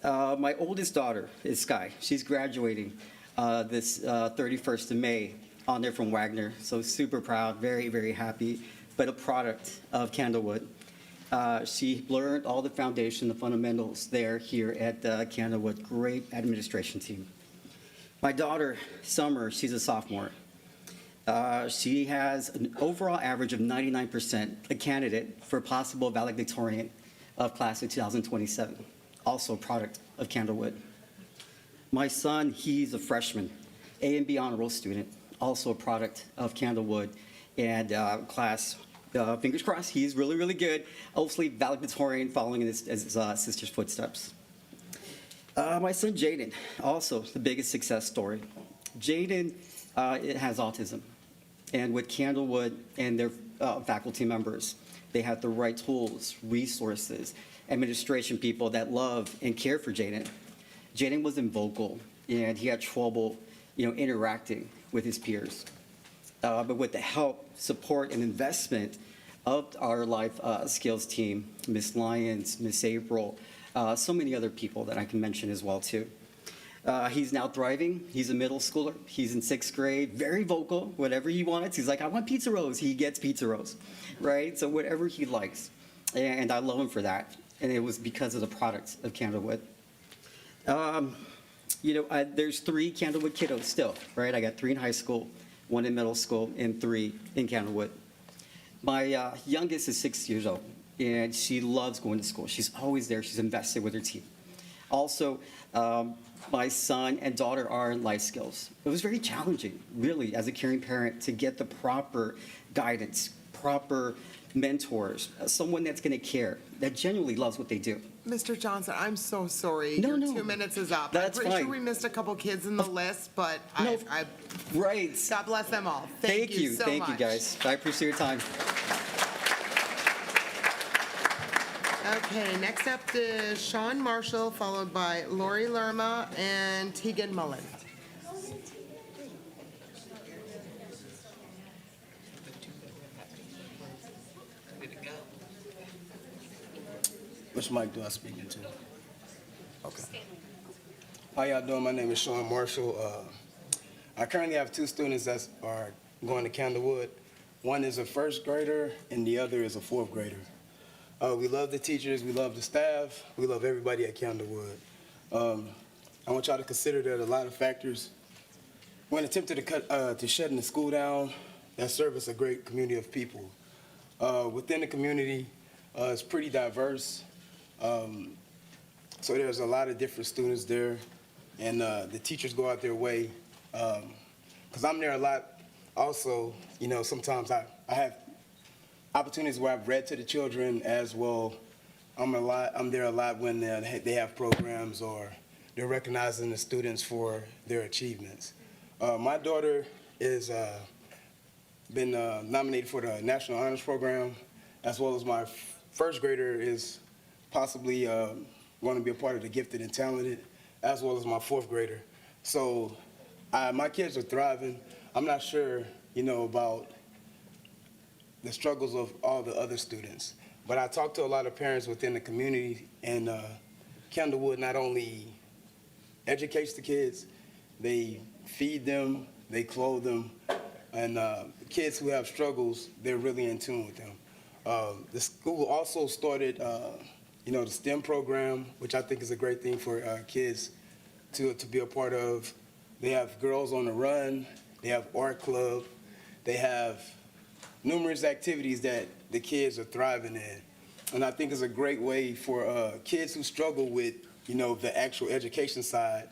My oldest daughter is Sky. She's graduating this 31st of May on there from Wagner, so super proud, very, very happy, but a product of Candlewood. She learned all the foundation, the fundamentals there here at Candlewood. Great administration team. My daughter, Summer, she's a sophomore. She has an overall average of 99%, a candidate for possible valedictorian of class of 2027, also a product of Candlewood. My son, he's a freshman, A and B honor roll student, also a product of Candlewood and class. Fingers crossed, he's really, really good. Hopefully valedictorian following in his sister's footsteps. My son Jaden, also the biggest success story. Jaden has autism, and with Candlewood and their faculty members, they have the right tools, resources, administration people that love and care for Jaden. Jaden wasn't vocal, and he had trouble, interacting with his peers. But with the help, support, and investment of our life skills team, Ms. Lyons, Ms. April, so many other people that I can mention as well too. He's now thriving. He's a middle schooler. He's in 6th grade, very vocal, whatever he wants. He's like, I want pizza rolls. He gets pizza rolls, right? So whatever he likes. And I love him for that. And it was because of the products of Candlewood. There's 3 Candlewood kiddos still, right? I got 3 in high school, 1 in middle school, and 3 in Candlewood. My youngest is 6 years old, and she loves going to school. She's always there. She's invested with her team. Also, my son and daughter are in life skills. It was very challenging, really, as a caring parent, to get the proper guidance, proper mentors, someone that's going to care, that genuinely loves what they do. Mr. Johnson, I'm so sorry. No, Your no. 2 minutes is up. That's I'm pretty fine. sure we missed a couple kids in the list, but No. Right. God bless them all. Thank you so Thank much. you, guys. I appreciate your time. Okay, next up is Sean Marshall, followed by Lori Lerma and Tegan Mullen. Which mic do I speak into? Okay. How y'all doing? My name is Sean Marshall. I currently have 2 students that are going to Candlewood. One is a 1st grader and the other is a 4th grader. We love the teachers, we love the staff, we love everybody at Candlewood. I want y'all to consider that a lot of factors when attempted to shutting the school down that service a great community of people. Within the community, it's pretty diverse. So there's a lot of different students there, and the teachers go out their way. Because I'm there a lot also, you know, sometimes I have opportunities where I've read to the children as well. I'm there a lot when they have programs or they're recognizing the students for their achievements. My daughter is been nominated for the National Honors Program, as well as my 1st grader is possibly going to be a part of the Gifted and Talented, as well as my 4th grader. So my kids are thriving. I'm not sure, you know, about the struggles of all the other students, but I talk to a lot of parents within the community, and Candlewood not only educates the kids, they feed them, they clothe them, and kids who have struggles, they're really in tune with them. The school also started, you know, the STEM program, which I think is a great thing for kids to be a part of. They have Girls on the Run, they have art club, they have numerous activities that the kids are thriving in. And I think it's a great way for kids who struggle with, you know, the actual education side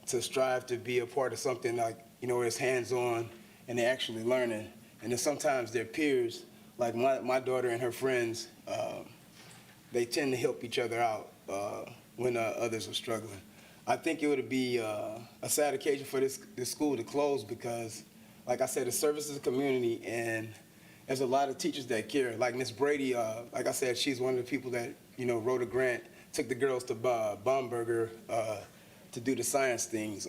to strive to be a part of something like, you know, where it's hands-on and they're actually learning. And then sometimes their peers, like my daughter and her friends, they tend to help each other out when others are struggling. I think it would be a sad occasion for this school to close because, like I said, it services the community, and there's a lot of teachers that care. Like Miss Brady, like I said, she's one of the people that, you know, wrote a grant, took the girls to Baumberger to do the science things.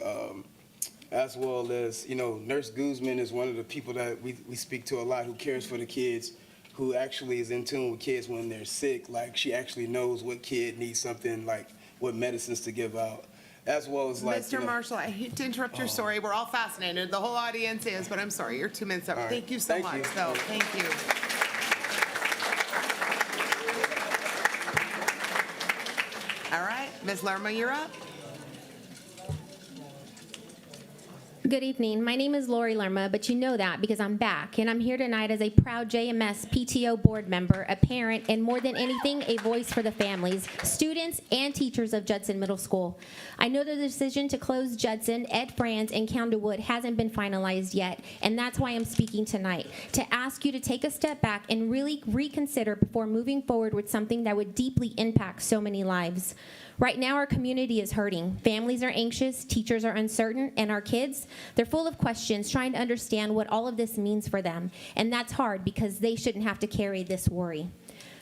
As well as, you know, Nurse Guzman is one of the people that we speak to a lot, who cares for the kids, who actually is in tune with kids when they're sick. Like, she actually knows what kid needs something, like what medicines to give out. As well as like, Mr. Marshall, I hate to interrupt your story. We're all fascinated. The whole audience is, but I'm sorry, you're 2 minutes up. All right. Thank you so Thank much, you. though. Thank you. All right, Ms. Lerma, you're up. Good evening. My name is Lori Lerma, but you know that because I'm back, and I'm here tonight as a proud JMS PTO board member, a parent, and more than anything, a voice for the families, students, and teachers of Judson Middle School. I know the decision to close Judson, Ed Franz, and Candlewood hasn't been finalized yet, and that's why I'm speaking tonight, to ask you to take a step back and really reconsider before moving forward with something that would deeply impact so many lives. Right now, our community is hurting. Families are anxious, teachers are uncertain, and our kids, they're full of questions, trying to understand what all of this means for them. And that's hard because they shouldn't have to carry this worry.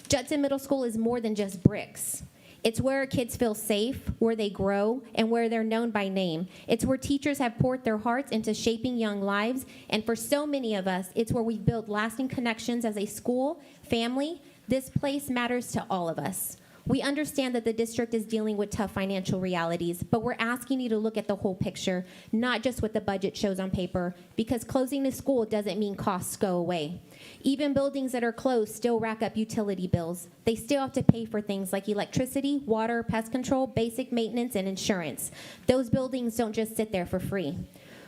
Judson Middle School is more than just bricks. It's where our kids feel safe, where they grow, and where they're known by name. It's where teachers have poured their hearts into shaping young lives, and for so many of us, it's where we've built lasting connections as a school, family. This place matters to all of us. We understand that the district is dealing with tough financial realities, but we're asking you to look at the whole picture, not just what the budget shows on paper, because closing the school doesn't mean costs go away. Even buildings that are closed still rack up utility bills. They still have to pay for things like electricity, water, pest control, basic maintenance, and insurance. Those buildings don't just sit there for free.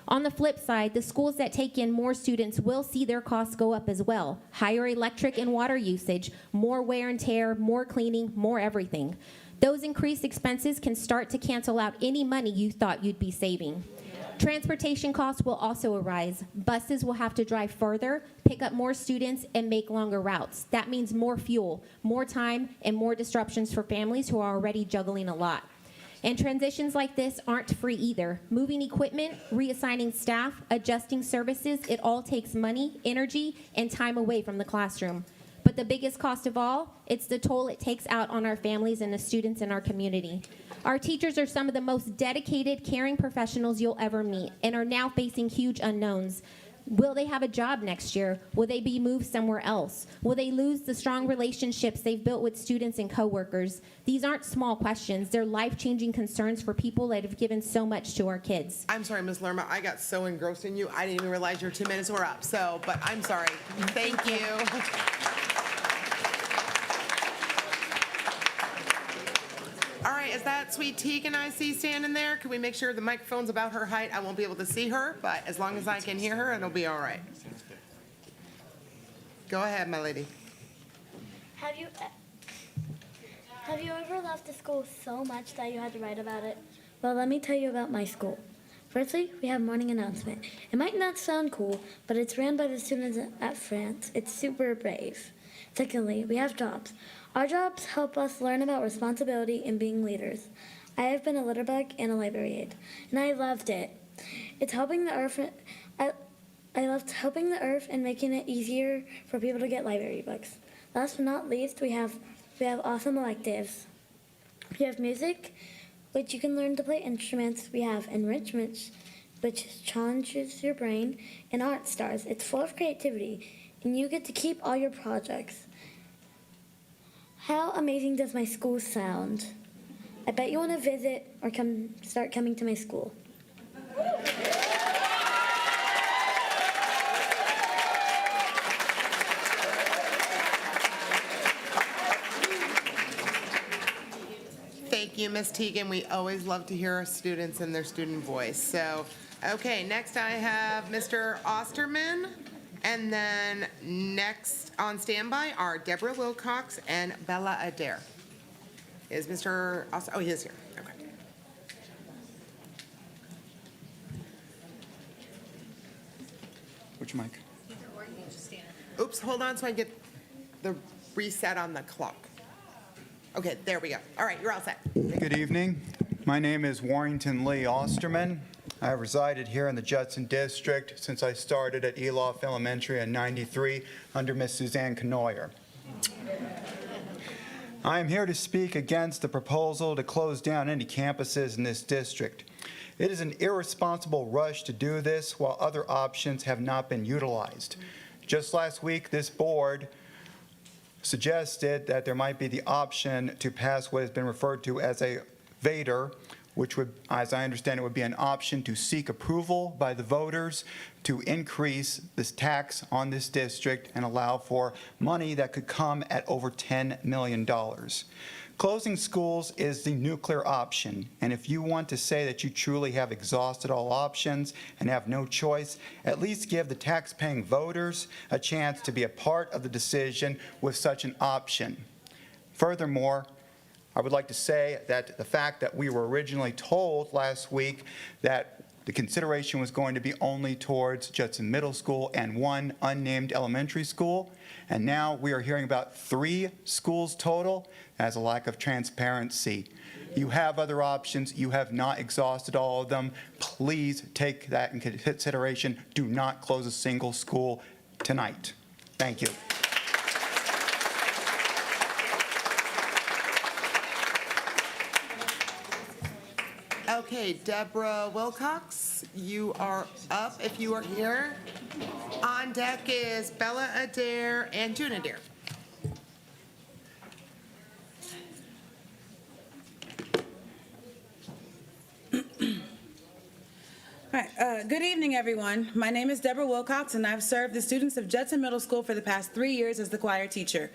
On the flip side, the schools that take in more students will see their costs go up as well. Higher electric and water usage, more wear and tear, more cleaning, more everything. Those increased expenses can start to cancel out any money you thought you'd be saving. Transportation costs will also arise. Buses will have to drive further, pick up more students, and make longer routes. That means more fuel, more time, and more disruptions for families who are already juggling a lot. And transitions like this aren't free either. Moving equipment, reassigning staff, adjusting services, it all takes money, energy, and time away from the classroom. But the biggest cost of all, it's the toll it takes out on our families and the students in our community. Our teachers are some of the most dedicated, caring professionals you'll ever meet and are now facing huge unknowns. Will they have a job next year? Will they be moved somewhere else? Will they lose the strong relationships they've built with students and coworkers? These aren't small questions. They're life-changing concerns for people that have given so much to our kids. I'm sorry, Ms. Lerma, I got so engrossed in you, I didn't even realize your 2 minutes were up, but I'm sorry. Thank you. All right, is that sweet Tegan I see standing there? Can we make sure the microphone's about her height? I won't be able to see her, but as long as I can hear her, it'll be all right. Go ahead, my lady. Have you ever loved the school so much that you had to write about it? Well, let me tell you about my school. Firstly, we have morning announcement. It might not sound cool, but it's ran by the students at France. It's super brave. Secondly, we have jobs. Our jobs help us learn about responsibility and being leaders. I have been a litter bug and a library aide, and I loved it. It's helping the earth. I loved helping the earth and making it easier for people to get library books. Last but not least, we have awesome electives. We have music, which you can learn to play instruments. We have enrichment, which challenges your brain, and art stars. It's full of creativity, and you get to keep all your projects. How amazing does my school sound? I bet you want to visit or start coming to my school. Thank you, Ms. Tegan. We always love to hear our students and their student voice. So, okay, next I have Mr. Osterman. And then next on standby are Deborah Wilcox and Bella Adair. Is Mr. Oster? Oh, he is here. Okay. Which mic? Oops, hold on so I get the reset on the clock. Okay, there we go. All right, you're all set. Good evening. My name is Warrington Lee Osterman. I have resided here in the Judson District since I started at Elof Elementary in '93 under Miss Suzanne Canoyer. I am here to speak against the proposal to close down any campuses in this district. It is an irresponsible rush to do this while other options have not been utilized. Just last week, this board suggested that there might be the option to pass what has been referred to as a VADER, which would, as I understand it, would be an option to seek approval by the voters to increase this tax on this district and allow for money that could come at over $10 million. Closing schools is the nuclear option, and if you want to say that you truly have exhausted all options and have no choice, at least give the tax-paying voters a chance to be a part of the decision with such an option. Furthermore, I would like to say that the fact that we were originally told last week that the consideration was going to be only towards Judson Middle School and one unnamed elementary school, and now we are hearing about 3 schools total, as a lack of transparency. You have other options. You have not exhausted all of them. Please take that into consideration. Do not close a single school tonight. Thank you. Okay, Deborah Wilcox, you are up if you are here. On deck is Bella Adair and June Adair. Hi, good evening, everyone. My name is Deborah Wilcox, and I've served the students of Judson Middle School for the past 3 years as the choir teacher.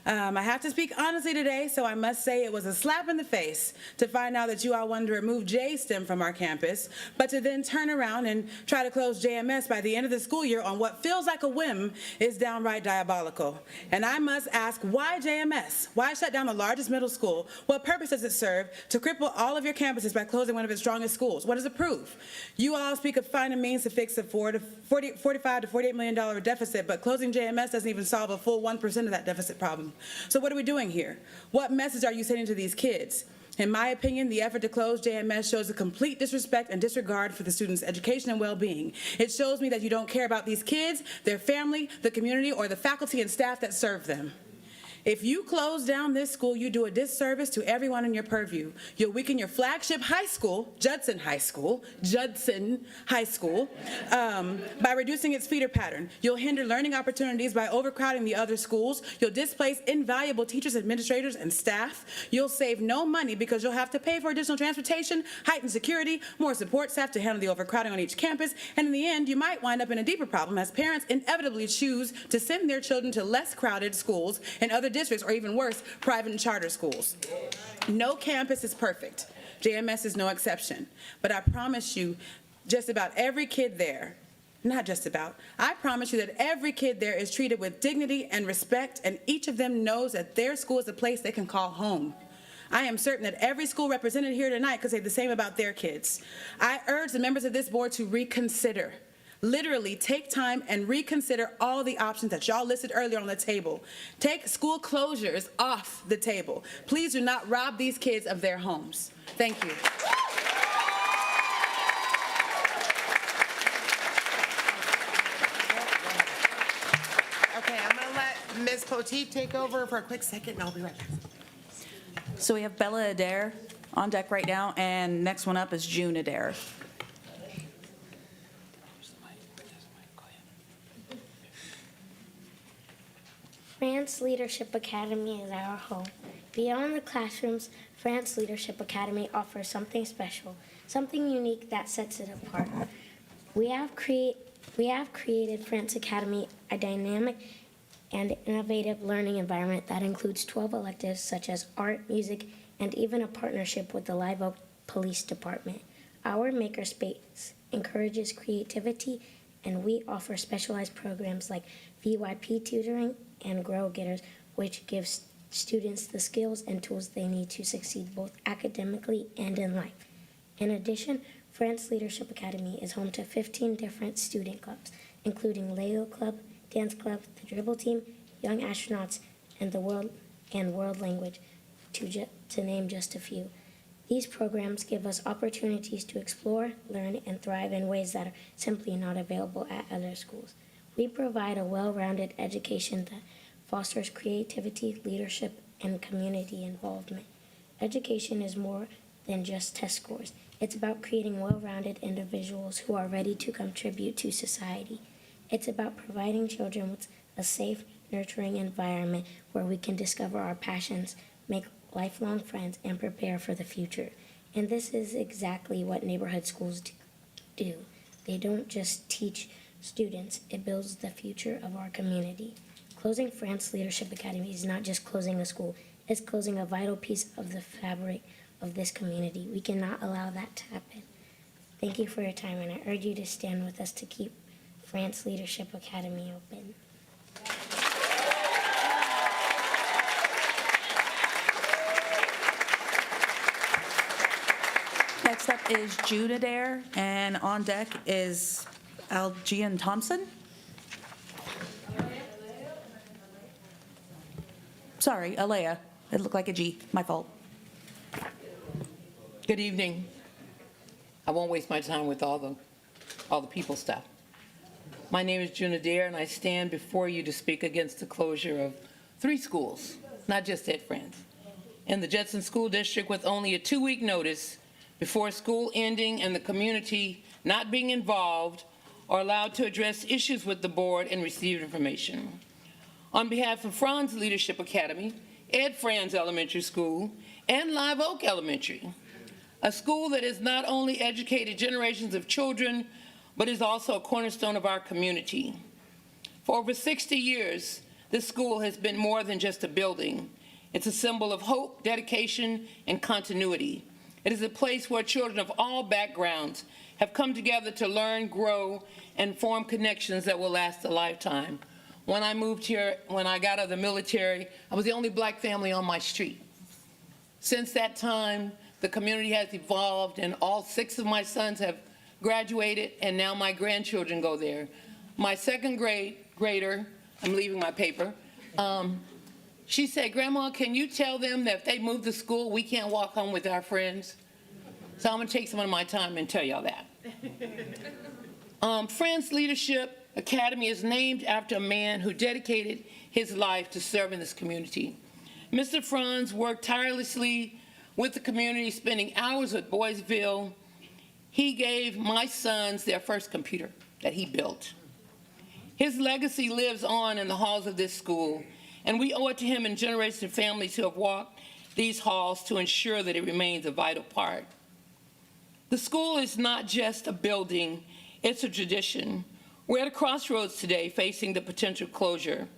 I have to speak honestly today, so I must say it was a slap in the face to find out that you all wanted to remove J-STEM from our campus, but to then turn around and try to close JMS by the end of the school year on what feels like a whim is downright diabolical. And I must ask, why JMS? Why shut down the largest middle school? What purpose does it serve to cripple all of your campuses by closing one of its strongest schools? What does it prove? You all speak of finding means to fix a $45 to $48 million deficit, but closing JMS doesn't even solve a full 1% of that deficit problem. So what are we doing here? What message are you sending to these kids? In my opinion, the effort to close JMS shows a complete disrespect and disregard for the students' education and well-being. It shows me that you don't care about these kids, their family, the community, or the faculty and staff that serve them. If you close down this school, you do a disservice to everyone in your purview. You'll weaken your flagship high school, Judson High School, by reducing its feeder pattern. You'll hinder learning opportunities by overcrowding the other schools. You'll displace invaluable teachers, administrators, and staff. You'll save no money because you'll have to pay for additional transportation, heightened security, more support staff to handle the overcrowding on each campus, and in the end, you might wind up in a deeper problem as parents inevitably choose to send their children to less crowded schools and other districts, or even worse, private and charter schools. No campus is perfect. JMS is no exception. But I promise you, just about every kid there, not just about, I promise you that every kid there is treated with dignity and respect, and each of them knows that their school is a place they can call home. I am certain that every school represented here tonight could say the same about their kids. I urge the members of this board to reconsider. Literally take time and reconsider all the options that y'all listed earlier on the table. Take school closures off the table. Please do not rob these kids of their homes. Thank you. Okay, I'm going to let Ms. Poteet take over for a quick second, and I'll be right back. So we have Bella Adair on deck right now, and next one up is June Adair. France Leadership Academy is our home. Beyond the classrooms, France Leadership Academy offers something special, something unique that sets it apart. We have created France Academy a dynamic and innovative learning environment that includes 12 electives such as art, music, and even a partnership with the Live Oak Police Department. Our makerspace encourages creativity, and we offer specialized programs like VYP tutoring and Grow Getters, which gives students the skills and tools they need to succeed both academically and in life. In addition, France Leadership Academy is home to 15 different student clubs, including Lego Club, Dance Club, the Dribble Team, Young Astronauts, and World Language, to name just a few. These programs give us opportunities to explore, learn, and thrive in ways that are simply not available at other schools. We provide a well-rounded education that fosters creativity, leadership, and community involvement. Education is more than just test scores. It's about creating well-rounded individuals who are ready to contribute to society. It's about providing children with a safe, nurturing environment where we can discover our passions, make lifelong friends, and prepare for the future. And this is exactly what neighborhood schools do. They don't just teach students, it builds the future of our community. Closing France Leadership Academy is not just closing a school, it's closing a vital piece of the fabric of this community. We cannot allow that to happen. Thank you for your time, and I urge you to stand with us to keep France Leadership Academy open. Next up is June Adair, and on deck is Algian Thompson. Sorry, Alea. It looked like a G. My fault. Good evening. I won't waste my time with all the people stuff. My name is June Adair, and I stand before you to speak against the closure of 3 schools, not just at France, in the Judson School District with only a 2-week notice before school ending and the community not being involved or allowed to address issues with the board and receive information. On behalf of Franz Leadership Academy, Ed Franz Elementary School, and Live Oak Elementary, a school that has not only educated generations of children, but is also a cornerstone of our community. For over 60 years, this school has been more than just a building. It's a symbol of hope, dedication, and continuity. It is a place where children of all backgrounds have come together to learn, grow, and form connections that will last a lifetime. When I moved here, when I got out of the military, I was the only black family on my street. Since that time, the community has evolved, and all 6 of my sons have graduated, and now my grandchildren go there. My second grader, I'm leaving my paper, she said, "Grandma, can you tell them that if they move to school, we can't walk home with our friends?" So I'm going to take some of my time and tell y'all that. Friends Leadership Academy is named after a man who dedicated his life to serving this community. Mr. Franz worked tirelessly with the community, spending hours with Boysville. He gave my sons their first computer that he built. His legacy lives on in the halls of this school, and we owe it to him and generations of families who have walked these halls to ensure that it remains a vital part. The school is not just a building, it's a tradition. We're at a crossroads today facing the potential closure.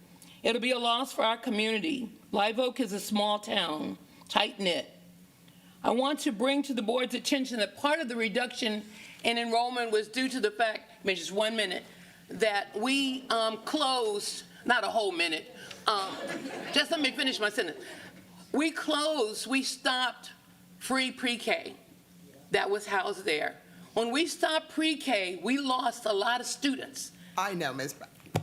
It'll be a loss for our community. Live Oak is a small town, tight-knit. I want to bring to the board's attention that part of the reduction in enrollment was due to the fact, just 1 minute, that we closed, not a whole minute, just let me finish my sentence. We stopped free pre-K that was housed there. When we stopped pre-K, we lost a lot of students. I know, Ms.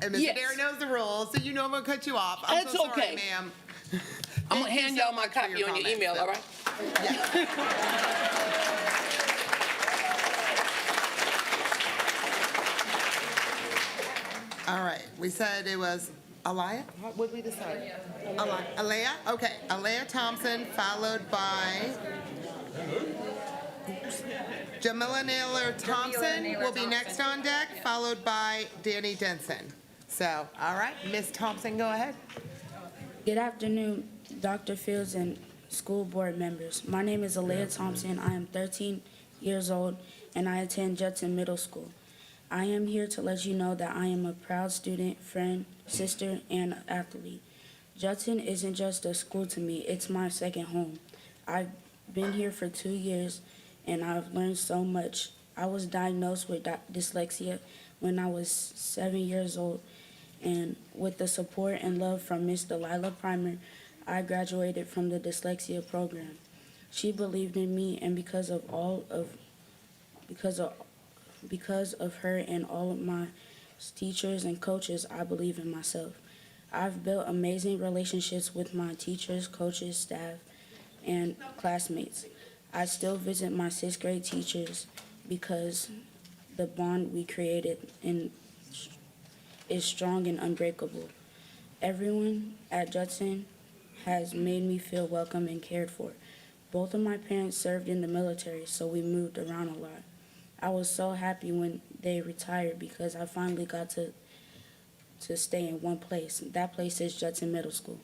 And Mr. Yes. Dare knows the rules, so you know I'm going to cut you off. That's so sorry, okay. ma'am. I'm going to Thank you hand so y'all my much for copy your on your comments, email, though. all right? All right, we said it was Aliyah? What would we decide? Aliyah? Okay, Aliyah Thompson, followed by Jamila Naylor Thompson will be next on deck, followed by Danny Denson. So, all right, Ms. Thompson, go ahead. Good afternoon, Dr. Fields and school board members. My name is Aliyah Thompson. I am 13 years old, and I attend Judson Middle School. I am here to let you know that I am a proud student, friend, sister, and athlete. Judson isn't just a school to me, it's my second home. I've been here for 2 years, and I've learned so much. I was diagnosed with dyslexia when I was 7 years old, and with the support and love from Miss Delilah Primer, I graduated from the dyslexia program. She believed in me, and because of her and all of my teachers and coaches, I believe in myself. I've built amazing relationships with my teachers, coaches, staff, and classmates. I still visit my 6th grade teachers because the bond we created is strong and unbreakable. Everyone at Judson has made me feel welcome and cared for. Both of my parents served in the military, so we moved around a lot. I was so happy when they retired because I finally got to stay in one place. That place is Judson Middle School.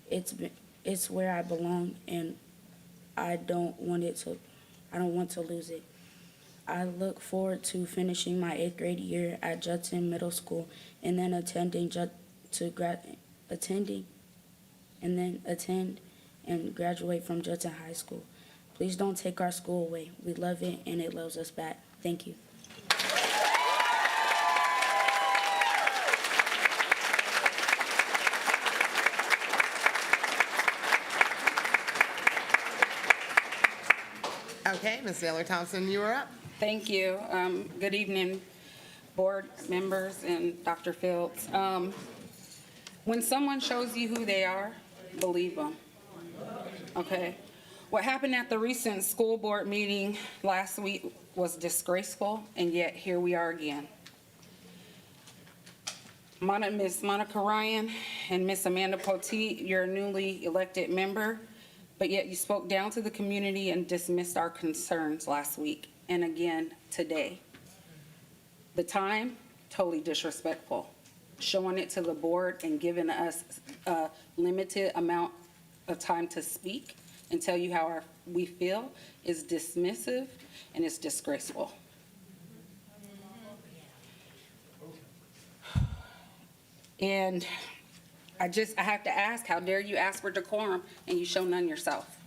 It's where I belong, and I don't want to lose it. I look forward to finishing my 8th grade year at Judson Middle School and then attend and graduate from Judson High School. Please don't take our school away. We love it, and it loves us back. Thank you. Okay, Ms. Naylor Thompson, you are up. Thank you. Good evening, board members and Dr. Fields. When someone shows you who they are, believe them. Okay? What happened at the recent school board meeting last week was disgraceful, and yet here we are again. Ms. Monica Ryan and Ms. Amanda Poteet, you're a newly elected member, but yet you spoke down to the community and dismissed our concerns last week and again today. The time, totally disrespectful. Showing it to the board and giving us a limited amount of time to speak and tell you how we feel is dismissive and it's disgraceful. And I have to ask, how dare you ask for decorum and you show none yourself?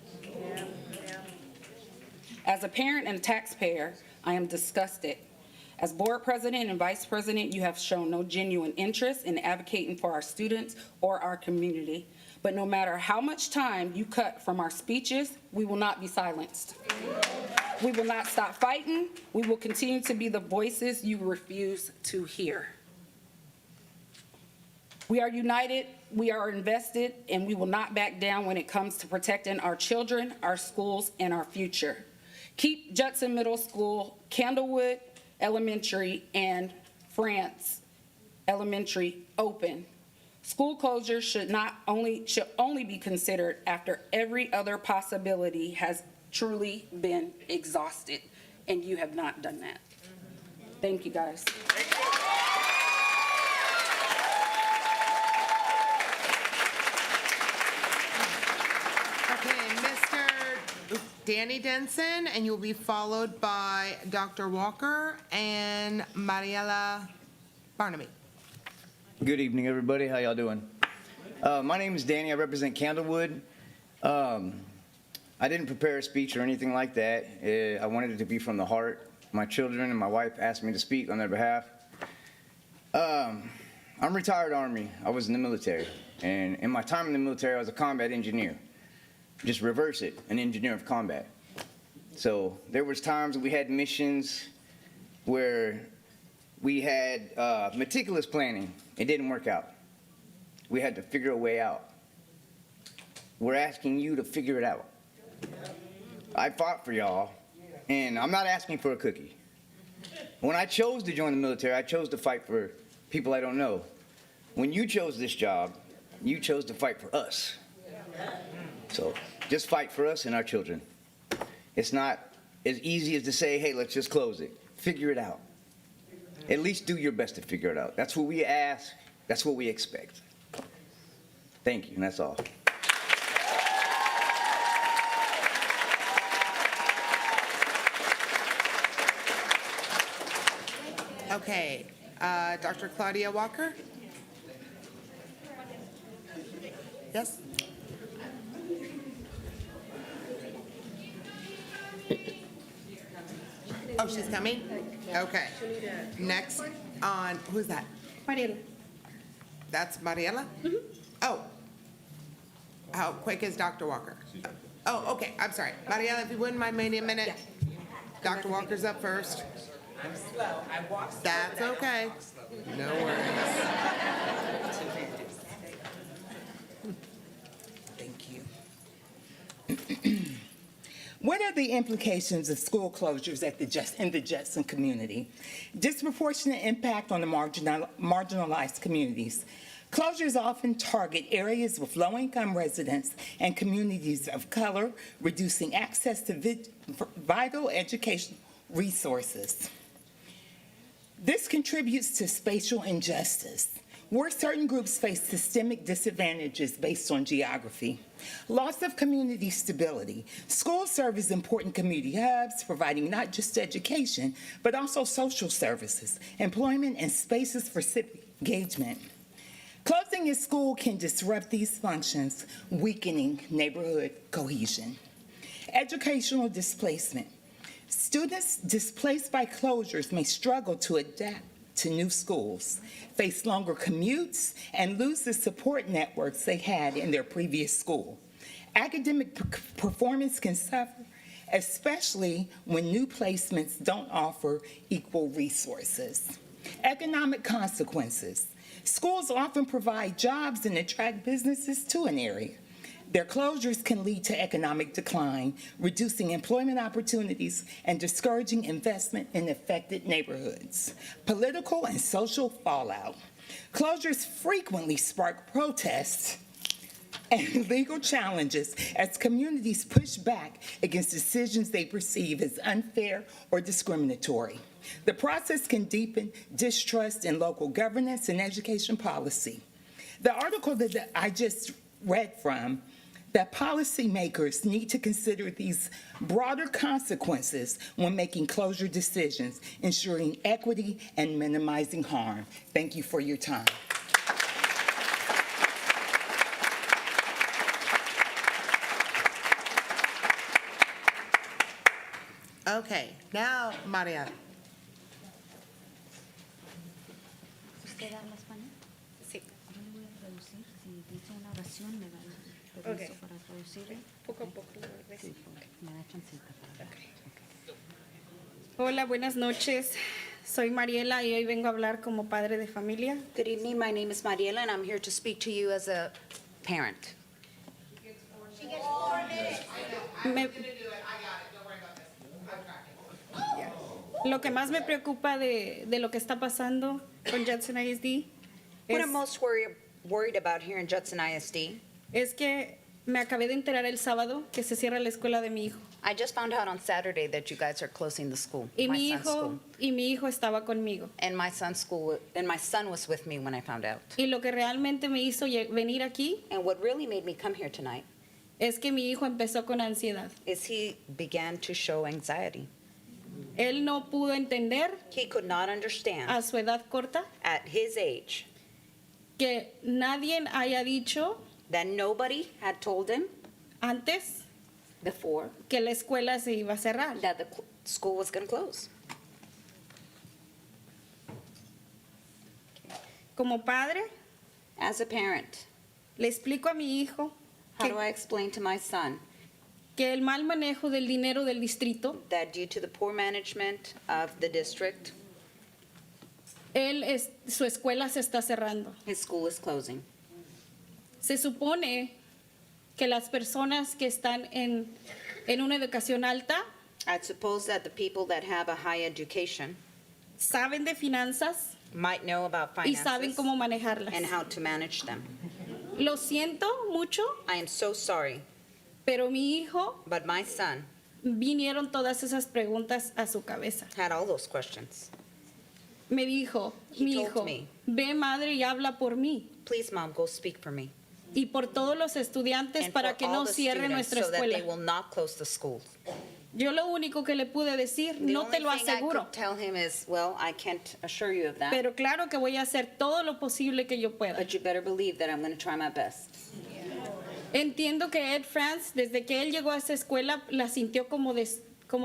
As a parent and a taxpayer, I am disgusted. As board president and vice president, you have shown no genuine interest in advocating for our students or our community. But no matter how much time you cut from our speeches, we will not be silenced. We will not stop fighting. We will continue to be the voices you refuse to hear. We are united, we are invested, and we will not back down when it comes to protecting our children, our schools, and our future. Keep Judson Middle School, Candlewood Elementary, and France Elementary open. School closure should only be considered after every other possibility has truly been exhausted, and you have not done that. Thank you, guys. Okay, Mr. Danny Denson, and you'll be followed by Dr. Walker and Mariela Barnaby. Good evening, everybody. How y'all doing? My name is Danny. I represent Candlewood. I didn't prepare a speech or anything like that. I wanted it to be from the heart. My children and my wife asked me to speak on their behalf. I'm retired Army. I was in the military. And in my time in the military, I was a combat engineer. Just reverse it, an engineer of combat. So there was times we had missions where we had meticulous planning. It didn't work out. We had to figure a way out. We're asking you to figure it out. I fought for y'all, and I'm not asking for a cookie. When I chose to join the military, I chose to fight for people I don't know. When you chose this job, you chose to fight for us. So just fight for us and our children. It's not as easy as to say, hey, let's just close it. Figure it out. At least do your best to figure it out. That's what we ask. That's what we expect. Thank you, and that's all. Okay, Dr. Claudia Walker? Yes? Oh, she's coming? Okay. Next on, who's that? Mariela. That's Mariela? Oh. How quick is Dr. Walker? Oh, okay, I'm sorry. Mariela, if you wouldn't mind waiting a minute. Dr. Walker's up first. I'm slow. I walk slow. That's okay. No worries. Thank you. What are the implications of school closures in the Judson community? Disproportionate impact on the marginalized communities. Closures often target areas with low-income residents and communities of color, reducing access to vital educational resources. This contributes to spatial injustice, where certain groups face systemic disadvantages based on geography. Loss of community stability. Schools serve as important community hubs, providing not just education, but also social services, employment, and spaces for civic engagement. Closing a school can disrupt these functions, weakening neighborhood cohesion. Educational displacement. Students displaced by closures may struggle to adapt to new schools, face longer commutes, and lose the support networks they had in their previous school. Academic performance can suffer, especially when new placements don't offer equal resources. Economic consequences. Schools often provide jobs and attract businesses to an area. Their closures can lead to economic decline, reducing employment opportunities and discouraging investment in affected neighborhoods. Political and social fallout. Closures frequently spark protests and legal challenges as communities push back against decisions they perceive as unfair or discriminatory. The process can deepen distrust in local governance and education policy. The article that I just read from that policymakers need to consider these broader consequences when making closure decisions, ensuring equity and minimizing harm. Thank you for your time. Okay, now Maria. ¿Usted habla español? Sí. Yo le voy a traducir. Si dice una oración, me da el permiso Ok. para traducirle. Poco a poco. Sí, me da chancita para Hola, buenas noches. Soy Mariela y hoy vengo a hablar como padre de familia. Good evening, my name is Mariela, and I'm here to speak to you as a parent. Me- Lo que más me preocupa de lo que está pasando con Judson ISD What I'm most worried about here in Judson ISD, es que me acabé de enterar el sábado que se cierra la escuela de mi hijo. I just found out on Saturday that you guys are closing the school, Y my mi son's hijo, school. y mi hijo estaba conmigo. And my son was with me when I found out. Y lo que realmente me hizo venir aquí And what really made me come here tonight es que mi hijo empezó con ansiedad. is he began to show anxiety. Él no pudo entender He could not understand a su edad corta at his age que nadie haya dicho that nobody had told him antes before que la escuela se iba a cerrar. that the school was going to close. Como padre, As a parent, le explico a mi hijo how do I explain to my son que el mal manejo del dinero del distrito, that due to the poor management of the district, su escuela se está cerrando? his school is closing? Se supone que las personas que están en una educación alta I suppose that the people that have a high education saben de finanzas might know about y saben finances cómo manejarlas. and how to manage them. Lo siento mucho, I am so sorry, pero mi hijo but my son vinieron todas esas preguntas a su cabeza. had all those questions. Me dijo, He mi told hijo, me. ve madre y habla por mí Please, Mom, go speak for me. y por todos los estudiantes And para for que all no the cierre students nuestra so that they escuela. will not close the schools. Yo lo único que le pude decir, The no te only lo thing I aseguro, could tell him is, well, I can't assure you of that, pero claro que voy a hacer todo lo posible que yo pueda. but you better believe that I'm going to try my best. Entiendo que Ed France, desde que él llegó a esa escuela, la sintió como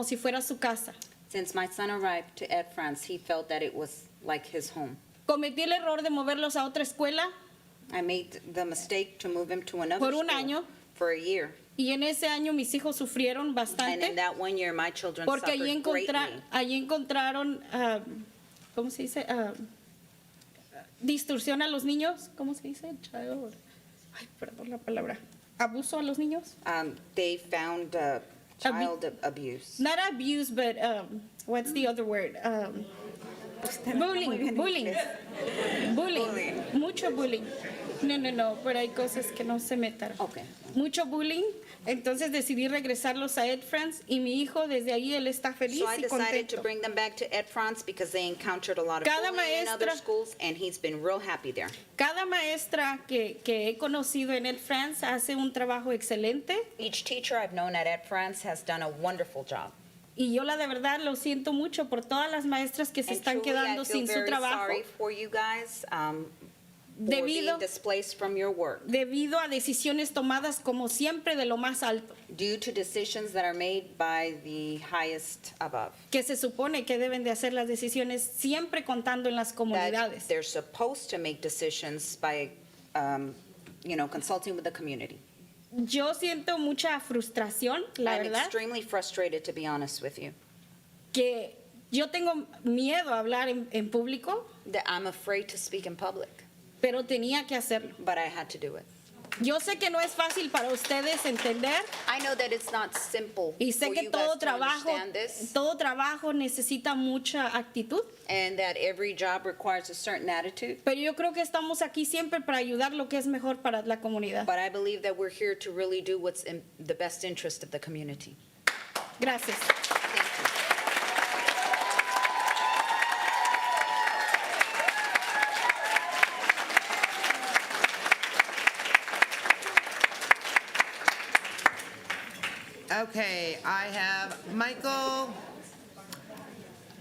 si fuera su casa. Since my son arrived to Ed France, he felt that it was like his home. Cometí el error de moverlos a otra escuela I made the mistake to move him to another por un school año for a year. y en ese año mis hijos sufrieron And in bastante that 1 year, my children porque suffered greatly. allí encontraron, ¿cómo se dice? Distorsión a los niños, ¿cómo se dice? Ay, perdón la palabra. Abuso a los niños. They found child abuse. Not abuse, but what's the other word? Bullying. Mucho bullying. No, pero hay cosas que no se metan. Okay. Mucho bullying. Entonces decidí regresarlos a Ed France y mi hijo desde ahí él está feliz So I y decided to contento. bring them back to Ed France because they encountered a lot of Cada bullying in other maestra- schools, and he's been real happy there. Cada maestra que he conocido en Ed France hace un trabajo excelente Each teacher I've known at Ed France has done a wonderful job. y yo la de verdad lo siento mucho por todas las maestras que se And están truly, I quedando feel sin su very trabajo sorry for you guys for Debido- being displaced from your work debido a decisiones tomadas como siempre de lo más alto, due to decisions that are made by the highest above. que se supone que deben de hacer las decisiones siempre contando en las That comunidades. they're supposed to make decisions by, consulting with the community. Yo siento mucha frustración, la I'm verdad, extremely frustrated, to be honest with you, que yo tengo miedo a hablar en público, that I'm afraid to speak in public, pero tenía que hacerlo. but I had to do it. Yo sé que no es fácil para ustedes entender I know that it's not simple y sé for que you guys to todo understand this, trabajo necesita mucha actitud, and that every job requires a certain attitude, pero yo creo que estamos aquí siempre para ayudar lo que es mejor para la comunidad. but I believe that we're here to really do what's in the best interest of the community. Gracias. Okay, I have Michael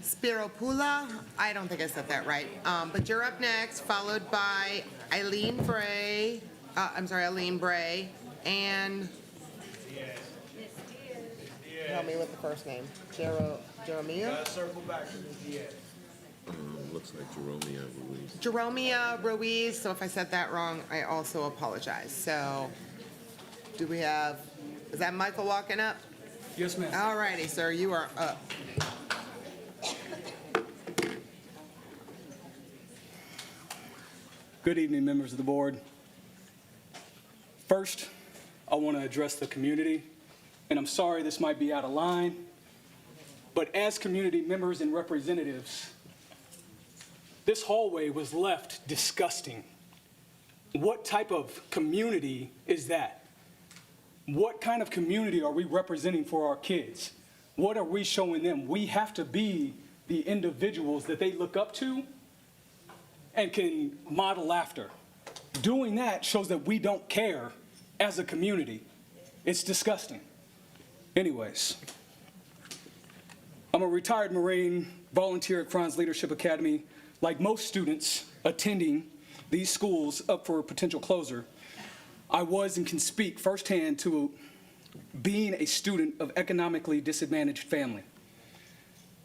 Spiropula. I don't think I said that right. But you're up next, followed by Eileen Bray, and help me with the first name. Jeromia? Circle back to the DS. Looks like Jeromia Ruiz. Jeromia Ruiz, so if I said that wrong, I also apologize. So, do we have, is that Michael walking up? Yes, ma'am. All righty, sir, you are up. Good evening, members of the board. First, I want to address the community, and I'm sorry this might be out of line, but as community members and representatives, this hallway was left disgusting. What type of community is that? What kind of community are we representing for our kids? What are we showing them? We have to be the individuals that they look up to and can model after. Doing that shows that we don't care as a community. It's disgusting. Anyways, I'm a retired Marine, volunteer at Franz Leadership Academy. Like most students attending these schools up for a potential closure, I was and can speak firsthand to being a student of economically disadvantaged family.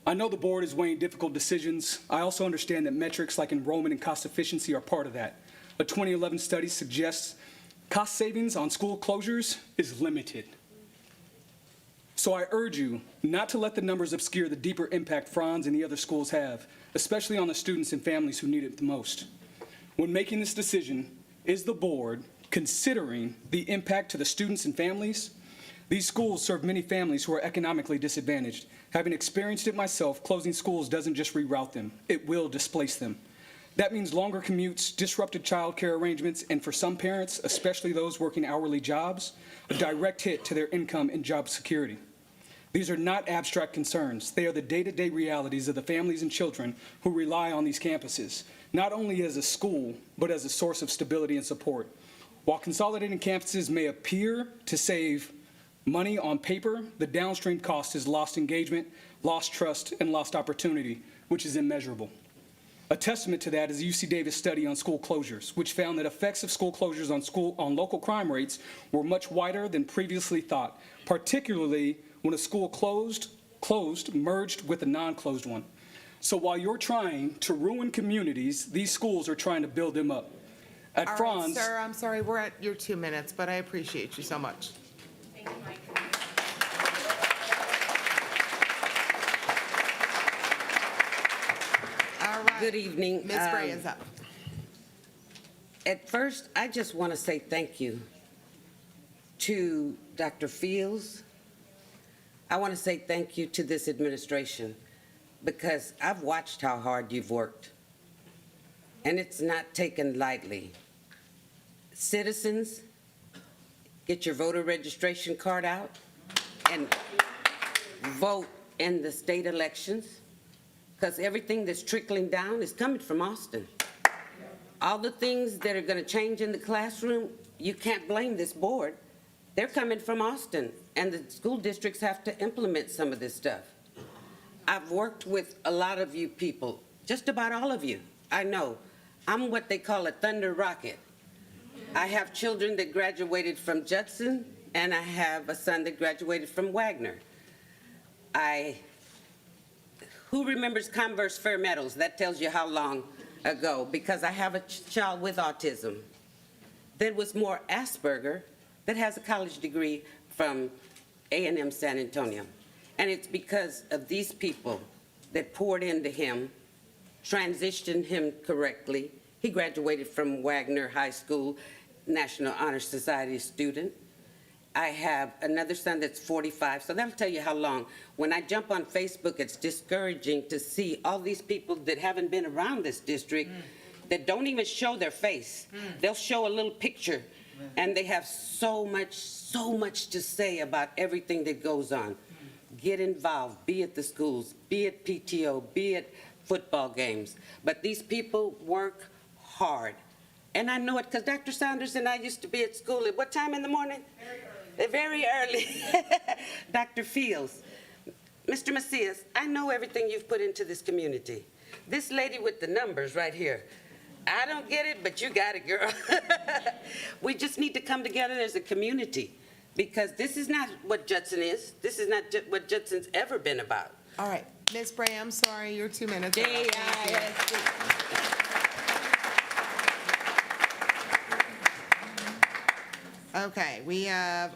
I know the board is weighing difficult decisions. I also understand that metrics like enrollment and cost efficiency are part of that. A 2011 study suggests cost savings on school closures is limited. So I urge you not to let the numbers obscure the deeper impact Franz and the other schools have, especially on the students and families who need it the most. When making this decision, is the board considering the impact to the students and families? These schools serve many families who are economically disadvantaged. Having experienced it myself, closing schools doesn't just reroute them, it will displace them. That means longer commutes, disrupted childcare arrangements, and for some parents, especially those working hourly jobs, a direct hit to their income and job security. These are not abstract concerns. They are the day-to-day realities of the families and children who rely on these campuses, not only as a school, but as a source of stability and support. While consolidating campuses may appear to save money on paper, the downstream cost is lost engagement, lost trust, and lost opportunity, which is immeasurable. A testament to that is the UC Davis study on school closures, which found that effects of school closures on local crime rates were much wider than previously thought, particularly when a school merged with a non-closed one. So while you're trying to ruin communities, these schools are trying to build them up. At All right, Franz, sir, I'm sorry, we're at your 2 minutes, but I appreciate you so much. Thank you, Mike. All right. Good evening. Ms. Bray is up. At first, I just want to say thank you to Dr. Fields. I want to say thank you to this administration because I've watched how hard you've worked, and it's not taken lightly. Citizens, get your voter registration card out and vote in the state elections, because everything that's trickling down is coming from Austin. All the things that are going to change in the classroom, you can't blame this board. They're coming from Austin, and the school districts have to implement some of this stuff. I've worked with a lot of you people, just about all of you. I know. I'm what they call a thunder rocket. I have children that graduated from Judson, and I have a son that graduated from Wagner. Who remembers Converse Fair Meadows? That tells you how long ago, because I have a child with autism that was more Asperger that has a college degree from A&M San Antonio. And it's because of these people that poured into him, transitioned him correctly. He graduated from Wagner High School, National Honor Society student. I have another son that's 45, so that'll tell you how long. When I jump on Facebook, it's discouraging to see all these people that haven't been around this district that don't even show their face. They'll show a little picture, and they have so much to say about everything that goes on. Get involved, be at the schools, be at PTO, be at football games. But these people work hard. And I know it because Dr. Saunders and I used to be at school at what time in the morning? Very early. Dr. Fields, Mr. Macias, I know everything you've put into this community. This lady with the numbers right here, I don't get it, but you got it, girl. We just need to come together as a community, because this is not what Judson is. This is not what Judson's ever been about. All right, Ms. Bray, I'm sorry, your 2 minutes. are up. J-I-S-T. Okay, we have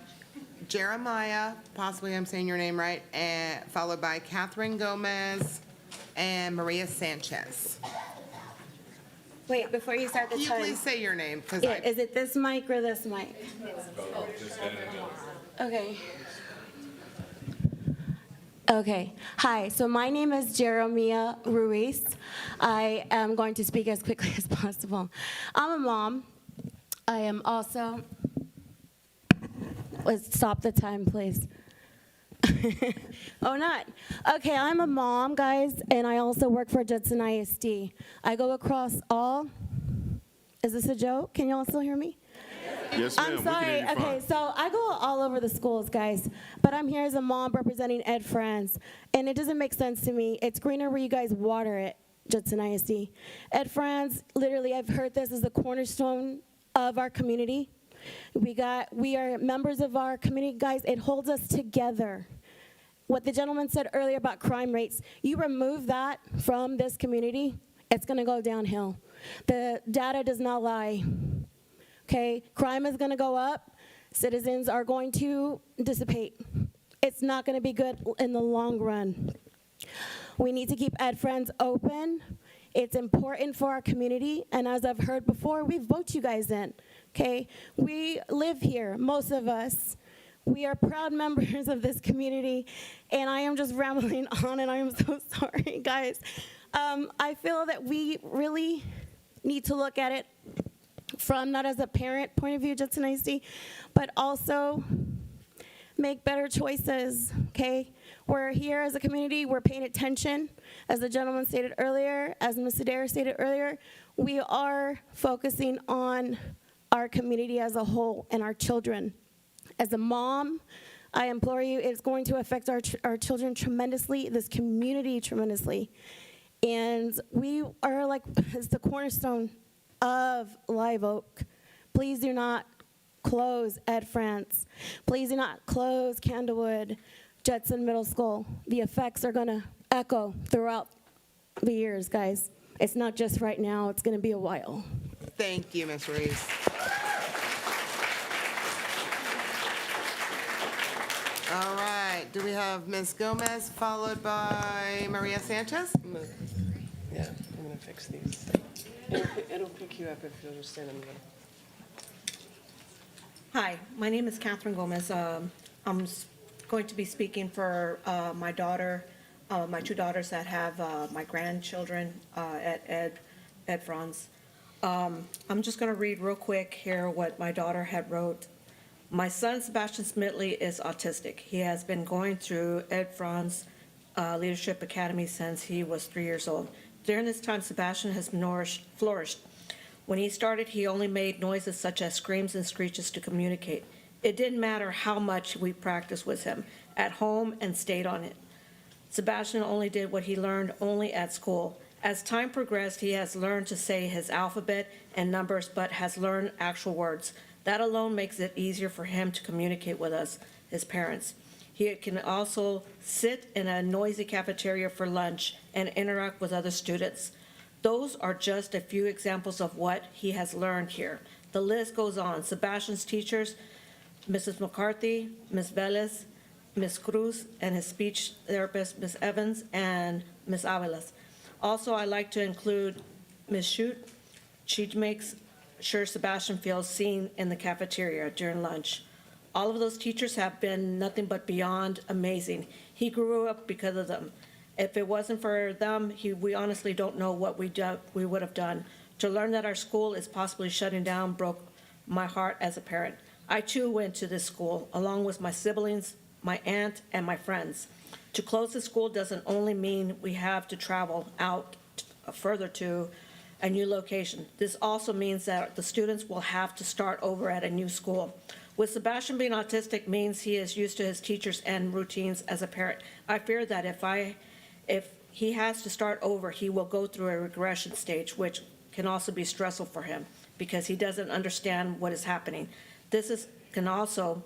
Jeremiah, possibly I'm saying your name right, and followed by Catherine Gomez and Maria Sanchez. Wait, before you start the Can you time. please say your name? Because Yeah, is it this mic or this mic? Okay. Okay. Hi, so my name is Jeremiah Ruiz. I am going to speak as quickly as possible. I'm a mom. I am also, let's stop the time, please. Oh, not. Okay, I'm a mom, guys, and I also work for Judson ISD. I go across all, is this a joke? Can you all still hear me? Yes, ma'am. I'm We can sorry. hear you fine. Okay, so I go all over the schools, guys, but I'm here as a mom representing Ed France, and it doesn't make sense to me. It's greener where you guys water it, Judson ISD. Ed France, literally, I've heard this is the cornerstone of our community. We are members of our community, guys. It holds us together. What the gentleman said earlier about crime rates, you remove that from this community, it's going to go downhill. The data does not lie. Okay, crime is going to go up. Citizens are going to dissipate. It's not going to be good in the long run. We need to keep Ed Friends open. It's important for our community, and as I've heard before, we vote you guys in. Okay, we live here, most of us. We are proud members of this community, and I am just rambling on, and I am so sorry, guys. I feel that we really need to look at it from not as a parent point of view, Judson ISD, but also make better choices, okay? We're here as a community, we're paying attention. As the gentleman stated earlier, as Ms. Adair stated earlier, we are focusing on our community as a whole and our children. As a mom, I implore you, it's going to affect our children tremendously, this community tremendously. And we are like, it's the cornerstone of Live Oak. Please do not close Ed France. Please do not close Candlewood Judson Middle School. The effects are going to echo throughout the years, guys. It's not just right now, it's going to be a while. Thank you, Ms. Reese. All right, do we have Ms. Gomez followed by Maria Sanchez? Yeah, I'm gonna fix these. It'll pick you up if you'll just stand in the middle. Hi, my name is Catherine Gomez. I'm going to be speaking for my daughter, my two daughters that have my grandchildren at Ed Franz. I'm just going to read real quick here what my daughter had wrote. My son, Sebastian Smitley, is autistic. He has been going through Ed Franz Leadership Academy since he was 3 years old. During this time, Sebastian has flourished. When he started, he only made noises such as screams and screeches to communicate. It didn't matter how much we practiced with him at home and stayed on it. Sebastian only did what he learned only at school. As time progressed, he has learned to say his alphabet and numbers, but has learned actual words. That alone makes it easier for him to communicate with us, his parents. He can also sit in a noisy cafeteria for lunch and interact with other students. Those are just a few examples of what he has learned here. The list goes on. Sebastian's teachers, Mrs. McCarthy, Ms. Velez, Ms. Cruz, and his speech therapist, Ms. Evans, and Ms. Avelas. Also, I'd like to include Ms. Shute. She makes sure Sebastian feels seen in the cafeteria during lunch. All of those teachers have been nothing but beyond amazing. He grew up because of them. If it wasn't for them, we honestly don't know what we would have done. To learn that our school is possibly shutting down broke my heart as a parent. I too went to this school, along with my siblings, my aunt, and my friends. To close the school doesn't only mean we have to travel out further to a new location. This also means that the students will have to start over at a new school. With Sebastian being autistic means he is used to his teachers and routines as a parent. I fear that if he has to start over, he will go through a regression stage, which can also be stressful for him because he doesn't understand what is happening. Can also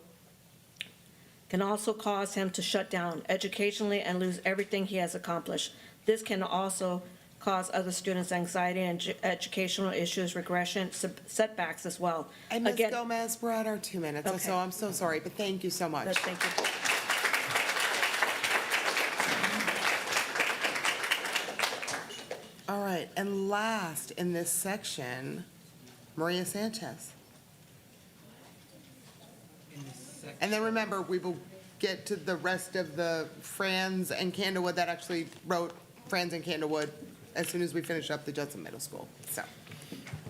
cause him to shut down educationally and lose everything he has accomplished. This can also cause other students anxiety and educational issues, regression, setbacks as well. And Ms. Again- Gomez, we're at our 2 minutes, Okay. so I'm so sorry, but thank you so much. Thank you. All right, and last in this section, Maria Sanchez. And then remember, we will get to the rest of the Franz and Candlewood that actually wrote Franz and Candlewood as soon as we finish up the Judson Middle School, so.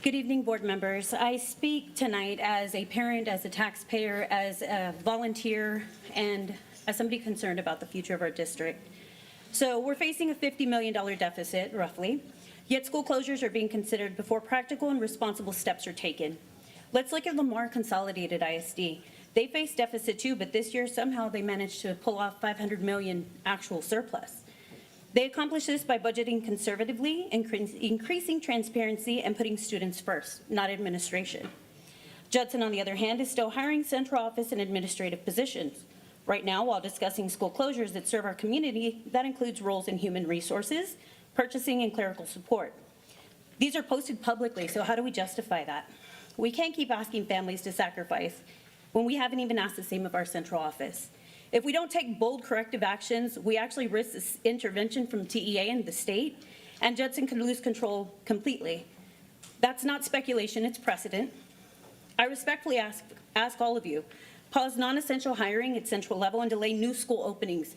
Good evening, board members. I speak tonight as a parent, as a taxpayer, as a volunteer, and as somebody concerned about the future of our district. So we're facing a $50 million deficit, roughly, yet school closures are being considered before practical and responsible steps are taken. Let's look at Lamar Consolidated ISD. They face deficit too, but this year somehow they managed to pull off $500 million actual surplus. They accomplished this by budgeting conservatively, increasing transparency, and putting students first, not administration. Judson, on the other hand, is still hiring central office and administrative positions. Right now, while discussing school closures that serve our community, that includes roles in human resources, purchasing, and clerical support. These are posted publicly, so how do we justify that? We can't keep asking families to sacrifice when we haven't even asked the same of our central office. If we don't take bold corrective actions, we actually risk this intervention from TEA and the state, and Judson could lose control completely. That's not speculation, it's precedent. I respectfully ask all of you, pause non-essential hiring at central level and delay new school openings.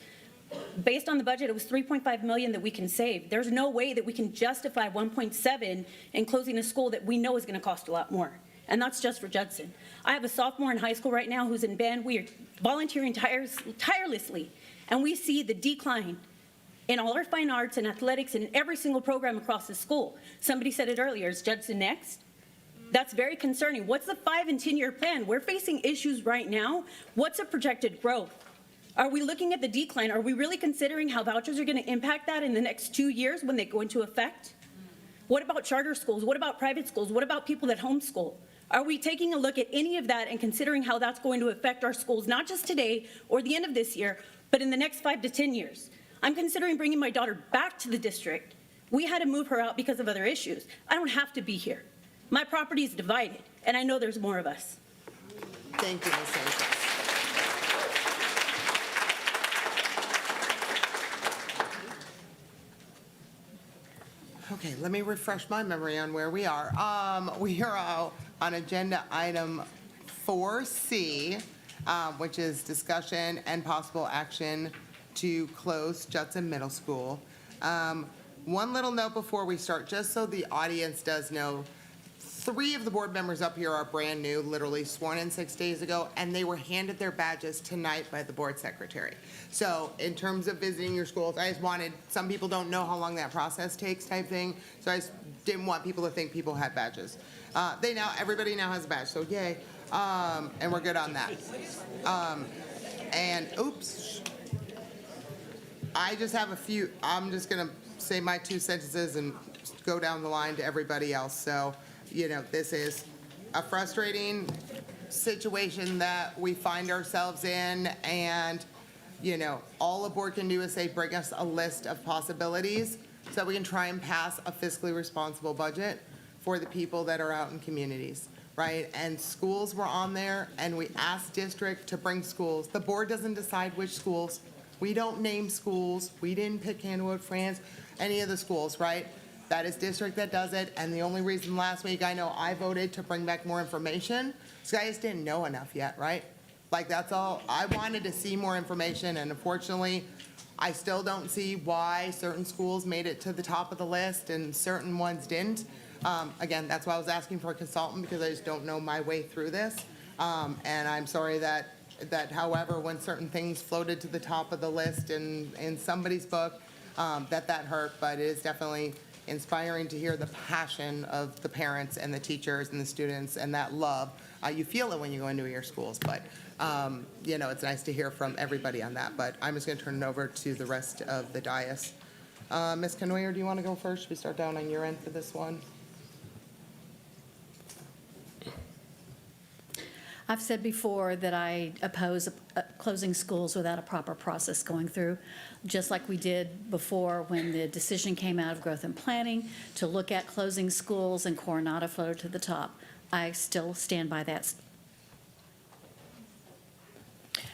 Based on the budget, it was $3.5 million that we can save. There's no way that we can justify 1.7 in closing a school that we know is gonna cost a lot more. And that's just for Judson. I have a sophomore in high school right now who's in band. We are volunteering tirelessly, and we see the decline in all our fine arts and athletics and in every single program across the school. Somebody said it earlier, is Judson next? That's very concerning. What's the 5 and 10-year plan? We're facing issues right now. What's a projected growth? Are we looking at the decline? Are we really considering how vouchers are gonna impact that in the next 2 years when they go into effect? What about charter schools? What about private schools? What about people that homeschool? Are we taking a look at any of that and considering how that's going to affect our schools, not just today or the end of this year, but in the next 5 to 10 years? I'm considering bringing my daughter back to the district. We had to move her out because of other issues. I don't have to be here. My property is divided, and I know there's more of us. Thank you, Ms. Sanchez. Okay, let me refresh my memory on where we are. We are on agenda item 4C, which is discussion and possible action to close Judson Middle School. One little note before we start, just so the audience does know, 3 of the board members up here are brand new, literally sworn in 6 days ago, and they were handed their badges tonight by the board secretary. So in terms of visiting your schools, I just wanted, some people don't know how long that process takes type thing, so I just didn't want people to think people had badges. Everybody now has a badge, so yay, and we're good on that. And oops, I just have a few, I'm just gonna say my 2 sentences and go down the line to everybody else. So, you know, this is a frustrating situation that we find ourselves in, and, you know, all the board can do is say, bring us a list of possibilities so that we can try and pass a fiscally responsible budget for the people that are out in communities, right? And schools were on there, and we asked district to bring schools. The board doesn't decide which schools. We don't name schools. We didn't pick Candlewood, Franz, any of the schools, right? That is district that does it, and the only reason last week I know I voted to bring back more information, is I just didn't know enough yet, right? Like, that's all. I wanted to see more information, and unfortunately, I still don't see why certain schools made it to the top of the list and certain ones didn't. Again, that's why I was asking for a consultant, because I just don't know my way through this. And I'm sorry that however, when certain things floated to the top of the list in somebody's book, that hurt, but it is definitely inspiring to hear the passion of the parents and the teachers and the students and that love you feel it when you go into your schools, but, you know, it's nice to hear from everybody on that. But I'm just going to turn it over to the rest of the dais. Ms. Canoyer, do you want to go first? Should we start down on your end for this one? I've said before that I oppose closing schools without a proper process going through, just like we did before when the decision came out of Growth and Planning to look at closing schools and Coronado floated to the top. I still stand by that.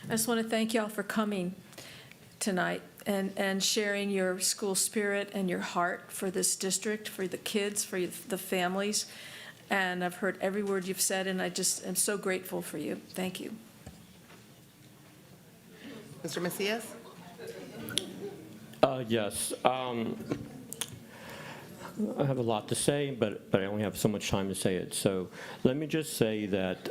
I just want to thank y'all for coming tonight and sharing your school spirit and your heart for this district, for the kids, for the families. And I've heard every word you've said, and I just am so grateful for you. Thank you. Mr. Macias? Yes. I have a lot to say, but I only have so much time to say it. So let me just say that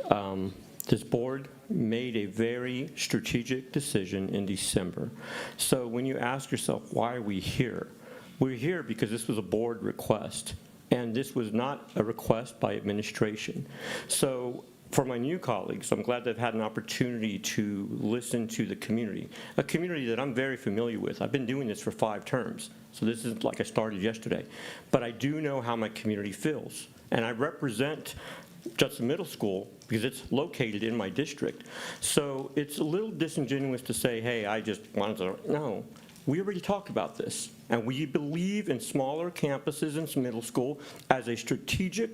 this board made a very strategic decision in December. So when you ask yourself, why are we here? We're here because this was a board request. And this was not a request by administration. So for my new colleagues, I'm glad they've had an opportunity to listen to the community, a community that I'm very familiar with. I've been doing this for 5 terms, so this isn't like I started yesterday. But I do know how my community feels. And I represent Judson Middle School because it's located in my district. So it's a little disingenuous to say, hey, I just wanted to, no. We already talked about this, and we believe in smaller campuses in middle school as a strategic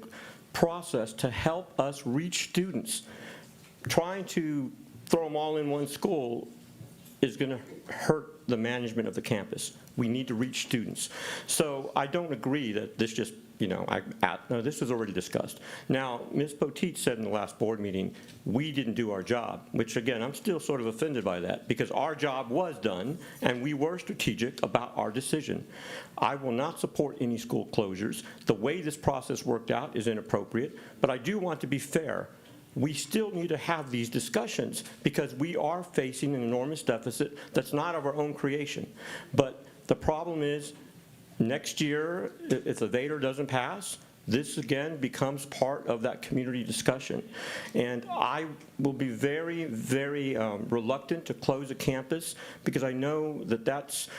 process to help us reach students. Trying to throw them all in one school is going to hurt the management of the campus. We need to reach students. So I don't agree that this just, you know, no, this was already discussed. Now, Ms. Poteet said in the last board meeting, we didn't do our job, which again, I'm still sort of offended by that because our job was done and we were strategic about our decision. I will not support any school closures. The way this process worked out is inappropriate, but I do want to be fair. We still need to have these discussions because we are facing an enormous deficit that's not of our own creation. But the problem is, next year, if the VADER doesn't pass, this again becomes part of that community discussion. And I will be very, very reluctant to close a campus because I know that that's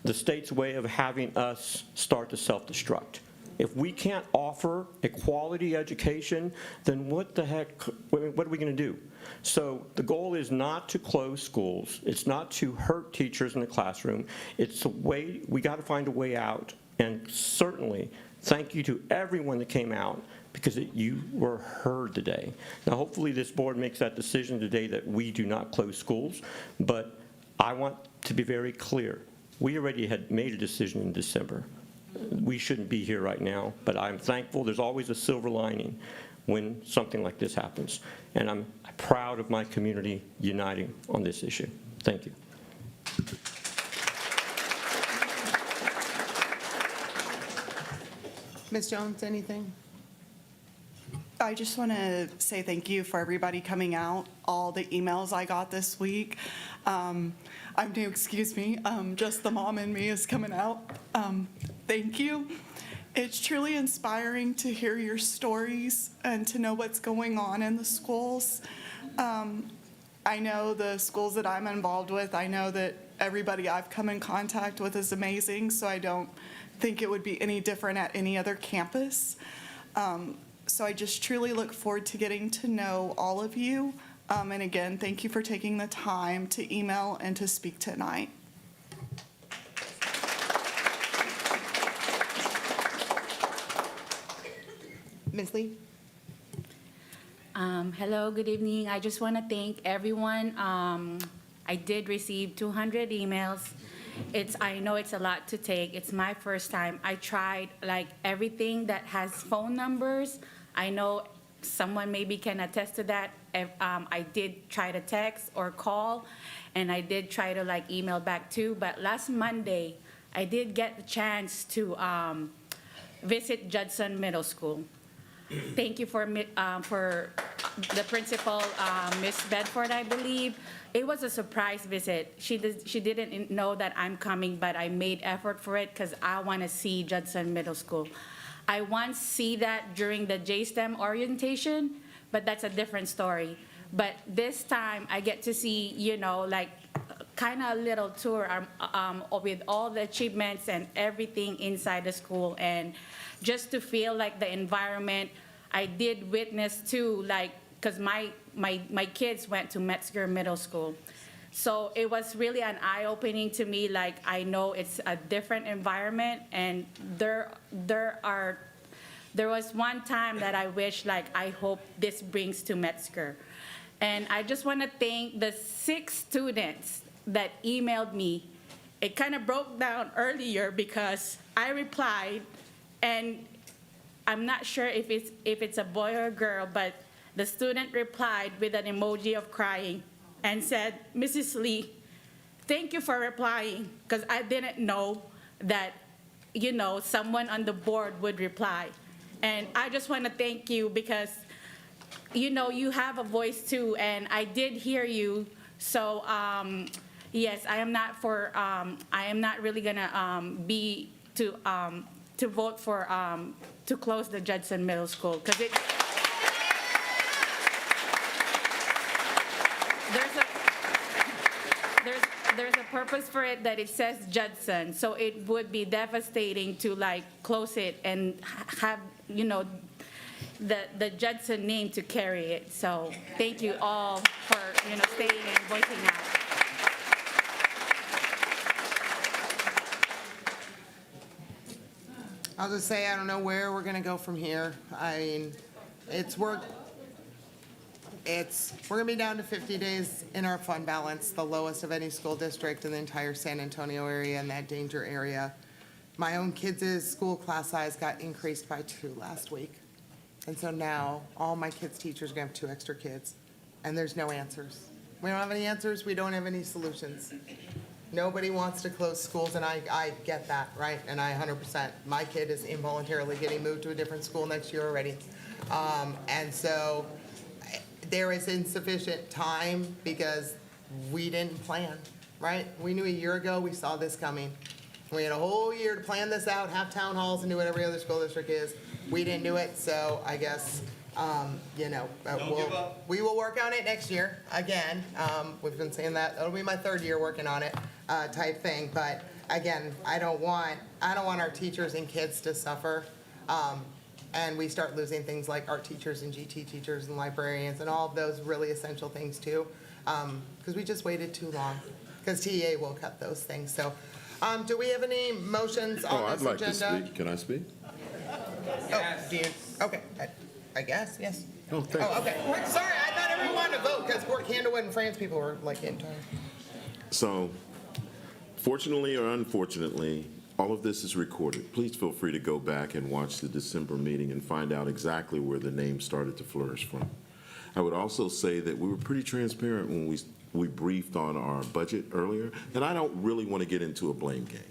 the state's way of having us start to self-destruct. If we can't offer a quality education, then what the heck, what are we going to do? So the goal is not to close schools. It's not to hurt teachers in the classroom. It's a way, we got to find a way out. And certainly, thank you to everyone that came out because you were heard today. Now, hopefully this board makes that decision today that we do not close schools, but I want to be very clear. We already had made a decision in December. We shouldn't be here right now, but I'm thankful. There's always a silver lining when something like this happens. And I'm proud of my community uniting on this issue. Thank you. Ms. Jones, anything? I just want to say thank you for everybody coming out, all the emails I got this week. I'm new, excuse me, just the mom in me is coming out. Thank you. It's truly inspiring to hear your stories and to know what's going on in the schools. I know the schools that I'm involved with, I know that everybody I've come in contact with is amazing, so I don't think it would be any different at any other campus. So I just truly look forward to getting to know all of you. And again, thank you for taking the time to email and to speak tonight. Ms. Lee? Hello, good evening. I just want to thank everyone. I did receive 200 emails. I know it's a lot to take. It's my first time. I tried like everything that has phone numbers. I know someone maybe can attest to that. I did try to text or call, and I did try to like email back too. But last Monday, I did get the chance to visit Judson Middle School. Thank you for the principal, Miss Bedford, I believe. It was a surprise visit. She didn't know that I'm coming, but I made effort for it because I want to see Judson Middle School. I once see that during the JSTEM orientation, but that's a different story. But this time, I get to see, you know, like, kind of a little tour with all the achievements and everything inside the school, and just to feel like the environment. I did witness too, like, because my kids went to Metzger Middle School. So it was really an eye-opening to me, like, I know it's a different environment, and there was one time that I wish, like, I hope this brings to Metzger. And I just want to thank the 6 students that emailed me. It kind of broke down earlier because I replied, and I'm not sure if it's a boy or a girl, but the student replied with an emoji of crying and said, "Mrs. Lee, thank you for replying, because I didn't know that, you know, someone on the board would reply." And I just want to thank you because, you know, you have a voice too, and I did hear you. So yes, I am not really gonna be to vote for to close the Judson Middle School, because there's a purpose for it, that it says Judson, so it would be devastating to, like, close it and have, you know, the Judson name to carry it. So thank you all for, you know, staying and voicing out. I'll just say, I don't know where we're gonna go from here. I mean, we're gonna be down to 50 days in our fund balance, the lowest of any school district in the entire San Antonio area and that danger area. My own kids' school class size got increased by 2 last week. And so now all my kids' teachers are gonna have 2 extra kids, and there's no answers. We don't have any answers, we don't have any solutions. Nobody wants to close schools, and I get that, right? And I 100%, my kid is involuntarily getting moved to a different school next year already. And so there is insufficient time because we didn't plan, right? We knew a year ago, we saw this coming. We had a whole year to plan this out, have town halls and do what every other school district is. We didn't do it, so I guess, you know, we will work on it next year again. We've been saying that, it'll be my 3rd year working on it, type thing. But again, I don't want our teachers and kids to suffer. And we start losing things like art teachers and GT teachers and librarians and all of those really essential things too. Because we just waited too long, because TEA will cut those things. So do we have any motions on this agenda? I'd like to speak. Can I speak? Oh, do you? Okay, I guess, yes. Oh, thank you. Oh, okay. Sorry, I thought everyone wanted to vote because Fort Candlewood and France people were like in time. So, fortunately or unfortunately, all of this is recorded. Please feel free to go back and watch the December meeting and find out exactly where the name started to flourish from. I would also say that we were pretty transparent when we briefed on our budget earlier, and I don't really want to get into a blame game.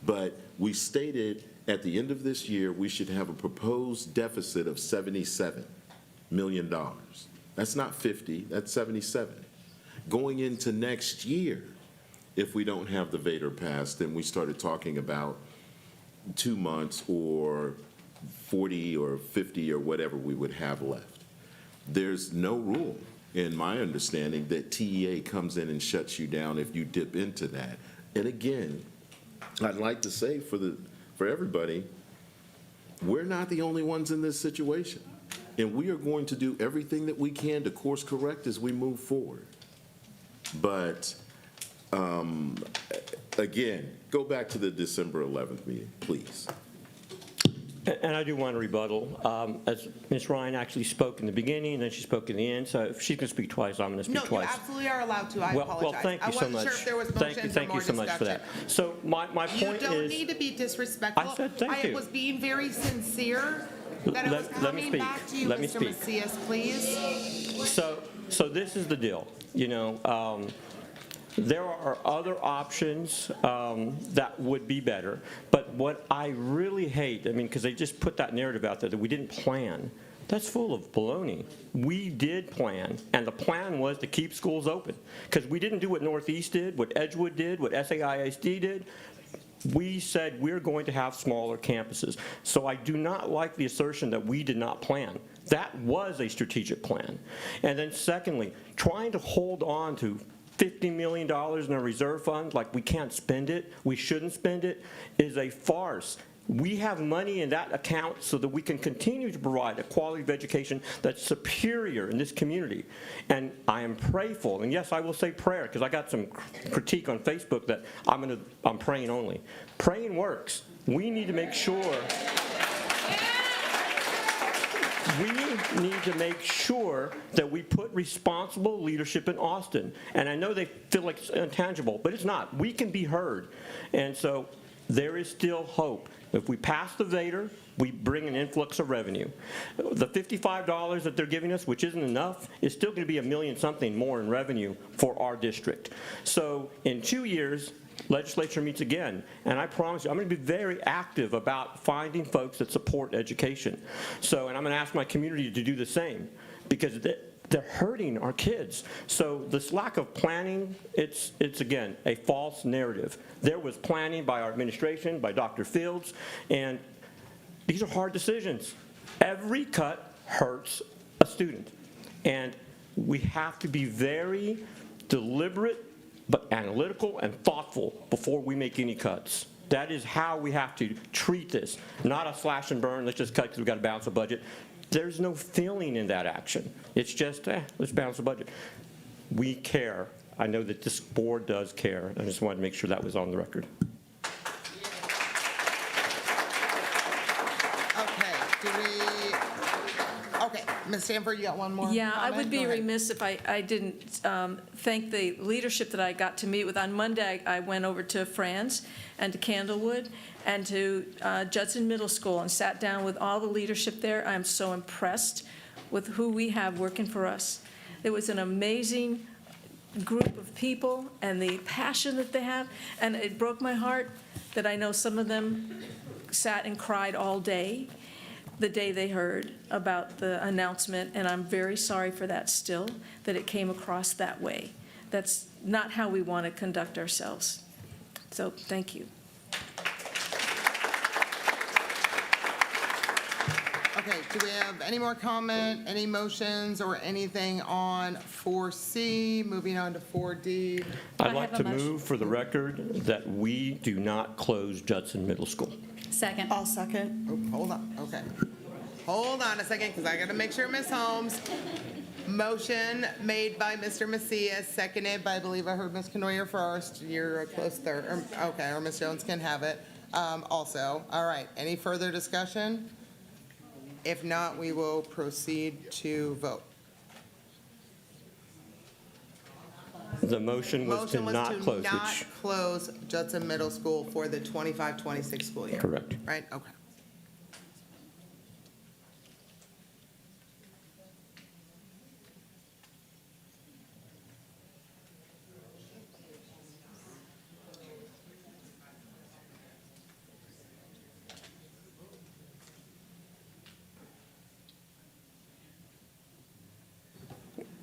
But we stated at the end of this year, we should have a proposed deficit of $77 million. That's not 50, that's 77. Going into next year, if we don't have the Vader pass, then we started talking about 2 months or 40 or 50 or whatever we would have left. There's no rule, in my understanding, that TEA comes in and shuts you down if you dip into that. And again, I'd like to say for everybody, we're not the only ones in this situation. And we are going to do everything that we can to course correct as we move forward. But again, go back to the December 11th meeting, please. And I do want to rebuttal. As Ms. Ryan actually spoke in the beginning, and then she spoke in the end, so if she's going to speak twice, I'm going to speak twice. No, you absolutely are allowed to. I apologize. Well, thank you so much. I wasn't sure if there was motions or more discussion. Thank you so much for that. So my point is... You don't need to be disrespectful. I said thank you. I was being very sincere that I was coming back to you, Mr. Macias, please. So this is the deal. You know, there are other options that would be better, but what I really hate, I mean, because they just put that narrative out there that we didn't plan, that's full of baloney. We did plan, and the plan was to keep schools open, because we didn't do what Northeast did, what Edgewood did, what SAISD did. We said we're going to have smaller campuses. So I do not like the assertion that we did not plan. That was a strategic plan. And then secondly, trying to hold on to $50 million in a reserve fund like we can't spend it, we shouldn't spend it, is a farce. We have money in that account so that we can continue to provide a quality of education that's superior in this community. And I am prayerful, and yes, I will say prayer, because I got some critique on Facebook that I'm praying only. Praying works. We need to make sure that we put responsible leadership in Austin. And I know they feel like it's intangible, but it's not. We can be heard. And so there is still hope. If we pass the Vader, we bring an influx of revenue. The $55 that they're giving us, which isn't enough, is still going to be $1 million something more in revenue for our district. So in 2 years, legislature meets again, and I promise you, I'm going to be very active about finding folks that support education. So, and I'm going to ask my community to do the same, because they're hurting our kids. So this lack of planning, it's again, a false narrative. There was planning by our administration, by Dr. Fields, and these are hard decisions. Every cut hurts a student. And we have to be very deliberate, but analytical and thoughtful before we make any cuts. That is how we have to treat this. Not a slash and burn, let's just cut because we've got to balance the budget. There's no feeling in that action. It's just, let's balance the budget. We care. I know that this board does care. I just wanted to make sure that was on the record. Okay, Ms. Stanford, you got one more Yeah, I comment? would be Go ahead. remiss if I didn't thank the leadership that I got to meet with. On Monday, I went over to Franz and to Candlewood and to Judson Middle School and sat down with all the leadership there. I'm so impressed with who we have working for us. It was an amazing group of people and the passion that they have, and it broke my heart that I know some of them sat and cried all day the day they heard about the announcement, and I'm very sorry for that still, that it came across that way. That's not how we want to conduct ourselves. So thank you. Okay, do we have any more comment, any motions, or anything on 4C? Moving on to 4D. I'd like to move for the record that we do not close Judson Middle School. Second. I'll second. Oh, hold on, okay. Hold on a second, because I got to make sure Ms. Holmes. Motion made by Mr. Macias, seconded by, I believe I heard Ms. Canoyer first. You're a close third, okay, or Ms. Jones can have it also. All right, any further discussion? If not, we will proceed to vote. The motion was to not close. Not close Judson Middle School for the 25-26 school year. Correct. Right, okay.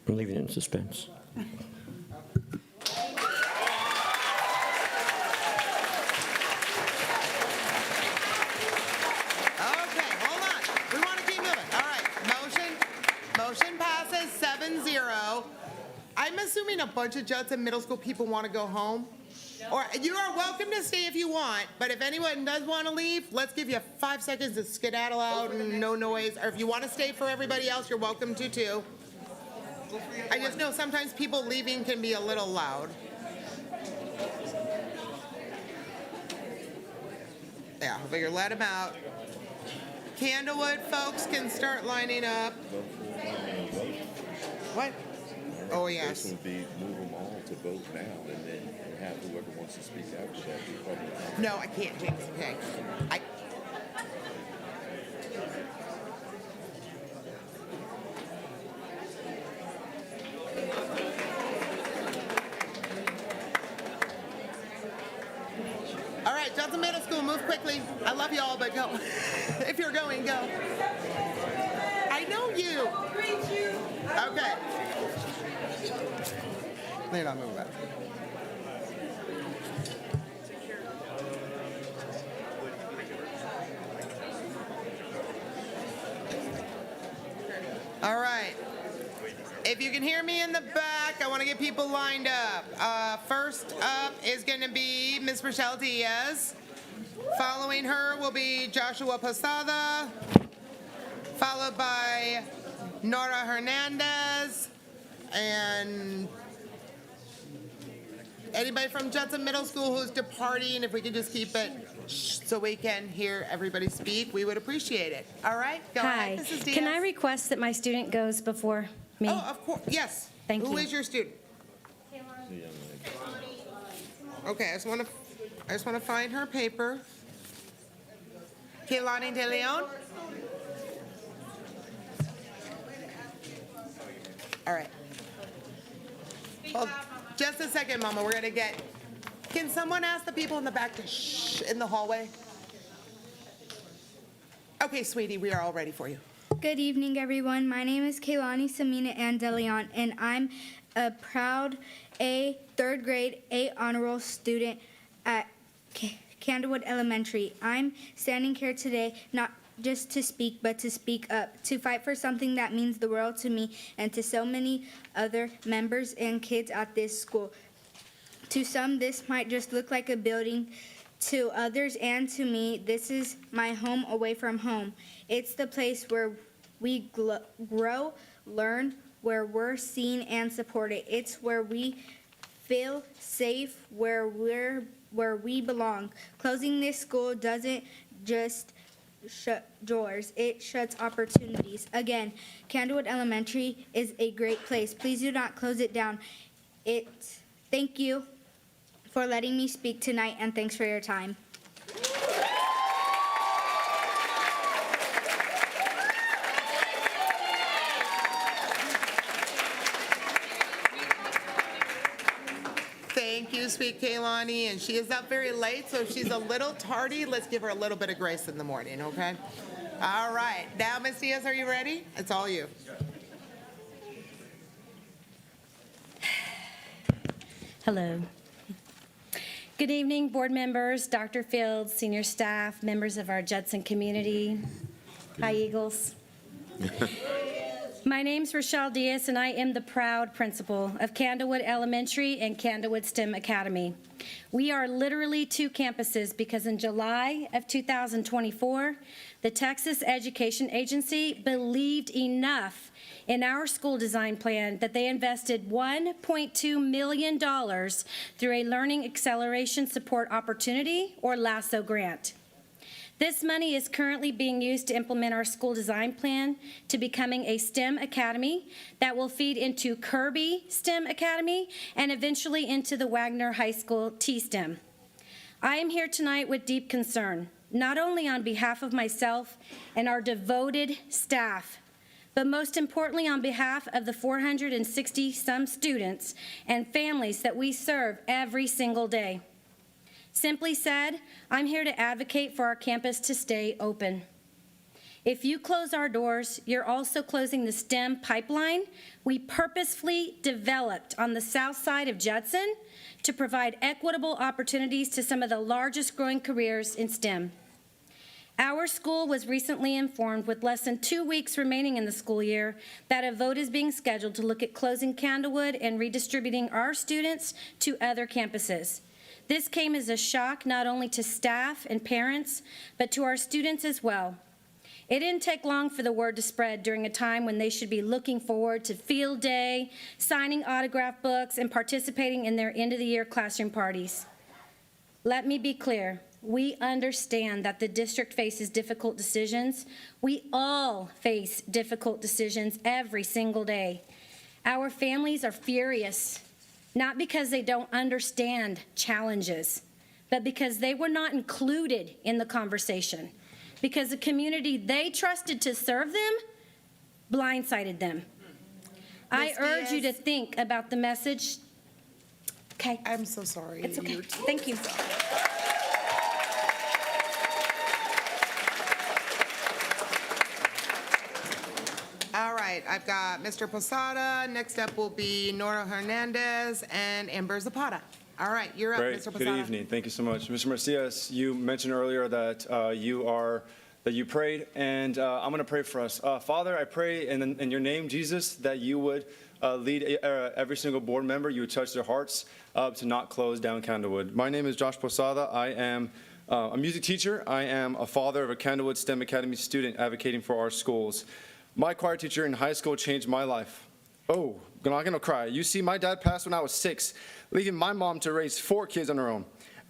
I'm leaving it in suspense. Okay, hold on. We want to keep moving. All right, motion passes 7-0. I'm assuming a bunch of Judson Middle School people want to go home. Or you are welcome to stay if you want, but if anyone does want to leave, let's give you 5 seconds to skedaddle out and no noise. Or if you want to stay for everybody else, you're welcome to too. I just know sometimes people leaving can be a little loud. Yeah, I figure let them out. Candlewood folks can start lining up. What? Oh, yes. This would be move them all to vote now, and then have whoever wants to speak after that be public comment. No, I can't, James. Okay. All right, Judson Middle School, move quickly. I love you all, but go. If you're going, go. I know you. Okay. They're not moving back. All right. If you can hear me in the back, I want to get people lined up. First up is going to be Ms. Rochelle Diaz. Following her will be Joshua Posada, followed by Nora Hernandez, and anybody from Judson Middle School who's departing. If we can just keep it so we can hear everybody speak, we would appreciate it. All right, go ahead, Mrs. Diaz. Can I request that my student goes before me? Oh, of course, yes. Thank you. Who is your student? Okay, I just want to find her paper. Kehlani De Leon? All right. Well, just a second, Mama. We're going to get... Can someone ask the people in the back to shh in the hallway? Okay, sweetie, we are all ready for you. Good evening, everyone. My name is Kehlani Samina Ann De Leon, and I'm a proud third grade A honor roll student at Candlewood Elementary. I'm standing here today not just to speak, but to speak up, to fight for something that means the world to me and to so many other members and kids at this school. To some, this might just look like a building. To others and to me, this is my home away from home. It's the place where we grow, learn, where we're seen and supported. It's where we feel safe, where we belong. Closing this school doesn't just shut doors, it shuts opportunities. Again, Candlewood Elementary is a great place. Please do not close it down. Thank you for letting me speak tonight, and thanks for your time. Thank you, sweet Kehlani, and she is up very late, so if she's a little tardy, let's give her a little bit of grace in the morning, okay? All right, now, Ms. Diaz, are you ready? It's all you. Hello. Good evening, board members, Dr. Fields, senior staff, members of our Judson community. Hi, Eagles. My name's Rochelle Diaz, and I am the proud principal of Candlewood Elementary and Candlewood STEM Academy. We are literally two campuses because in July of 2024, the Texas Education Agency believed enough in our school design plan that they invested $1.2 million through a Learning Acceleration Support Opportunity, or LASSO grant. This money is currently being used to implement our school design plan to becoming a STEM academy that will feed into Kirby STEM Academy and eventually into the Wagner High School T-STEM. I am here tonight with deep concern, not only on behalf of myself and our devoted staff, but most importantly on behalf of the 460-some students and families that we serve every single day. Simply said, I'm here to advocate for our campus to stay open. If you close our doors, you're also closing the STEM pipeline we purposefully developed on the south side of Judson to provide equitable opportunities to some of the largest growing careers in STEM. Our school was recently informed, with less than 2 weeks remaining in the school year, that a vote is being scheduled to look at closing Candlewood and redistributing our students to other campuses. This came as a shock not only to staff and parents, but to our students as well. It didn't take long for the word to spread during a time when they should be looking forward to field day, signing autograph books, and participating in their end-of-the-year classroom parties. Let me be clear. We understand that the district faces difficult decisions. We all face difficult decisions every single day. Our families are furious, not because they don't understand challenges, but because they were not included in the conversation, because the community they trusted to serve them blindsided them. I urge you to think about the message. Okay. I'm so sorry. It's okay. Thank you. All right, I've got Mr. Posada. Next up will be Nora Hernandez and Amber Zapata. All right, you're up, Great. Mr. Posada. Good evening. Thank you so much. Mr. Macias, you mentioned earlier that you are that you prayed, and I'm going to pray for us. Father, I pray in your name, Jesus, that you would lead every single board member, you would touch their hearts to not close down Candlewood. My name is Josh Posada. I am a music teacher. I am a father of a Candlewood STEM Academy student advocating for our schools. My choir teacher in high school changed my life. Oh, I'm not going to cry. You see, my dad passed when I was 6, leaving my mom to raise 4 kids on her own.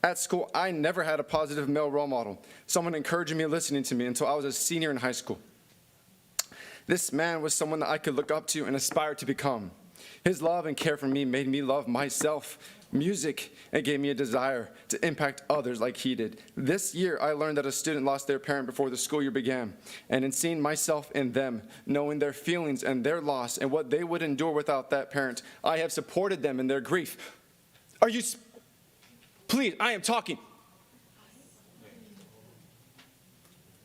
At school, I never had a positive male role model, someone encouraging me and listening to me until I was a senior in high school. This man was someone that I could look up to and aspire to become. His love and care for me made me love myself, music, and gave me a desire to impact others like he did. This year, I learned that a student lost their parent before the school year began, and in seeing myself in them, knowing their feelings and their loss and what they would endure without that parent, I have supported them in their grief. Please, I am talking.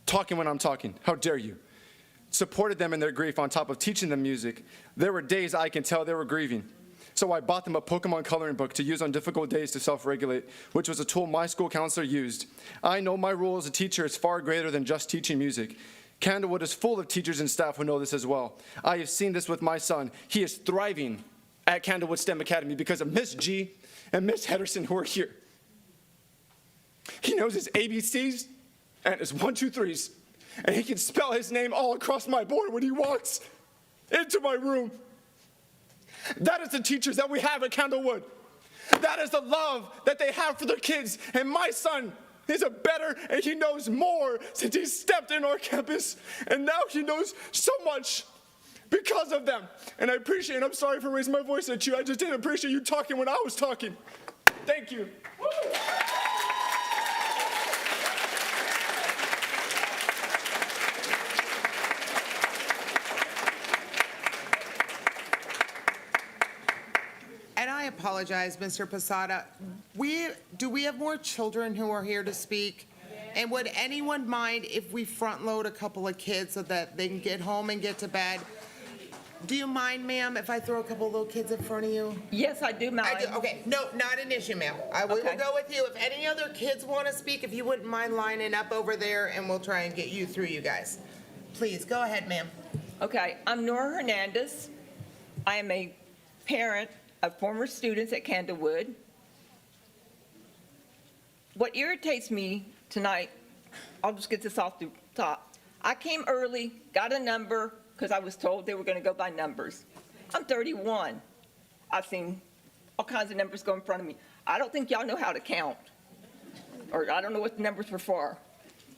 Talking when I'm talking. How dare you? Supported them in their grief on top of teaching them music. There were days I can tell they were grieving. So I bought them a Pokemon coloring book to use on difficult days to self-regulate, which was a tool my school counselor used. I know my role as a teacher is far greater than just teaching music. Candlewood is full of teachers and staff who know this as well. I have seen this with my son. He is thriving at Candlewood STEM Academy because of Miss G and Miss Henderson who are here. He knows his ABCs and his 1, 2, 3s, and he can spell his name all across my board when he walks into my room. That is the teachers that we have at Candlewood. That is the love that they have for their kids. And my son is a better, and he knows more since he stepped in our campus, and now he knows so much because of them. And I appreciate it. I'm sorry for raising my voice at you. I just didn't appreciate you talking when I was talking. Thank you. And I apologize, Mr. Posada. Do we have more children who are here to speak? And would anyone mind if we front load a couple of kids so that they can get home and get to bed? Do you mind, ma'am, if I throw a couple of little kids in front of you? Yes, I do mind. Okay, no, not an issue, ma'am. We will go with you. If any other kids want to speak, if you wouldn't mind lining up over there, and we'll try and get you through, you guys. Please, go ahead, ma'am. Okay, I'm Nora Hernandez. I am a parent of former students at Candlewood. What irritates me tonight, I'll just get this off the top. I came early, got a number, because I was told they were going to go by numbers. I'm 31. I've seen all kinds of numbers go in front of me. I don't think y'all know how to count, or I don't know what the numbers were for.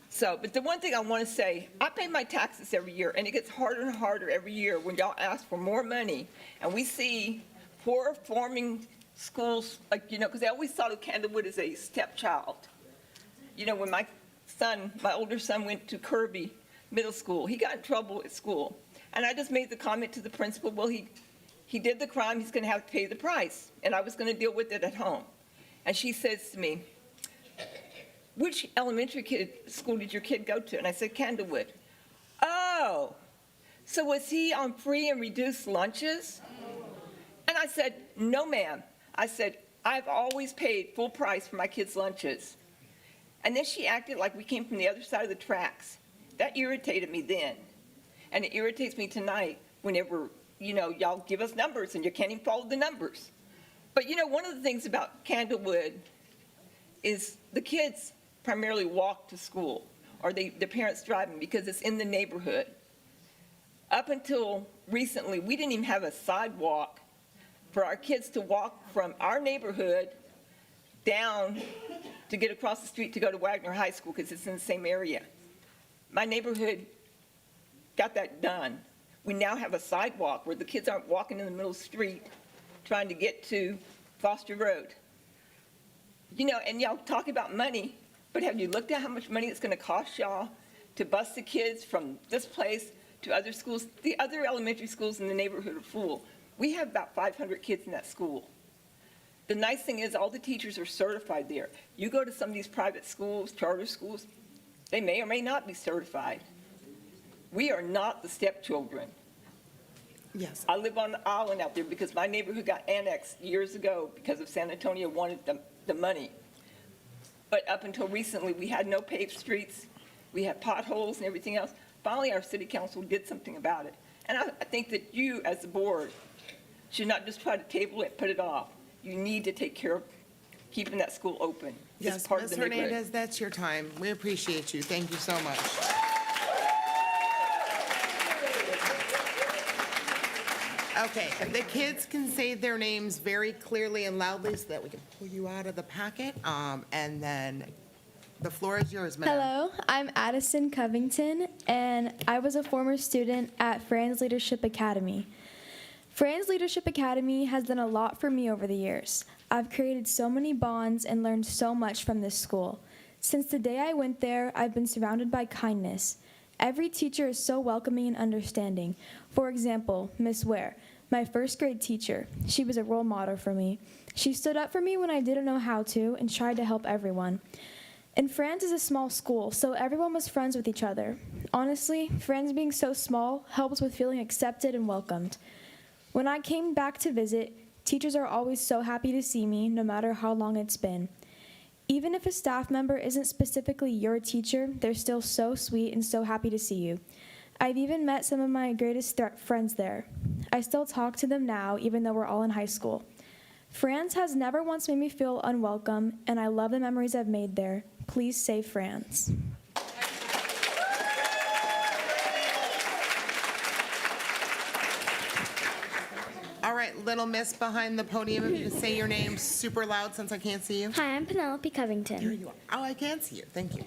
So, but the one thing I want to say, I pay my taxes every year, and it gets harder and harder every year when y'all ask for more money, and we see poor forming schools, like, because they always thought of Candlewood as a stepchild. When my older son went to Kirby Middle School, he got in trouble at school. And I just made the comment to the principal, well, he did the crime, he's going to have to pay the price. And I was going to deal with it at home. And she says to me, which elementary school did your kid go to? And I said, Candlewood. Oh, so was he on free and reduced lunches? And I said, no, ma'am. I said, I've always paid full price for my kids' lunches. And then she acted like we came from the other side of the tracks. That irritated me then. And it irritates me tonight whenever, y'all give us numbers and you can't even follow the numbers. But, one of the things about Candlewood is the kids primarily walk to school, or the parents drive them because it's in the neighborhood. Up until recently, we didn't even have a sidewalk for our kids to walk from our neighborhood down to get across the street to go to Wagner High School because it's in the same area. My neighborhood got that done. We now have a sidewalk where the kids aren't walking in the middle of the street trying to get to Foster Road. And y'all talk about money, but have you looked at how much money it's going to cost y'all to bus the kids from this place to other schools? The other elementary schools in the neighborhood are full. We have about 500 kids in that school. The nice thing is all the teachers are certified there. You go to some of these private schools, charter schools, they may or may not be certified. We are not the stepchildren. Yes. I live on the island out there because my neighborhood got annexed years ago because of San Antonio wanted the money. But up until recently, we had no paved streets. We had potholes and everything else. Finally, our city council did something about it. And I think that you, as the board, should not just try to table it, put it off. You need to take care of keeping that school open. It's Yes, part of Ms. the neighborhood. Hernandez, that's your time. We appreciate you. Thank you so much. Okay, if the kids can say their names very clearly and loudly so that we can pull you out of the packet, and then the floor is yours, madam. Hello, I'm Addison Covington, and I was a former student at Franz Leadership Academy. Franz Leadership Academy has done a lot for me over the years. I've created so many bonds and learned so much from this school. Since the day I went there, I've been surrounded by kindness. Every teacher is so welcoming and understanding. For example, Miss Ware, my first grade teacher. She was a role model for me. She stood up for me when I didn't know how to and tried to help everyone. And Franz is a small school, so everyone was friends with each other. Honestly, Franz being so small helps with feeling accepted and welcomed. When I came back to visit, teachers are always so happy to see me, no matter how long it's been. Even if a staff member isn't specifically your teacher, they're still so sweet and so happy to see you. I've even met some of my greatest friends there. I still talk to them now, even though we're all in high school. Franz has never once made me feel unwelcome, and I love the memories I've made there. Please save Franz. All right, little miss behind the podium, if you can say your name super loud since I can't see you. Hi, I'm Penelope Covington. Here you are. Oh, I can see you. Thank you.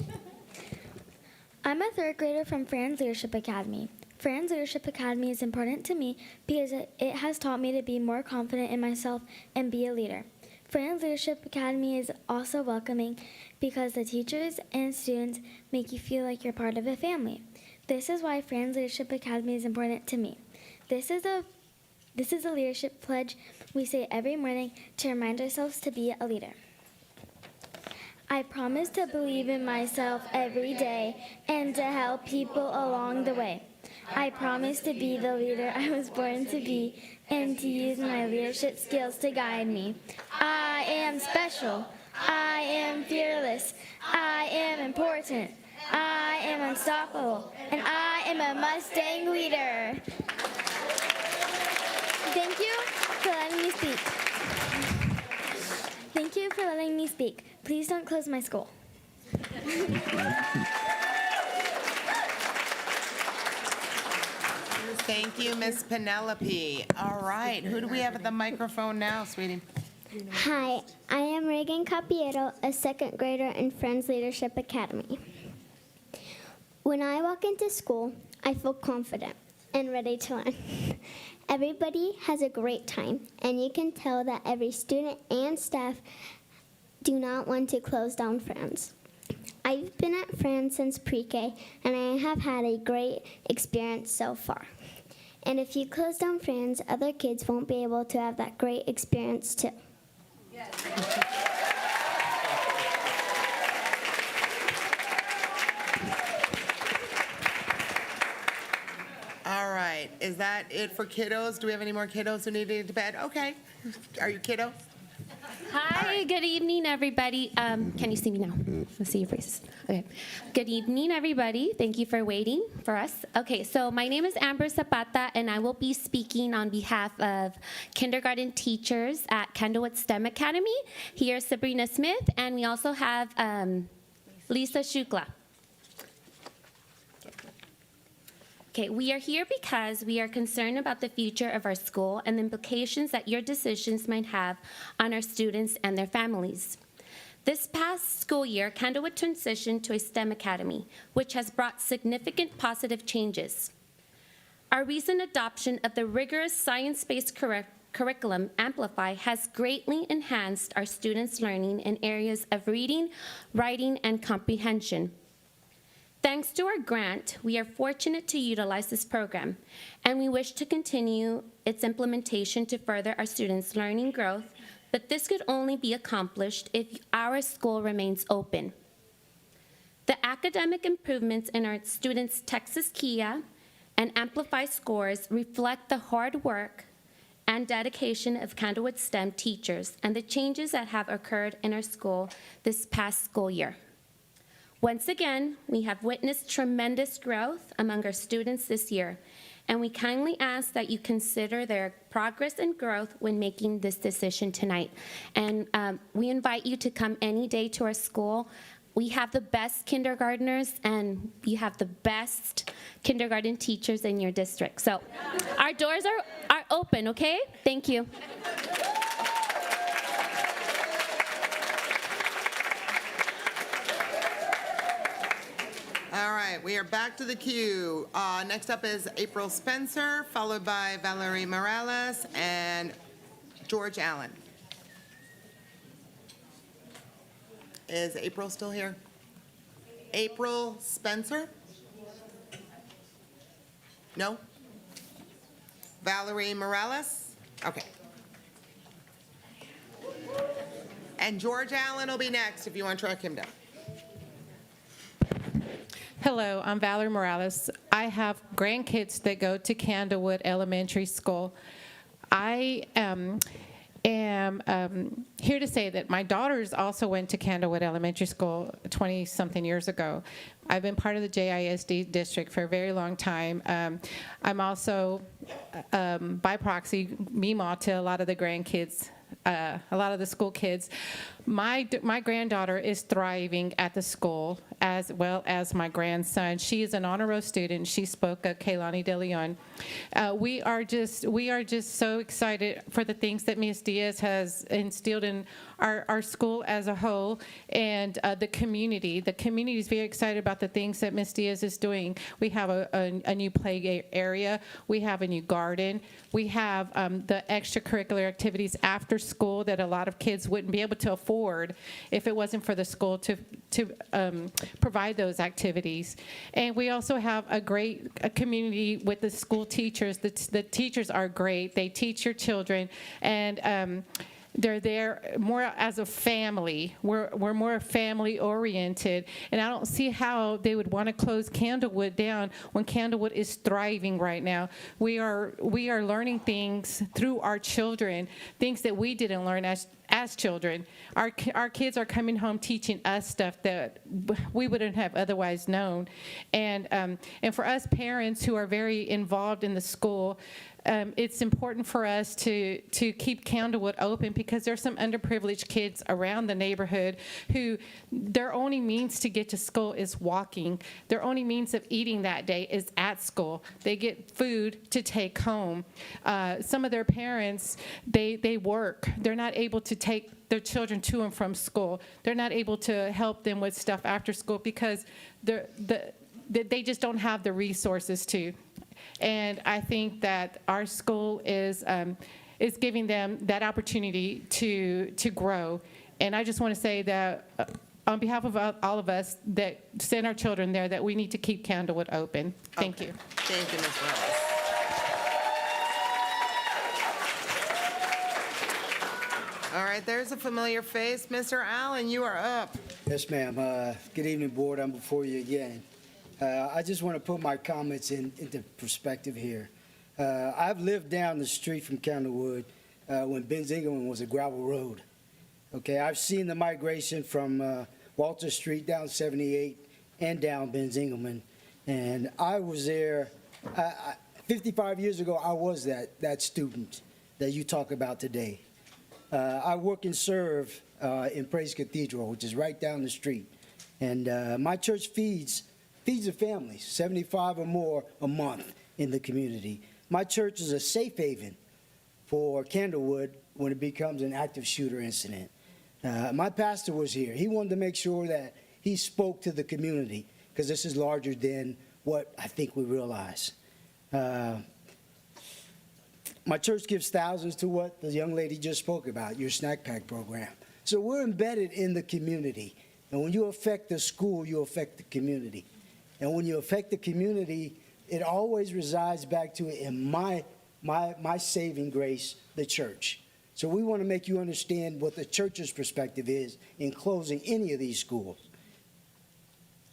I'm a third grader from Franz Leadership Academy. Franz Leadership Academy is important to me because it has taught me to be more confident in myself and be a leader. Franz Leadership Academy is also welcoming because the teachers and students make you feel like you're part of a family. This is why Franz Leadership Academy is important to me. This is a leadership pledge we say every morning to remind ourselves to be a leader. I promise to believe in myself every day and to help people along the way. I promise to be the leader I was born to be and to use my leadership skills to guide me. I am special. I am fearless. I am important. I am unstoppable. And I am a Mustang leader. Thank you for letting me speak. Thank you for letting me speak. Please don't close my school. Thank you, Miss Penelope. All right, who do we have at the microphone now, sweetie? Hi, I am Reagan Capiero, a second grader in Friends Leadership Academy. When I walk into school, I feel confident and ready to learn. Everybody has a great time, and you can tell that every student and staff do not want to close down Friends. I've been at Friends since pre-K, and I have had a great experience so far. And if you close down Friends, other kids won't be able to have that great experience too. All right, is that it for kiddos? Do we have any more kiddos who need to get to bed? Okay. Are you kiddo? Hi, good evening, everybody. Can you see me now? Let's see your faces. Okay. Good evening, everybody. Thank you for waiting for us. Okay, so my name is Amber Zapata, and I will be speaking on behalf of kindergarten teachers at Candlewood STEM Academy. Here's Sabrina Smith, and we also have Lisa Shukla. Okay, we are here because we are concerned about the future of our school and the implications that your decisions might have on our students and their families. This past school year, Candlewood transitioned to a STEM academy, which has brought significant positive changes. Our recent adoption of the rigorous science-based curriculum, Amplify, has greatly enhanced our students' learning in areas of reading, writing, and comprehension. Thanks to our grant, we are fortunate to utilize this program, and we wish to continue its implementation to further our students' learning growth, but this could only be accomplished if our school remains open. The academic improvements in our students' Texas Kia and Amplify scores reflect the hard work and dedication of Candlewood STEM teachers and the changes that have occurred in our school this past school year. Once again, we have witnessed tremendous growth among our students this year, and we kindly ask that you consider their progress and growth when making this decision tonight. And we invite you to come any day to our school. We have the best kindergartners, and you have the best kindergarten teachers in your district. So our doors are open, okay? Thank you. All right, we are back to the queue. Next up is April Spencer, followed by Valerie Morales and George Allen. Is April still here? April Spencer? No? Valerie Morales? Okay. And George Allen will be next if you want to track him down. Hello, I'm Valerie Morales. I have grandkids that go to Candlewood Elementary School. I am here to say that my daughters also went to Candlewood Elementary School 20-something years ago. I've been part of the JISD district for a very long time. I'm also, by proxy, Meemaw to a lot of the grandkids, a lot of the school kids. My granddaughter is thriving at the school, as well as my grandson. She is an honor roll student. She spoke of Kaylani De Leon. We are just so excited for the things that Ms. Diaz has instilled in our school as a whole, and the community. The community is very excited about the things that Ms. Diaz is doing. We have a new play area. We have a new garden. We have the extracurricular activities after school that a lot of kids wouldn't be able to afford if it wasn't for the school to provide those activities. And we also have a great community with the school teachers. The teachers are great. They teach your children, and they're there more as a family. We're more family oriented, and I don't see how they would want to close Candlewood down when Candlewood is thriving right now. We are learning things through our children, things that we didn't learn as children. Our kids are coming home teaching us stuff that we wouldn't have otherwise known. And for us parents who are very involved in the school, it's important for us to keep Candlewood open, because there's some underprivileged kids around the neighborhood who their only means to get to school is walking. Their only means of eating that day is at school. They get food to take home. Some of their parents, they work. They're not able to take their children to and from school. They're not able to help them with stuff after school because they just don't have the resources to. And I think that our school is giving them that opportunity to grow. And I just want to say that on behalf of all of us that send our children there, that we need to keep Candlewood open. Thank you. Thank you, Ms. Morales. All right, there's a familiar face. Mr. Allen, you are up. Yes, ma'am. Good evening, board. I'm before you again. I just want to put my comments into perspective here. I've lived down the street from Candlewood when Ben's Engelman was a gravel road. Okay, I've seen the migration from Walter Street down 78 and down Ben's Engelman, and I was there 55 years ago. I was that student that you talk about today. I work and serve in Praise Cathedral, which is right down the street, and my church feeds the families, 75 or more a month in the community. My church is a safe haven for Candlewood when it becomes an active shooter incident. My pastor was here. He wanted to make sure that he spoke to the community, because this is larger than what I think we realize. My church gives thousands to what the young lady just spoke about, your snack pack program. So we're embedded in the community. And when you affect the school, you affect the community. And when you affect the community, it always resides back to, in my saving grace, the church. So we want to make you understand what the church's perspective is in closing any of these schools.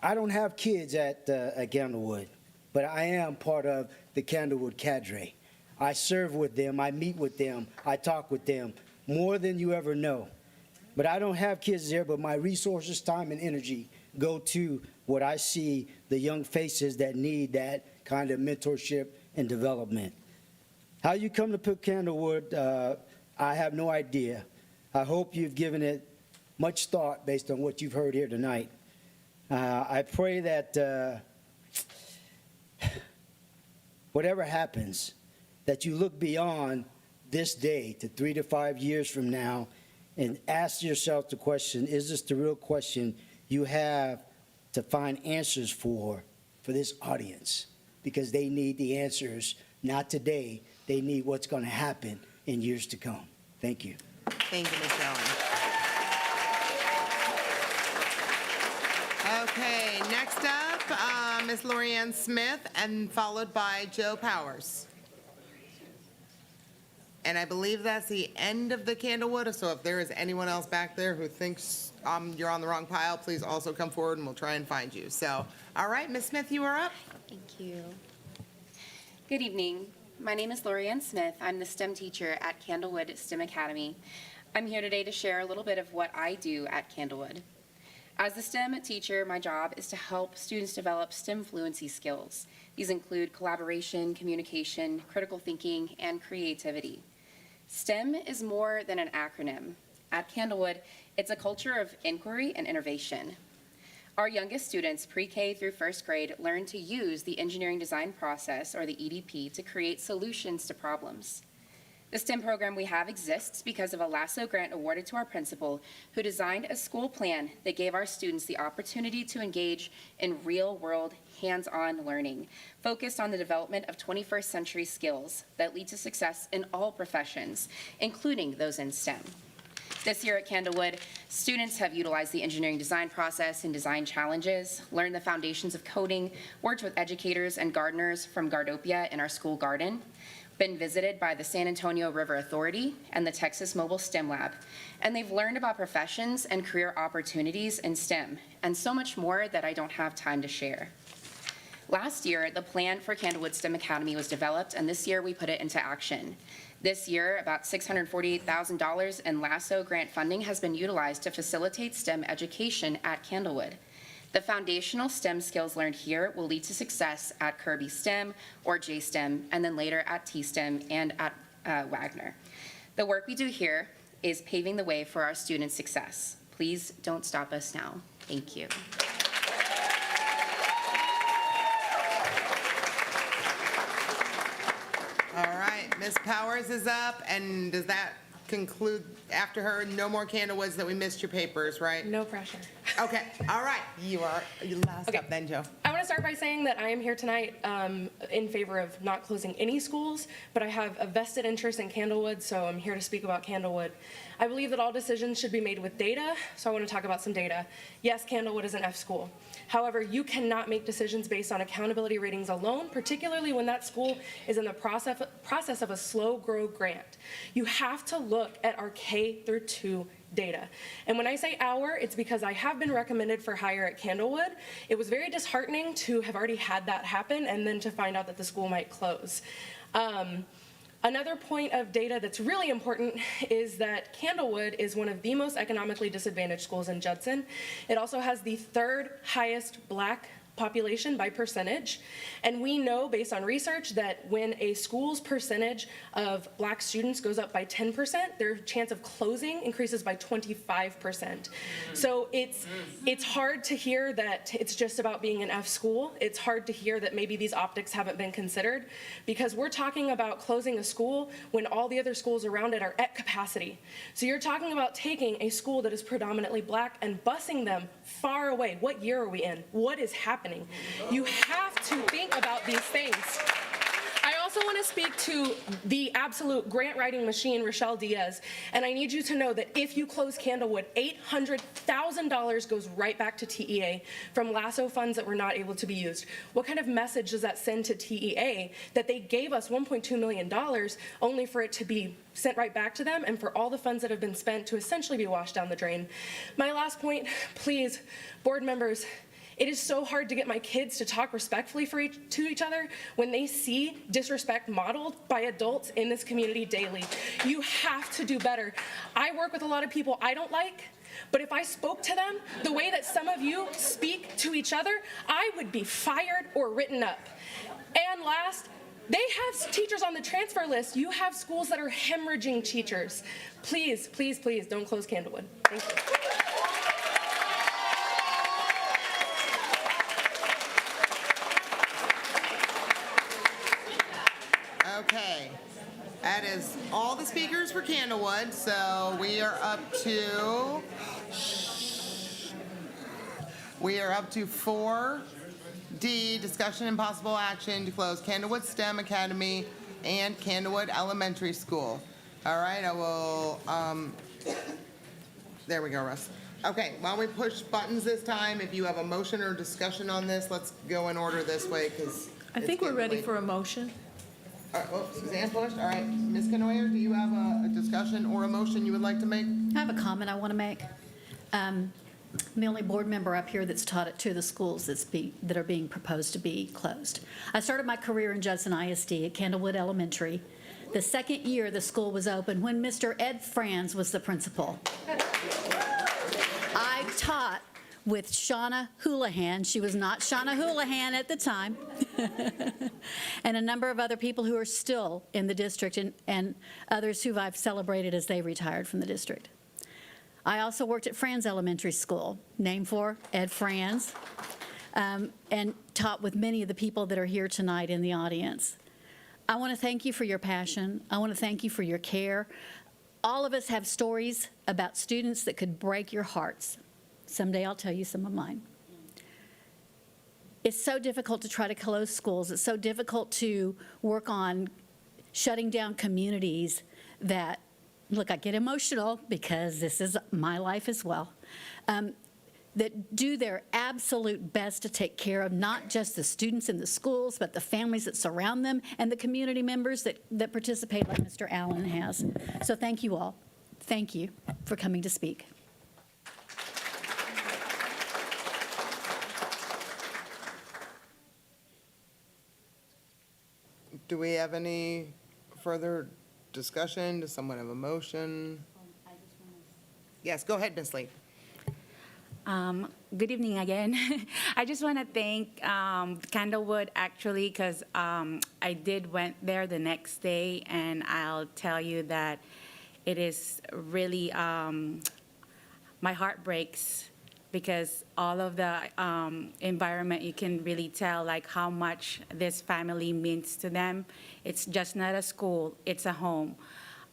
I don't have kids at Candlewood, but I am part of the Candlewood cadre. I serve with them, I meet with them, I talk with them, more than you ever know. But I don't have kids there, but my resources, time, and energy go to what I see the young faces that need that kind of mentorship and development. How you come to pick Candlewood, I have no idea. I hope you've given it much thought based on what you've heard here tonight. I pray that whatever happens, that you look beyond this day to 3 to 5 years from now and ask yourself the question, is this the real question you have to find answers for this audience? Because they need the answers, not today. They need what's going to happen in years to come. Thank you. Thank you, Ms. Allen. Okay, next up, Ms. Lorianne Smith, and followed by Joe Powers. And I believe that's the end of the Candlewood, so if there is anyone else back there who thinks you're on the wrong pile, please also come forward and we'll try and find you. So, all right, Ms. Smith, you are up. Thank you. Good evening. My name is Lorianne Smith. I'm the STEM teacher at Candlewood STEM Academy. I'm here today to share a little bit of what I do at Candlewood. As the STEM teacher, my job is to help students develop STEM fluency skills. These include collaboration, communication, critical thinking, and creativity. STEM is more than an acronym. At Candlewood, it's a culture of inquiry and innovation. Our youngest students, pre-K through first grade, learn to use the engineering design process, or the EDP, to create solutions to problems. The STEM program we have exists because of a LASSO grant awarded to our principal, who designed a school plan that gave our students the opportunity to engage in real-world, hands-on learning, focused on the development of 21st century skills that lead to success in all professions, including those in STEM. This year at Candlewood, students have utilized the engineering design process and design challenges, learned the foundations of coding, worked with educators and gardeners from Gardopia in our school garden, been visited by the San Antonio River Authority and the Texas Mobile STEM Lab, and they've learned about professions and career opportunities in STEM, and so much more that I don't have time to share. Last year, the plan for Candlewood STEM Academy was developed, and this year we put it into action. This year, about $648,000 in LASSO grant funding has been utilized to facilitate STEM education at Candlewood. The foundational STEM skills learned here will lead to success at Kirby STEM or J-STEM, and then later at T-STEM and at Wagner. The work we do here is paving the way for our students' success. Please don't stop us now. Thank you. All right, Ms. Powers is up, and does that conclude, after her, no more Candlewoods that we missed your papers, right? No pressure. Okay, all right, you last up then, Joe. I want to start by saying that I am here tonight in favor of not closing any schools, but I have a vested interest in Candlewood, so I'm here to speak about Candlewood. I believe that all decisions should be made with data, so I want to talk about some data. Yes, Candlewood is an F school. However, you cannot make decisions based on accountability ratings alone, particularly when that school is in the process of a slow grow grant. You have to look at our K through 2 data. And when I say our, it's because I have been recommended for hire at Candlewood. It was very disheartening to have already had that happen and then to find out that the school might close. Another point of data that's really important is that Candlewood is one of the most economically disadvantaged schools in Judson. It also has the 3rd highest Black population by percentage. And we know based on research that when a school's percentage of Black students goes up by 10%, their chance of closing increases by 25%. So it's hard to hear that it's just about being an F school. It's hard to hear that maybe these optics haven't been considered, because we're talking about closing a school when all the other schools around it are at capacity. So you're talking about taking a school that is predominantly Black and busing them far away. What year are we in? What is happening? You have to think about these things. I also want to speak to the absolute grant writing machine, Rochelle Diaz, and I need you to know that if you close Candlewood, $800,000 goes right back to TEA from LASSO funds that were not able to be used. What kind of message does that send to TEA that they gave us $1.2 million only for it to be sent right back to them and for all the funds that have been spent to essentially be washed down the drain? My last point, please, board members, it is so hard to get my kids to talk respectfully to each other when they see disrespect modeled by adults in this community daily. You have to do better. I work with a lot of people I don't like, But if I spoke to them the way that some of you speak to each other, I would be fired or written up. And last, they have teachers on the transfer list. You have schools that are hemorrhaging teachers. Please, please, please don't close Candlewood. Thank you. Okay, that is all the speakers for Candlewood, so we are up to 4D, discussion and possible action to close Candlewood STEM Academy and Candlewood Elementary School. All right, I will, there we go, Russ. Okay, while we push buttons this time, if you have a motion or discussion on this, let's go in order this way, because I think we're ready for a motion. all right, well, Suzanne pushed. All right, Ms. Canoyer, do you have a discussion or a motion you would like to make? I have a comment I want to make. I'm the only board member up here that's taught at two of the schools that are being proposed to be closed. I started my career in Judson ISD at Candlewood Elementary. The second year the school was open when Mr. Ed Franz was the principal. I taught with Shauna Houlihan. She was not Shauna Houlihan at the time. And a number of other people who are still in the district and others who I've celebrated as they retired from the district. I also worked at Franz Elementary School, named for Ed Franz, and taught with many of the people that are here tonight in the audience. I want to thank you for your passion. I want to thank you for your care. All of us have stories about students that could break your hearts. Someday I'll tell you some of mine. It's so difficult to try to close schools. It's so difficult to work on shutting down communities that, look, I get emotional because this is my life as well, that do their absolute best to take care of not just the students in the schools, but the families that surround them and the community members that participate like Mr. Allen has. So thank you all. Thank you for coming to speak. Do we have any further discussion? Does someone have a motion? Yes, go ahead, Ms. Lee. Good evening again. I just want to thank Candlewood, actually, because I went there the next day, and I'll tell you that it is really, my heart breaks, because all of the environment, you can really tell like how much this family means to them. It's just not a school, it's a home.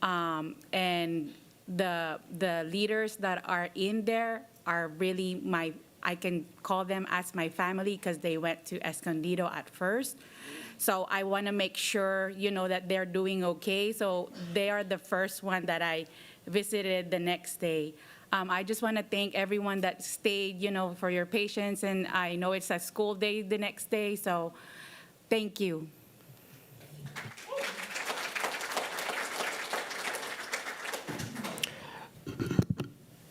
And the leaders that are in there are really I can call them as my family, because they went to Escondido at first. So I want to make sure, that they're doing okay. So they are the first one that I visited the next day. I just want to thank everyone that stayed, for your patience. And I know it's a school day the next day, so thank you.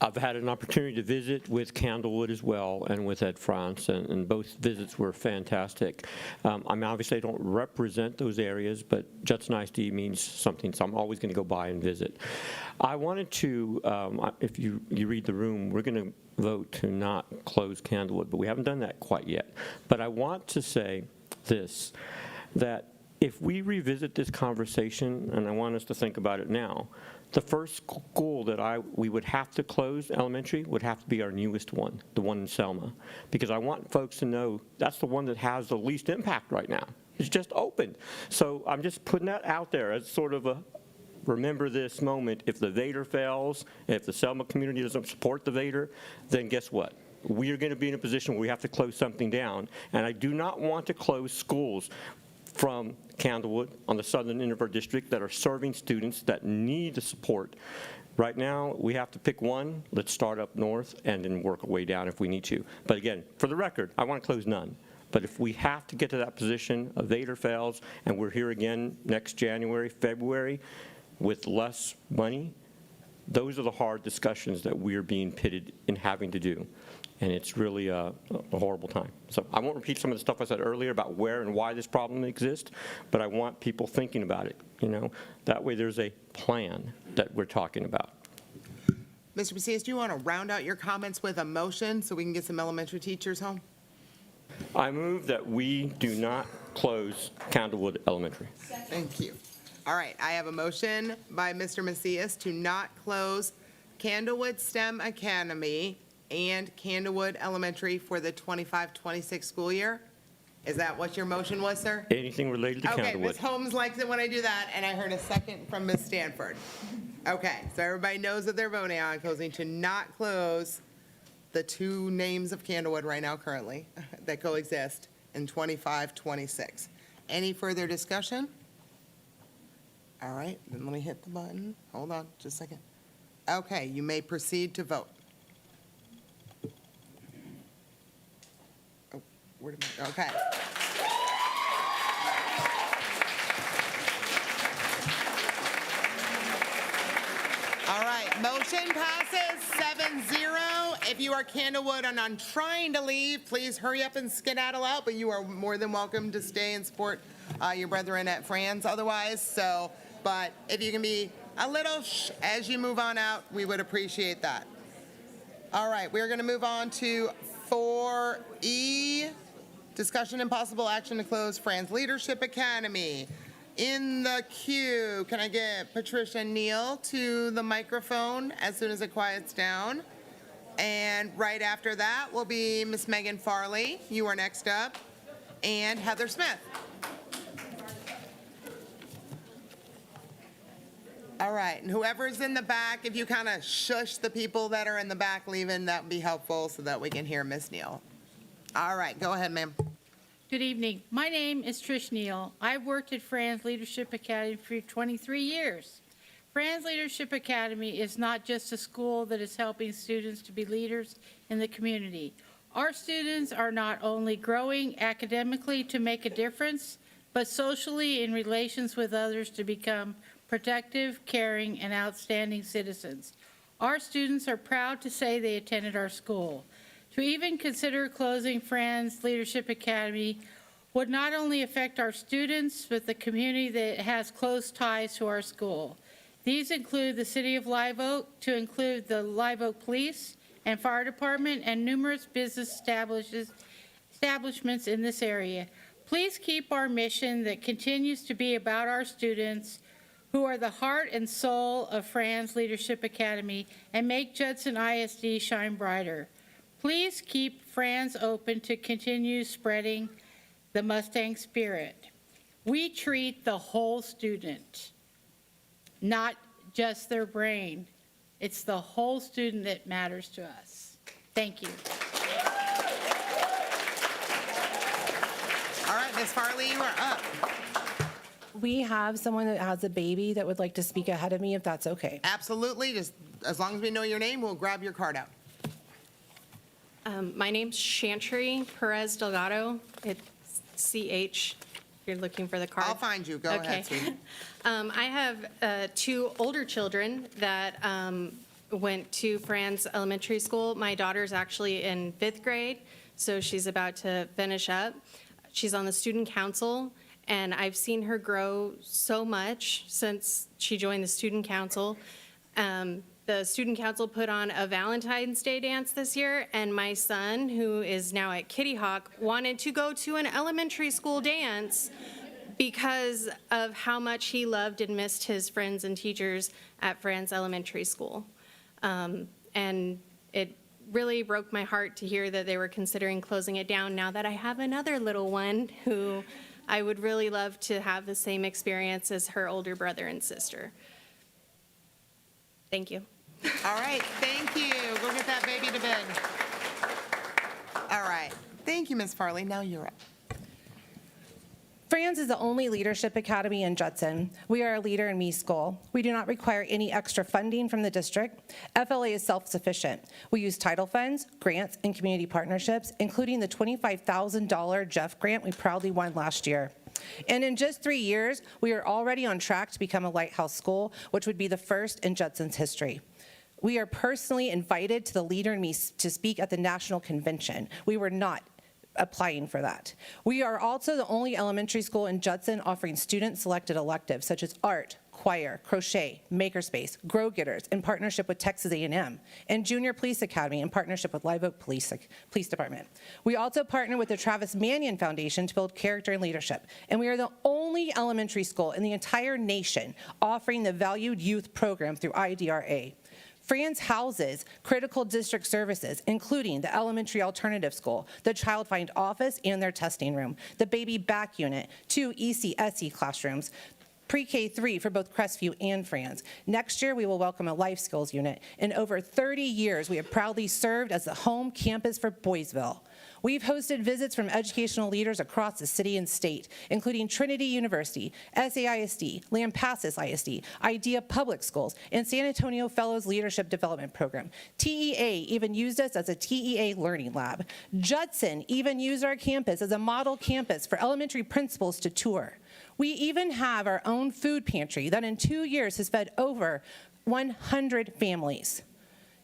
I've had an opportunity to visit with Candlewood as well and with Ed France, and both visits were fantastic. Obviously I don't represent those areas, but Judson ISD means something, so I'm always going to go by and visit. I wanted to, if you read the room, we're going to vote to not close Candlewood, but we haven't done that quite yet. But I want to say this, that if we revisit this conversation, and I want us to think about it now, the first school that we would have to close, elementary, would have to be our newest one, the one in Selma. Because I want folks to know that's the one that has the least impact right now. It's just opened. So I'm just putting that out there as sort of a remember this moment. If the Vader fails, if the Selma community doesn't support the Vader, then guess what? We are going to be in a position where we have to close something down. And I do not want to close schools from Candlewood on the southern end of our district that are serving students that need the support. Right now, we have to pick one. Let's start up north and then work our way down if we need to. But again, for the record, I want to close none. But if we have to get to that position, a Vader fails, and we're here again next January, February, with less money, those are the hard discussions that we're being pitted in having to do. And it's really a horrible time. So I won't repeat some of the stuff I said earlier about where and why this problem exists, but I want people thinking about it, That way there's a plan that we're talking about. Mr. Macias, do you want to round out your comments with a motion so we can get some elementary teachers home? I move that we do not close Candlewood Elementary. Thank you. All right, I have a motion by Mr. Macias to not close Candlewood STEM Academy and Candlewood Elementary for the 25-26 school year. Is that what your motion was, sir? Anything related to Okay, Candlewood. Ms. Holmes likes it when I do that, and I heard a second from Ms. Stanford. Okay, so everybody knows that they're voting on closing to not close the two names of Candlewood right now currently that coexist in 25-26. Any further discussion? All right, then let me hit the button. Hold on, just a second. Okay, you may proceed to vote. Oh, where did my, okay. All right, motion passes 7-0. If you are Candlewood and I'm trying to leave, please hurry up and skedaddle out, but you are more than welcome to stay and support your brethren at Franz otherwise. So, but if you can be a little shh as you move on out, we would appreciate that. All right, we're going to move on to 4E, discussion and possible action to close Franz Leadership Academy. In the queue, can I get Patricia Neal to the microphone as soon as it quiets down? And right after that will be Miss Megan Farley. You are next up. And Heather Smith. All right, and whoever's in the back, if you kind of shush the people that are in the back leaving, that would be helpful so that we can hear Miss Neal. All right, go ahead, ma'am. Good evening. My name is Trish Neal. I've worked at Franz Leadership Academy for 23 years. Franz Leadership Academy is not just a school that is helping students to be leaders in the community. Our students are not only growing academically to make a difference, but socially in relations with others to become protective, caring, and outstanding citizens. Our students are proud to say they attended our school. To even consider closing Franz Leadership Academy would not only affect our students, but the community that has close ties to our school. These include the City of Live Oak, to include the Live Oak Police and Fire Department, and numerous business establishments in this area. Please keep our mission that continues to be about our students, who are the heart and soul of Franz Leadership Academy, and make Judson ISD shine brighter. Please keep Franz open to continue spreading the Mustang spirit. We treat the whole student, not just their brain. It's the whole student that matters to us. Thank you. All right, Ms. Farley, you are up. We have someone that has a baby that would like to speak ahead of me, if that's okay. Absolutely, just as long as we know your name, we'll grab your card out. My name's Chantry Perez Delgado. It's CH, if you're looking for the card. I'll find you. Go ahead, sweetie. I have two older children that went to Franz Elementary School. My daughter's actually in 5th grade, so she's about to finish up. She's on the student council, and I've seen her grow so much since she joined the student council. The student council put on a Valentine's Day dance this year, and my son, who is now at Kitty Hawk, wanted to go to an elementary school dance because of how much he loved and missed his friends and teachers at Franz Elementary School. And it really broke my heart to hear that they were considering closing it down now that I have another little one who I would really love to have the same experience as her older brother and sister. Thank you. All right, thank you. Go get that baby to bed. All right, thank you, Ms. Farley. Now you're up. Franz is the only leadership academy in Judson. We are a Leader in Me school. We do not require any extra funding from the district. FLA is self-sufficient. We use title funds, grants, and community partnerships, including the $25,000 Jeff grant we proudly won last year. And in just 3 years, we are already on track to become a lighthouse school, which would be the first in Judson's history. We are personally invited to the Leader in Me to speak at the national convention. We were not applying for that. We are also the only elementary school in Judson offering student-selected electives such as art, choir, crochet, makerspace, Grow Getters in partnership with Texas A&M, and Junior Police Academy in partnership with Live Oak Police Department. We also partner with the Travis Manion Foundation to build character and leadership, and we are the only elementary school in the entire nation offering the Valued Youth Program through IDRA. Franz houses critical district services, including the elementary alternative school, the child find office and their testing room, the baby back unit, 2 ECSE classrooms, pre-K 3 for both Crestview and Franz. Next year, we will welcome a life skills unit. In over 30 years, we have proudly served as the home campus for Boysville. We've hosted visits from educational leaders across the city and state, including Trinity University, SAISD, Lampasas ISD, IDEA Public Schools, and San Antonio Fellows Leadership Development Program. TEA even used us as a TEA Learning Lab. Judson even used our campus as a model campus for elementary principals to tour. We even have our own food pantry that in 2 years has fed over 100 families.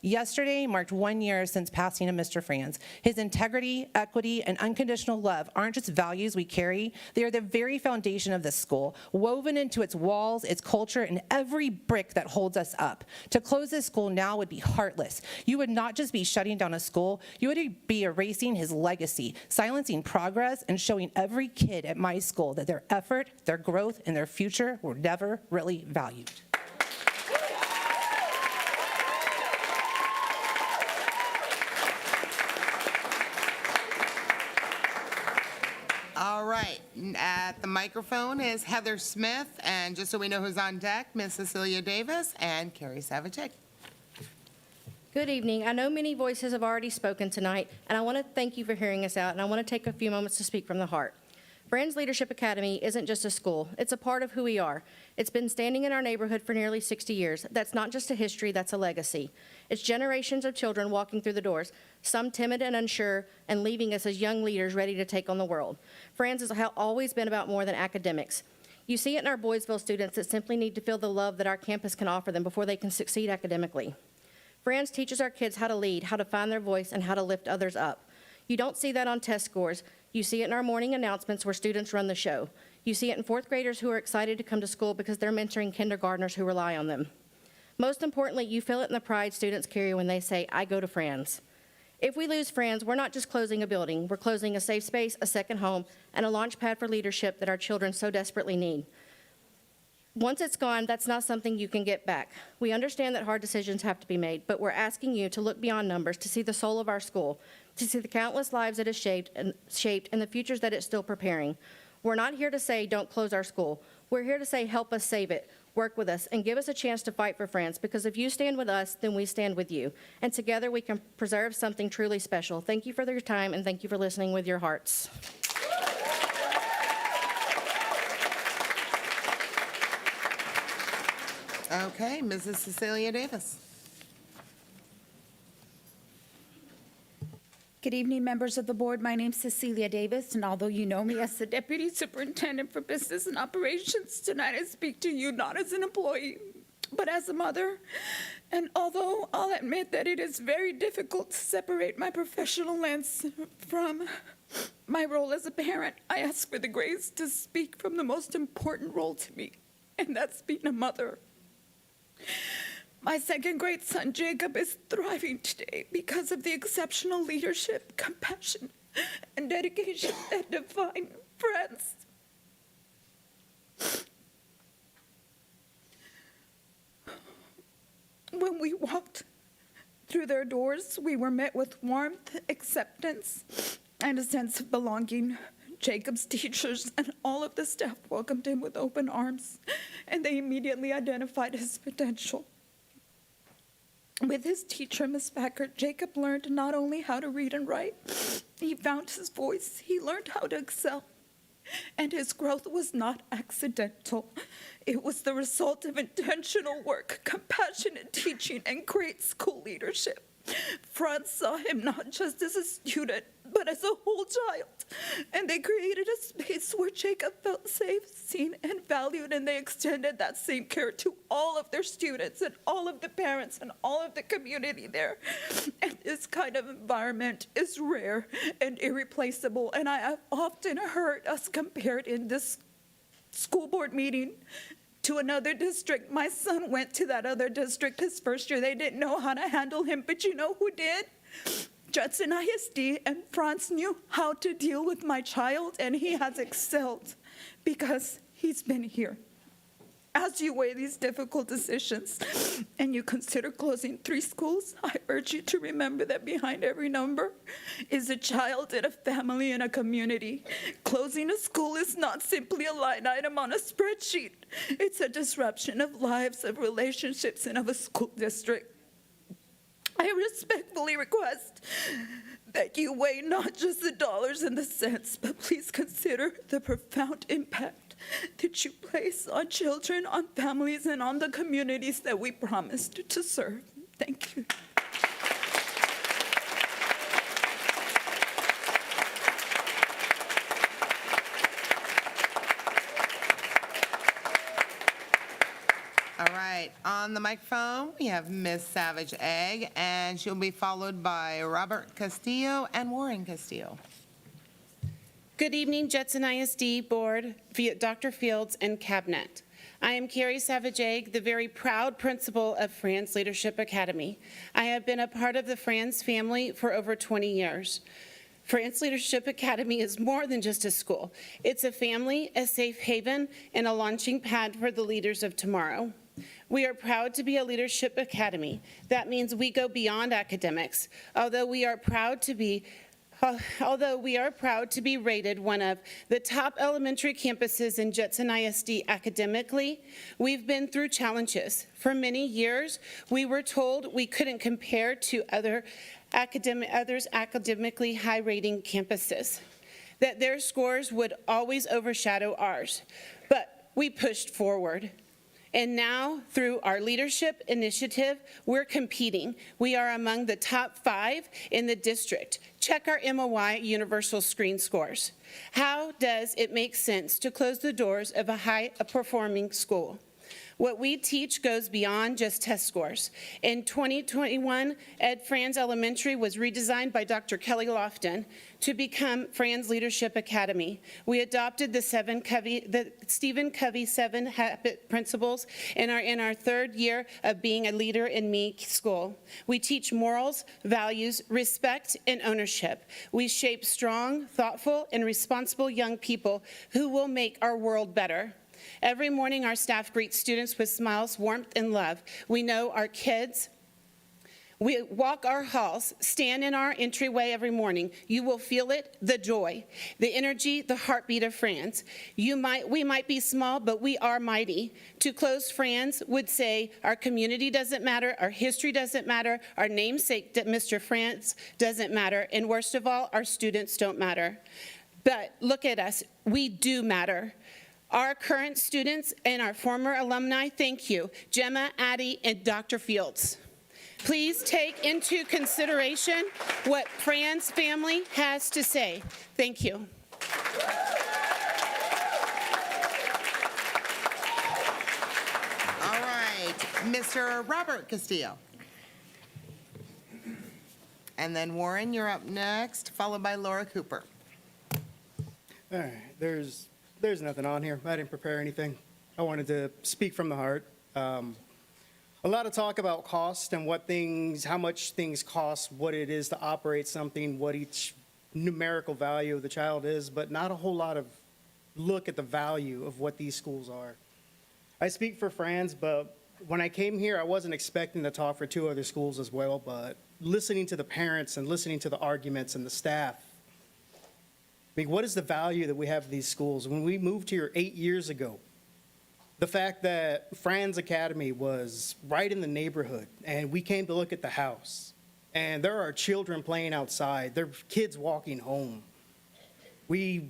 Yesterday marked 1 year since passing of Mr. Franz. His integrity, equity, and unconditional love aren't just values we carry, they are the very foundation of this school, woven into its walls, its culture, and every brick that holds us up. To close this school now would be heartless. You would not just be shutting down a school, you would be erasing his legacy, silencing progress, and showing every kid at my school that their effort, their growth, and their future were never really valued. All right, at the microphone is Heather Smith, and just so we know who's on deck, Miss Cecilia Davis and Carrie Savage. Good evening. I know many voices have already spoken tonight, and I want to thank you for hearing us out, and I want to take a few moments to speak from the heart. Friends Leadership Academy isn't just a school. It's a part of who we are. It's been standing in our neighborhood for nearly 60 years. That's not just a history, that's a legacy. It's generations of children walking through the doors, some timid and unsure, and leaving us as young leaders ready to take on the world. Friends has always been about more than academics. You see it in our Boysville students that simply need to feel the love that our campus can offer them before they can succeed academically. Friends teaches our kids how to lead, how to find their voice, and how to lift others up. You don't see that on test scores. You see it in our morning announcements where students run the show. You see it in fourth graders who are excited to come to school because they're mentoring kindergartners who rely on them. Most importantly, you feel it in the pride students carry when they say, I go to Franz. If we lose Franz, we're not just closing a building, we're closing a safe space, a second home, and a launch pad for leadership that our children so desperately need. Once it's gone, that's not something you can get back. We understand that hard decisions have to be made, but we're asking you to look beyond numbers, to see the soul of our school, to see the countless lives it has shaped and the futures that it's still preparing. We're not here to say, don't close our school. We're here to say, help us save it, work with us, and give us a chance to fight for Franz, because if you stand with us, then we stand with you. And together we can preserve something truly special. Thank you for your time, and thank you for listening with your hearts. Okay, Mrs. Cecilia Davis. Good evening, members of the board. My name's Cecilia Davis, and although you know me as the Deputy Superintendent for Business and Operations, tonight I speak to you not as an employee, but as a mother. And although I'll admit that it is very difficult to separate my professional lens from my role as a parent, I ask for the grace to speak from the most important role to me, and that's being a mother. My second-grade son, Jacob, is thriving today because of the exceptional leadership, compassion, and dedication that define Franz. When we walked through their doors, we were met with warmth, acceptance, and a sense of belonging. Jacob's teachers and all of the staff welcomed him with open arms, and they immediately identified his potential. With his teacher, Miss Packard, Jacob learned not only how to read and write, he found his voice, he learned how to excel, and his growth was not accidental. It was the result of intentional work, compassionate teaching, and great school leadership. Franz saw him not just as a student, but as a whole child. And they created a space where Jacob felt safe, seen, and valued, and they extended that same care to all of their students and all of the parents and all of the community there. And this kind of environment is rare and irreplaceable, and I have often heard us compared in this school board meeting to another district. My son went to that other district his first year. They didn't know how to handle him, but you know who did? Judson ISD, and Franz knew how to deal with my child, and he has excelled because he's been here. As you weigh these difficult decisions and you consider closing 3 schools, I urge you to remember that behind every number is a child and a family and a community. Closing a school is not simply a line item on a spreadsheet. It's a disruption of lives, of relationships, and of a school district. I respectfully request that you weigh not just the dollars and the cents, but please consider the profound impact that you place on children, on families, and on the communities that we promised to serve. Thank you. All right, on the microphone, we have Ms. Savage Egg, and she'll be followed by Robert Castillo and Warren Castillo. Good evening, Judson ISD Board, Dr. Fields, and Cabinet. I am Carrie Savage Egg, the very proud principal of Franz Leadership Academy. I have been a part of the Franz family for over 20 years. Franz Leadership Academy is more than just a school. It's a family, a safe haven, and a launching pad for the leaders of tomorrow. We are proud to be a leadership academy. That means we go beyond academics. Although we are proud to be rated one of the top elementary campuses in Judson ISD academically, we've been through challenges. For many years, we were told we couldn't compare to others academically high-rating campuses, that their scores would always overshadow ours. But we pushed forward. And now, through our leadership initiative, we're competing. We are among the top 5 in the district. Check our MOI universal screen scores. How does it make sense to close the doors of a high-performing school? What we teach goes beyond just test scores. In 2021, Ed Franz Elementary was redesigned by Dr. Kelly Lofton to become Franz Leadership Academy. We adopted the Stephen Covey 7 habit principles and are in our 3rd year of being a Leader in Me school. We teach morals, values, respect, and ownership. We shape strong, thoughtful, and responsible young people who will make our world better. Every morning, our staff greets students with smiles, warmth, and love. We know our kids. We walk our halls, stand in our entryway every morning. You will feel it, the joy, the energy, the heartbeat of Franz. We might be small, but we are mighty. To close, Franz would say our community doesn't matter, our history doesn't matter, our namesake, Mr. Franz, doesn't matter, and worst of all, our students don't matter. But look at us, we do matter. Our current students and our former alumni, thank you. Gemma, Addie, and Dr. Fields. Please take into consideration what Franz family has to say. Thank you. All right, Mr. Robert Castillo. And then Warren, you're up next, followed by Laura Cooper. All right, there's nothing on here. I didn't prepare anything. I wanted to speak from the heart. A lot of talk about cost and how much things cost, what it is to operate something, what each numerical value of the child is, but not a whole lot of look at the value of what these schools are. I speak for Franz, but when I came here, I wasn't expecting to talk for 2 other schools as well, but listening to the parents and listening to the arguments and the staff, I mean, what is the value that we have of these schools? When we moved here 8 years ago, the fact that Franz Academy was right in the neighborhood, and we came to look at the house, and there are children playing outside, there are kids walking home. We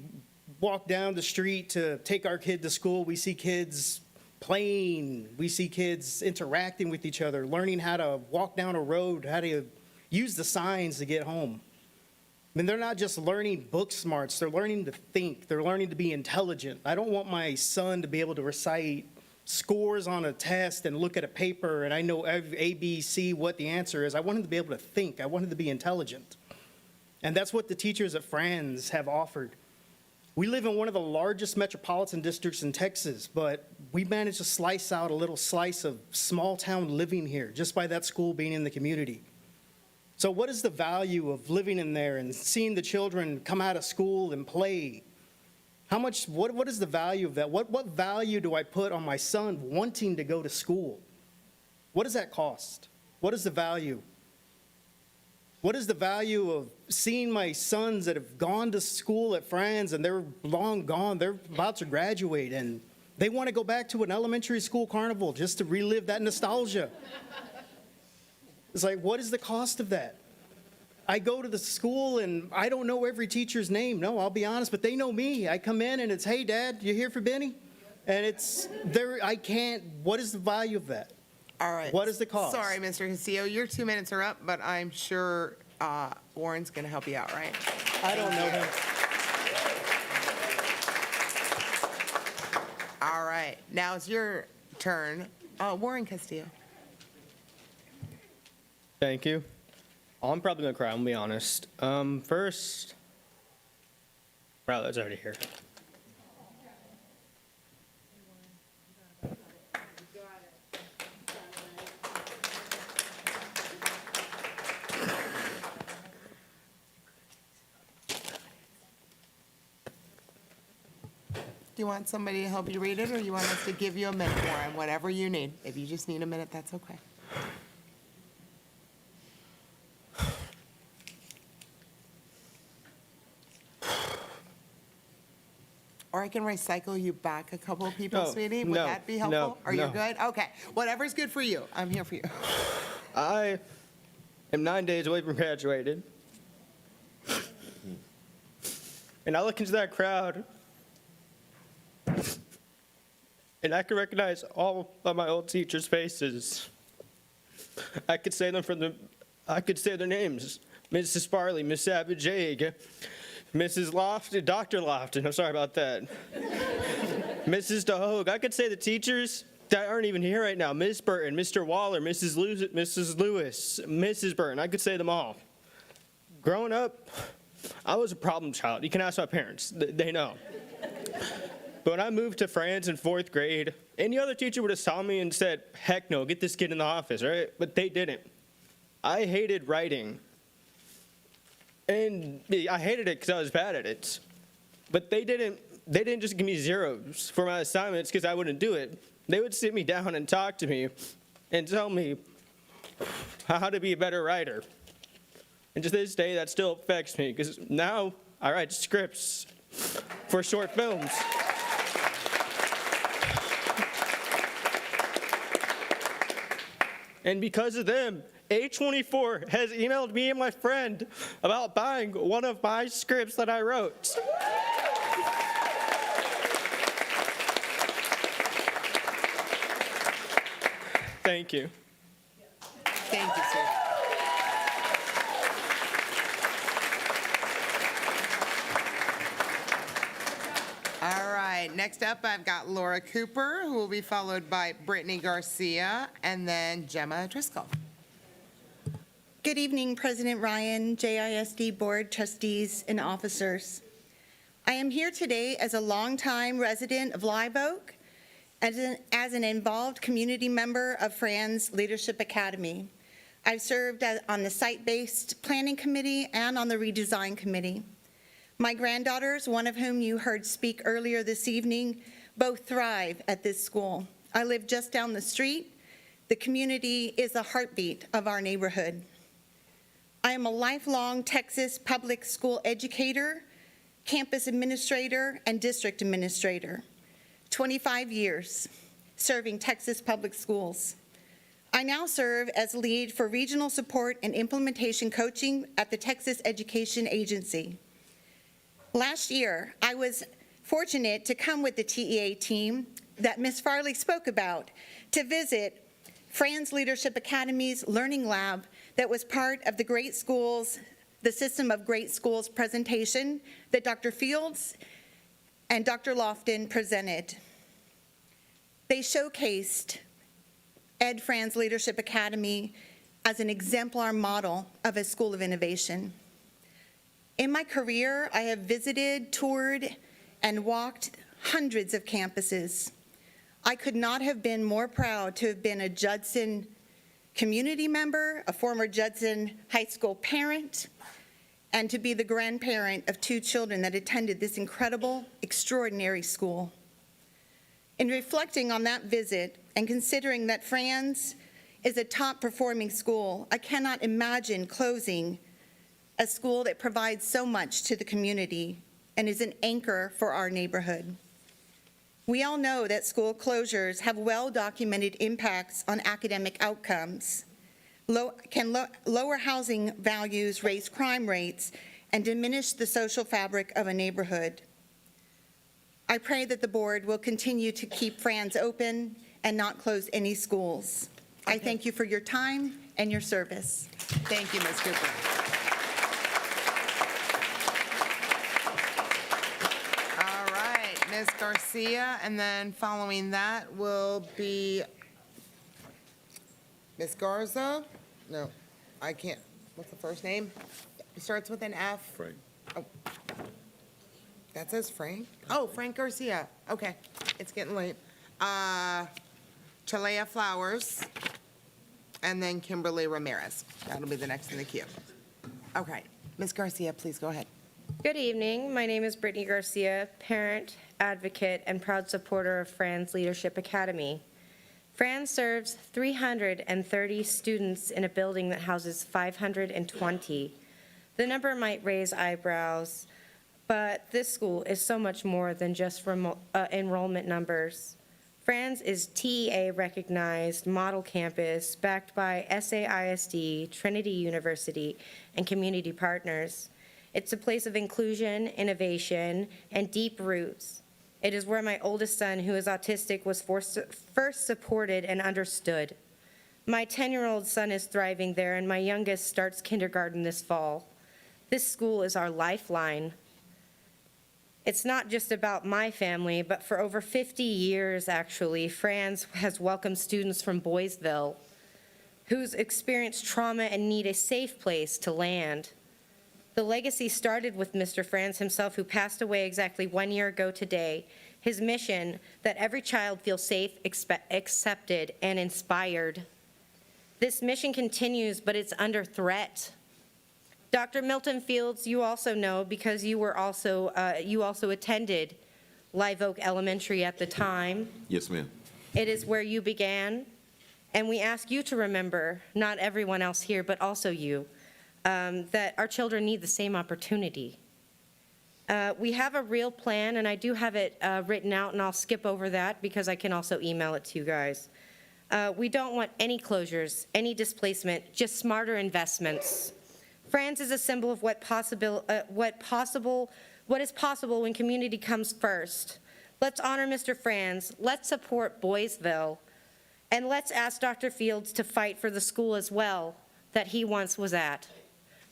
walk down the street to take our kid to school, we see kids playing, we see kids interacting with each other, learning how to walk down a road, how to use the signs to get home. I mean, they're not just learning book smarts, they're learning to think, they're learning to be intelligent. I don't want my son to be able to recite scores on a test and look at a paper and I know A, B, C, what the answer is. I want him to be able to think, I want him to be intelligent. And that's what the teachers at Franz have offered. We live in one of the largest metropolitan districts in Texas, but we managed to slice out a little slice of small-town living here just by that school being in the community. So what is the value of living in there and seeing the children come out of school and play? What is the value of that? What value do I put on my son wanting to go to school? What does that cost? What is the value? What is the value of seeing my sons that have gone to school at Franz and they're long gone, they're about to graduate, and they want to go back to an elementary school carnival just to relive that nostalgia? It's like, what is the cost of that? I go to the school and I don't know every teacher's name. No, I'll be honest, but they know me. I come in and it's, hey, Dad, you here for Benny? And it's, there. I can't, what is the value of that? All right. What is the cost? Sorry, Mr. Castillo, your 2 minutes are up, but I'm sure Warren's going to help you out, right? I don't know him. All right, now it's your turn. Warren Castillo. Thank you. I'm probably gonna cry, I'm gonna be honest. First, Riley's already here. Do you want somebody to help you read it, or you want us to give you a minute, Warren? Whatever you need. If you just need a minute, that's okay. Or I can recycle you back a couple of people, No, sweetie. Would no, that be helpful? no, Are you no. good? Okay. Whatever's good for you. I'm here for you. I am 9 days away from graduating. And I look into that crowd, and I can recognize all of my old teachers' faces. I could say I could say their names. Mrs. Farley, Miss Savage Egg, Mrs. Lofton, Dr. Lofton, I'm sorry about that. Mrs. DeHogue, I could say the teachers that aren't even here right now. Miss Burton, Mr. Waller, Mrs. Lewis, Mrs. Burton, I could say them all. Growing up, I was a problem child. You can ask my parents, they know. But when I moved to France in 4th grade, any other teacher would have saw me and said, heck no, get this kid in the office, right? But they didn't. I hated writing. And I hated it because I was bad at it. But they didn't just give me zeros for my assignments because I wouldn't do it. They would sit me down and talk to me and tell me how to be a better writer. And to this day, that still affects me because now I write scripts for short films. And because of them, A24 has emailed me and my friend about buying one of my scripts that I wrote. Thank you. Thank you, sir. All right, next up, I've got Laura Cooper, who will be followed by Brittany Garcia, and then Gemma Driscoll. Good evening, President Ryan, JISD Board Trustees, and officers. I am here today as a longtime resident of Live Oak, as an involved community member of Franz Leadership Academy. I've served on the site-based planning committee and on the redesign committee. My granddaughters, one of whom you heard speak earlier this evening, both thrive at this school. I live just down the street. The community is the heartbeat of our neighborhood. I am a lifelong Texas public school educator, campus administrator, and district administrator. 25 years serving Texas public schools. I now serve as lead for regional support and implementation coaching at the Texas Education Agency. Last year, I was fortunate to come with the TEA team that Ms. Farley spoke about to visit Franz Leadership Academy's Learning Lab that was part of the Great Schools, the System of Great Schools presentation that Dr. Fields and Dr. Lofton presented. They showcased Ed Franz Leadership Academy as an exemplar model of a school of innovation. In my career, I have visited, toured, and walked hundreds of campuses. I could not have been more proud to have been a Judson community member, a former Judson High School parent, and to be the grandparent of 2 children that attended this incredible, extraordinary school. In reflecting on that visit and considering that Franz is a top-performing school, I cannot imagine closing a school that provides so much to the community and is an anchor for our neighborhood. We all know that school closures have well-documented impacts on academic outcomes, lower housing values, raise crime rates, and diminish the social fabric of a neighborhood. I pray that the board will continue to keep Franz open and not close any schools. I thank you for your time and your service. Thank you, Ms. Cooper. All right, Ms. Garcia, and then following that will be Ms. Garza. No, I can't. What's the first name? It starts with an F. Frank. Oh. That says Frank? Oh, Frank Garcia. Okay, it's getting late. Chalea Flowers, and then Kimberly Ramirez. That'll be the next in the queue. Okay, Ms. Garcia, please go ahead. Good evening. My name is Brittany Garcia, parent, advocate, and proud supporter of Franz Leadership Academy. Franz serves 330 students in a building that houses 520. The number might raise eyebrows, but this school is so much more than just enrollment numbers. Franz is TEA-recognized model campus backed by SAISD, Trinity University, and community partners. It's a place of inclusion, innovation, and deep roots. It is where my oldest son, who is autistic, was first supported and understood. My 10-year-old son is thriving there, and my youngest starts kindergarten this fall. This school is our lifeline. It's not just about my family, but for over 50 years, actually, Franz has welcomed students from Boysville who's experienced trauma and need a safe place to land. The legacy started with Mr. Franz himself, who passed away exactly 1 year ago today. His mission, that every child feel safe, accepted, and inspired. This mission continues, but it's under threat. Dr. Milton Fields, you also know because you also attended Live Oak Elementary at the time. Yes, ma'am. It is where you began, and we ask you to remember, not everyone else here, but also you, that our children need the same opportunity. We have a real plan, and I do have it written out, and I'll skip over that because I can also email it to you guys. We don't want any closures, any displacement, just smarter investments. Franz is a symbol of what is possible when community comes first. Let's honor Mr. Franz, let's support Boysville, and let's ask Dr. Fields to fight for the school as well that he once was at.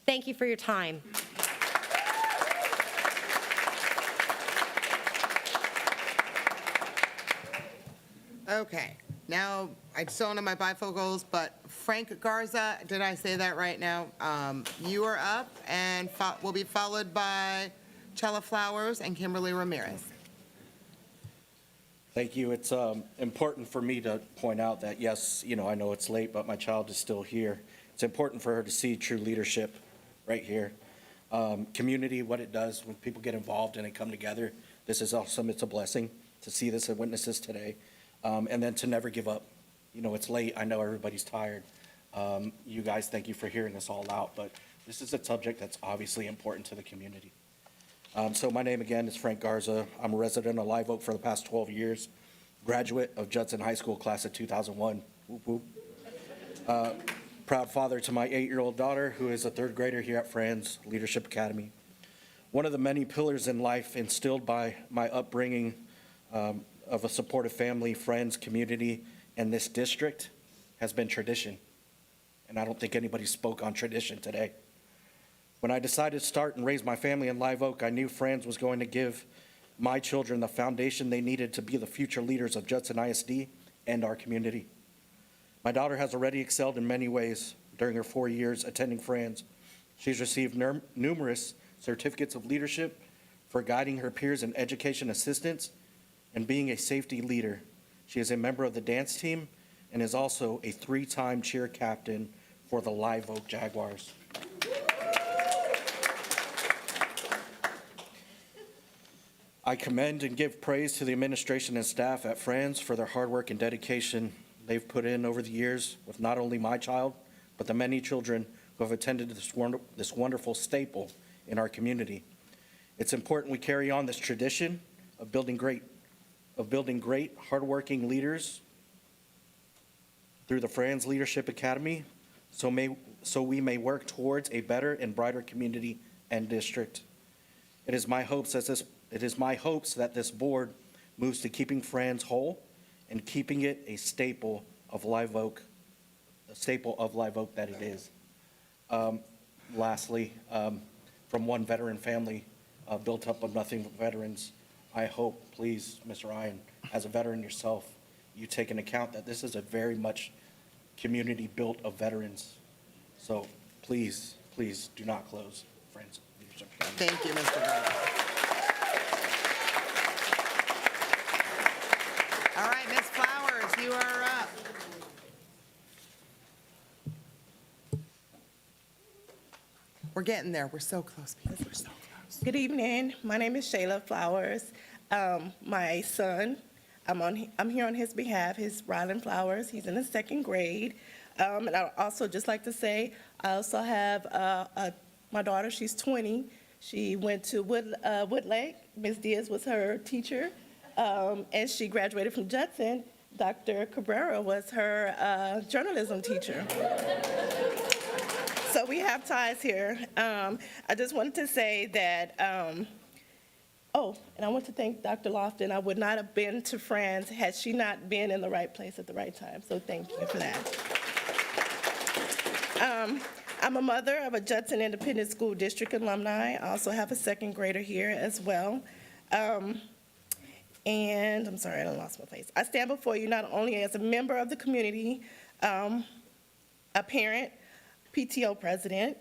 Thank you for your time. Okay, now, I still don't have my bifocals, but Frank Garza, did I say that right now? You are up, and will be followed by Chella Flowers and Kimberly Ramirez. Thank you. It's important for me to point out that, yes, I know it's late, but my child is still here. It's important for her to see true leadership right here. Community, what it does when people get involved and they come together. This is awesome. It's a blessing to see this and witness this today. And then to never give up. It's late. I know everybody's tired. You guys, thank you for hearing us all out, but this is a subject that's obviously important to the community. So my name again is Frank Garza. I'm a resident of Live Oak for the past 12 years, graduate of Judson High School class of 2001. Whoop, whoop. Proud father to my 8-year-old daughter, who is a 3rd grader here at Franz Leadership Academy. One of the many pillars in life instilled by my upbringing of a supportive family, friends, community, and this district has been tradition. And I don't think anybody spoke on tradition today. When I decided to start and raise my family in Live Oak, I knew Franz was going to give my children the foundation they needed to be the future leaders of Judson ISD and our community. My daughter has already excelled in many ways during her 4 years attending Franz. She's received numerous certificates of leadership for guiding her peers in education assistance and being a safety leader She is a member of the dance team and is also a 3-time cheer captain for the Live Oak Jaguars. I commend and give praise to the administration and staff at Franz for their hard work and dedication they've put in over the years with not only my child, but the many children who have attended this wonderful staple in our community. It's important we carry on this tradition of building great, hardworking leaders through the Franz Leadership Academy, so we may work towards a better and brighter community and district. It is my hopes that this board moves to keeping Franz whole and keeping it a staple of Live Oak that it is. Lastly, from one veteran family built up of nothing but veterans, I hope, please, Mr. Ryan, as a veteran yourself, you take into account that this is a very much community built of veterans. So please, please do not close Franz Leadership Academy. Thank you, Mr. Ryan. All right, Ms. Flowers, you are up. We're getting there. We're so close, people. We're so close. Good evening. My name is Shayla Flowers. My son, I'm here on his behalf. He's Rylan Flowers. He's in the 2nd grade. And I'd also just like to say, I also have my daughter. She's 20. She went to Woodlake. Ms. Diaz was her teacher. And she graduated from Judson. Dr. Cabrera was her journalism teacher. So we have ties here. I just wanted to say that, and I want to thank Dr. Lofton. I would not have been to Franz had she not been in the right place at the right time. So thank you for that. I'm a mother of a Judson Independent School District alumni. I also have a 2nd grader here as well. And I'm sorry, I lost my place. I stand before you not only as a member of the community, a parent, PTO president,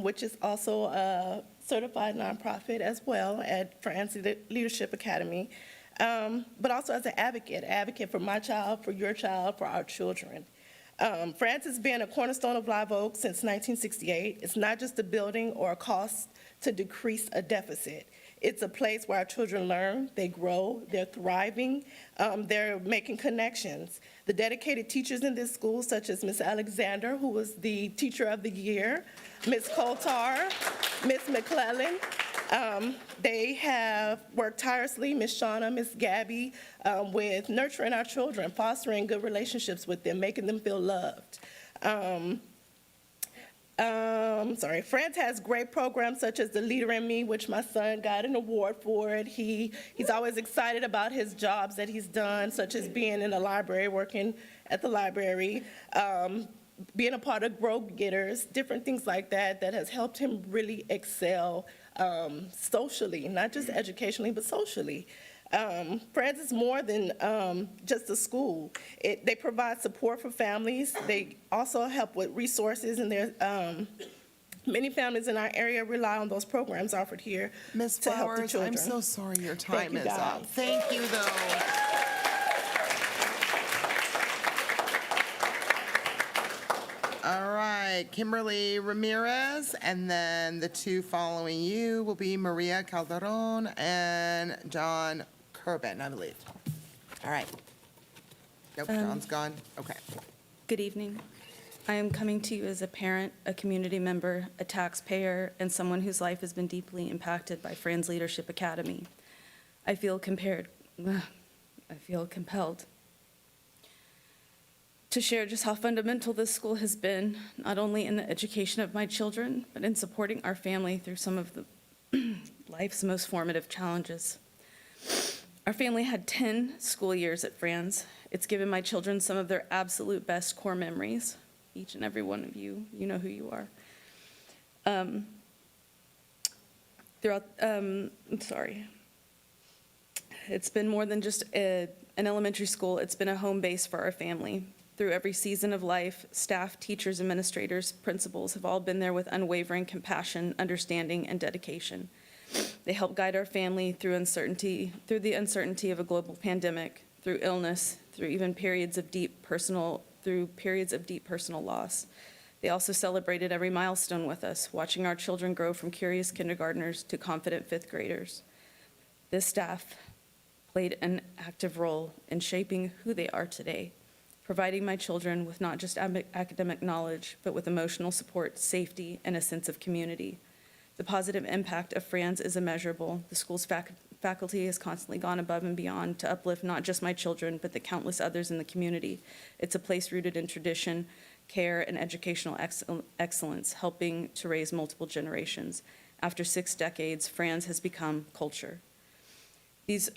which is also a certified nonprofit as well at Franz Leadership Academy, but also as an advocate for my child, for your child, for our children. Franz has been a cornerstone of Live Oak since 1968. It's not just a building or a cost to decrease a deficit. It's a place where our children learn, they grow, they're thriving, they're making connections. The dedicated teachers in this school, such as Ms. Alexander, who was the Teacher of the Year, Ms. Coulter, Ms. McClellan, they have worked tirelessly, Ms. Shauna, Ms. Gabby, with nurturing our children, fostering good relationships with them, making them feel loved. Franz has great programs such as the Leader in Me, which my son got an award for it. He's always excited about his jobs that he's done, such as being in the library, working at the library, being a part of Grow Getters, different things like that, that has helped him really excel socially, not just educationally, but socially. Franz is more than just a school. They provide support for families. They also help with resources, and many families in our area rely on those programs offered here Ms. to help the Flowers, children. I'm so sorry your Thank time you, is guys. up. Thank you, though. All right, Kimberly Ramirez, and then the two following you will be Maria Calderon and John Corbin, I believe. All right. Nope, John's gone. Okay. Good evening. I am coming to you as a parent, a community member, a taxpayer, and someone whose life has been deeply impacted by Franz Leadership Academy. I feel compelled to share just how fundamental this school has been, not only in the education of my children, but in supporting our family through some of the life's most formative challenges. Our family had 10 school years at Franz. It's given my children some of their absolute best core memories. Each and every one of you, you know who you are. It's been more than just an elementary school. It's been a home base for our family. Through every season of life, staff, teachers, administrators, principals have all been there with unwavering compassion, understanding, and dedication. They help guide our family through the uncertainty of a global pandemic, through illness, through even periods of deep personal loss. They also celebrated every milestone with us, watching our children grow from curious kindergartners to confident fifth graders. This staff played an active role in shaping who they are today, providing my children with not just academic knowledge, but with emotional support, safety, and a sense of community. The positive impact of Franz is immeasurable. The school's faculty has constantly gone above and beyond to uplift not just my children, but the countless others in the community. It's a place rooted in tradition, care, and educational excellence, helping to raise multiple generations. After 6 decades, Franz has become culture. These